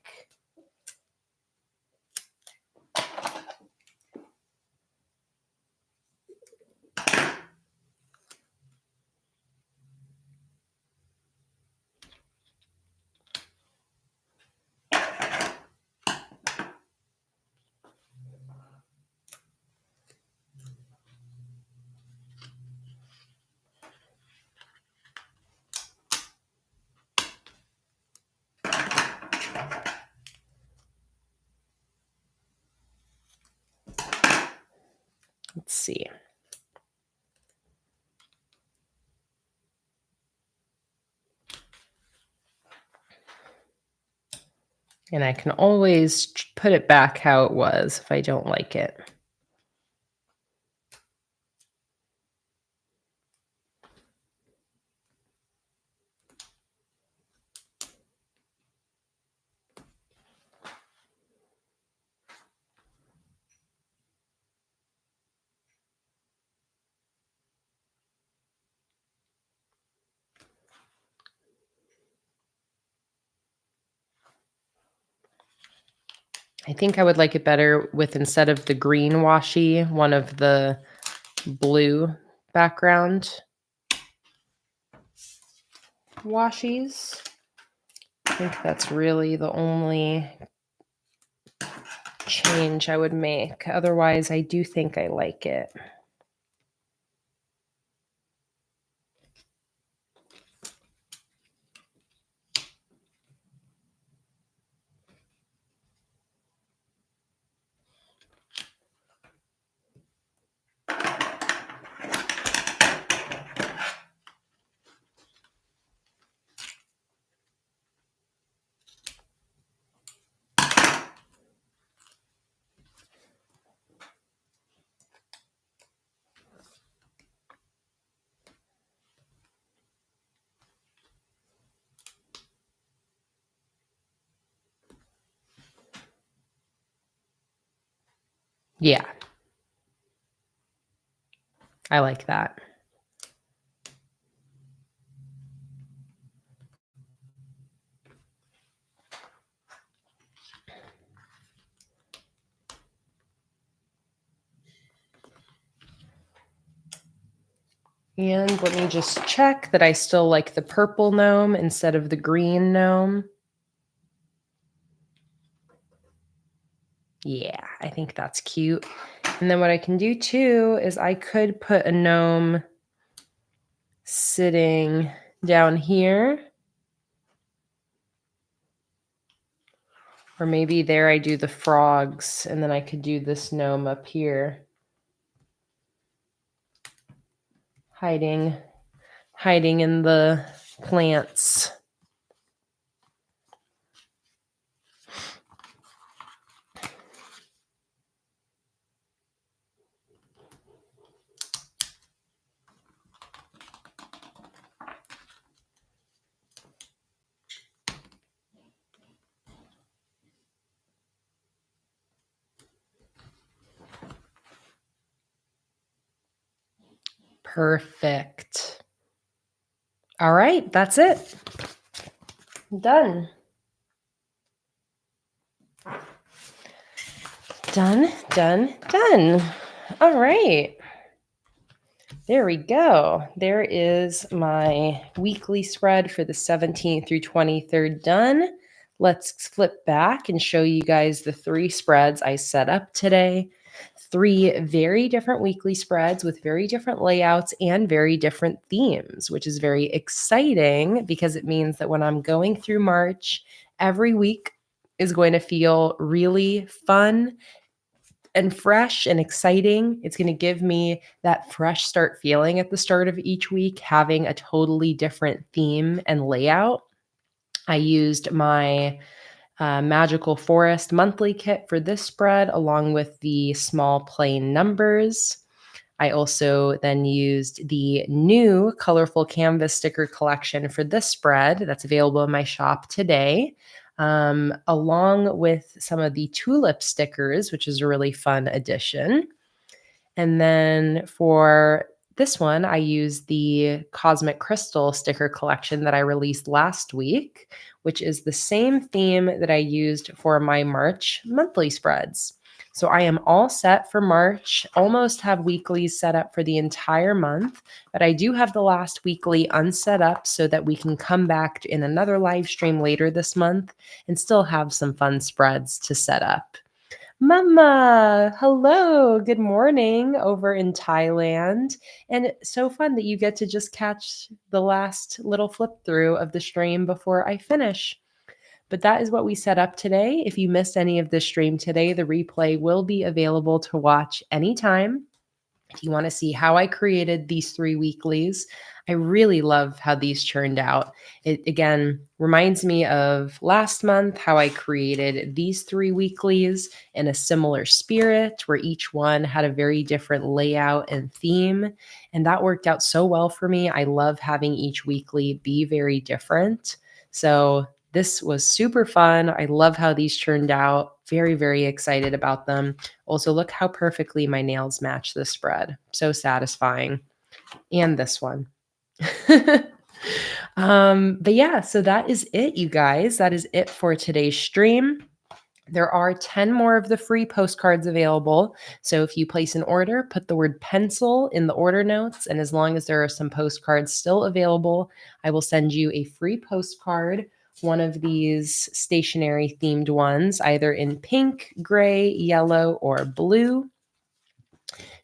Let's see. And I can always put it back how it was if I don't like it. I think I would like it better with, instead of the green washi, one of the blue background washies. I think that's really the only change I would make. Otherwise, I do think I like it. Yeah. I like that. And let me just check that I still like the purple gnome instead of the green gnome. Yeah, I think that's cute. And then what I can do too is I could put a gnome sitting down here. Or maybe there I do the frogs, and then I could do this gnome up here. Hiding in the plants. Perfect. All right, that's it. Done. Done. All right. There we go. There is my weekly spread for the 17th through 23rd done. Let's flip back and show you guys the 3 spreads I set up today. 3 very different weekly spreads with very different layouts and very different themes, which is very exciting because it means that when I'm going through March, every week is going to feel really fun and fresh and exciting. It's going to give me that fresh start feeling at the start of each week, having a totally different theme and layout. I used my Magical Forest monthly kit for this spread, along with the small plain numbers. I also then used the new colorful canvas sticker collection for this spread that's available in my shop today, along with some of the tulip stickers, which is a really fun addition. And then for this one, I used the Cosmic Crystal sticker collection that I released last week, which is the same theme that I used for my March monthly spreads. So I am all set for March, almost have weeklies set up for the entire month, but I do have the last weekly unset up so that we can come back in another live stream later this month and still have some fun spreads to set up. Mama, hello, good morning over in Thailand. And so fun that you get to just catch the last little flip through of the stream before I finish. But that is what we set up today. If you missed any of the stream today, the replay will be available to watch anytime. If you want to see how I created these 3 weeklies, I really love how these turned out. It again reminds me of last month, how I created these 3 weeklies in a similar spirit, where each one had a very different layout and theme. And that worked out so well for me. I love having each weekly be very different. So this was super fun. I love how these turned out. Very, very excited about them. Also, look how perfectly my nails match this spread. So satisfying. And this one. But yeah, so that is it, you guys. That is it for today's stream. There are 10 more of the free postcards available. So if you place an order, put the word pencil in the order notes. And as long as there are some postcards still available, I will send you a free postcard, one of these stationery themed ones, either in pink, gray, yellow, or blue.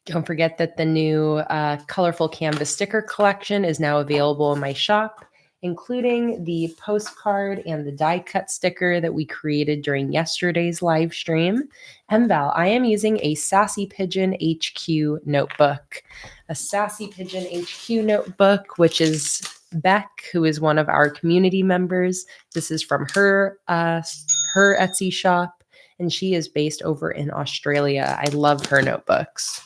Don't forget that the new colorful canvas sticker collection is now available in my shop, including the postcard and the die cut sticker that we created during yesterday's live stream. And Val, I am using a Sassy Pigeon HQ notebook. A Sassy Pigeon HQ notebook, which is Beck, who is one of our community members. This is from her Etsy shop, and she is based over in Australia. I love her notebooks.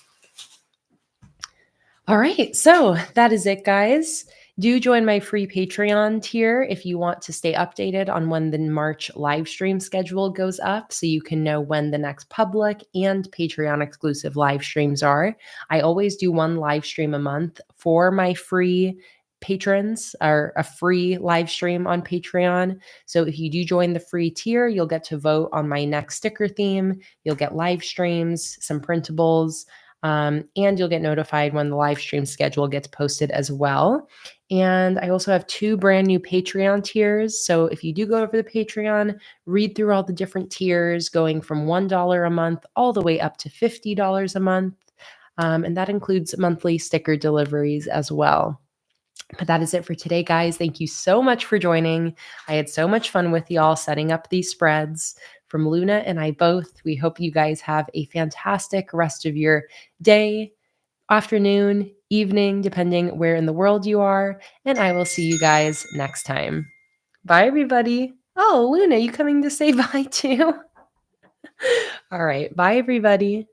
All right, so that is it, guys. Do join my free Patreon tier if you want to stay updated on when the March live stream schedule goes up, so you can know when the next public and Patreon exclusive live streams are. I always do one live stream a month for my free patrons, or a free live stream on Patreon. So if you do join the free tier, you'll get to vote on my next sticker theme. You'll get live streams, some printables, and you'll get notified when the live stream schedule gets posted as well. And I also have 2 brand new Patreon tiers. So if you do go over the Patreon, read through all the different tiers, going from $1 a month all the way up to $50 a month. And that includes monthly sticker deliveries as well. But that is it for today, guys. Thank you so much for joining. I had so much fun with y'all setting up these spreads. From Luna and I both, we hope you guys have a fantastic rest of your day, afternoon, evening, depending where in the world you are. And I will see you guys next time. Bye, everybody. Oh, Luna, you coming to say bye too? All right. Bye, everybody.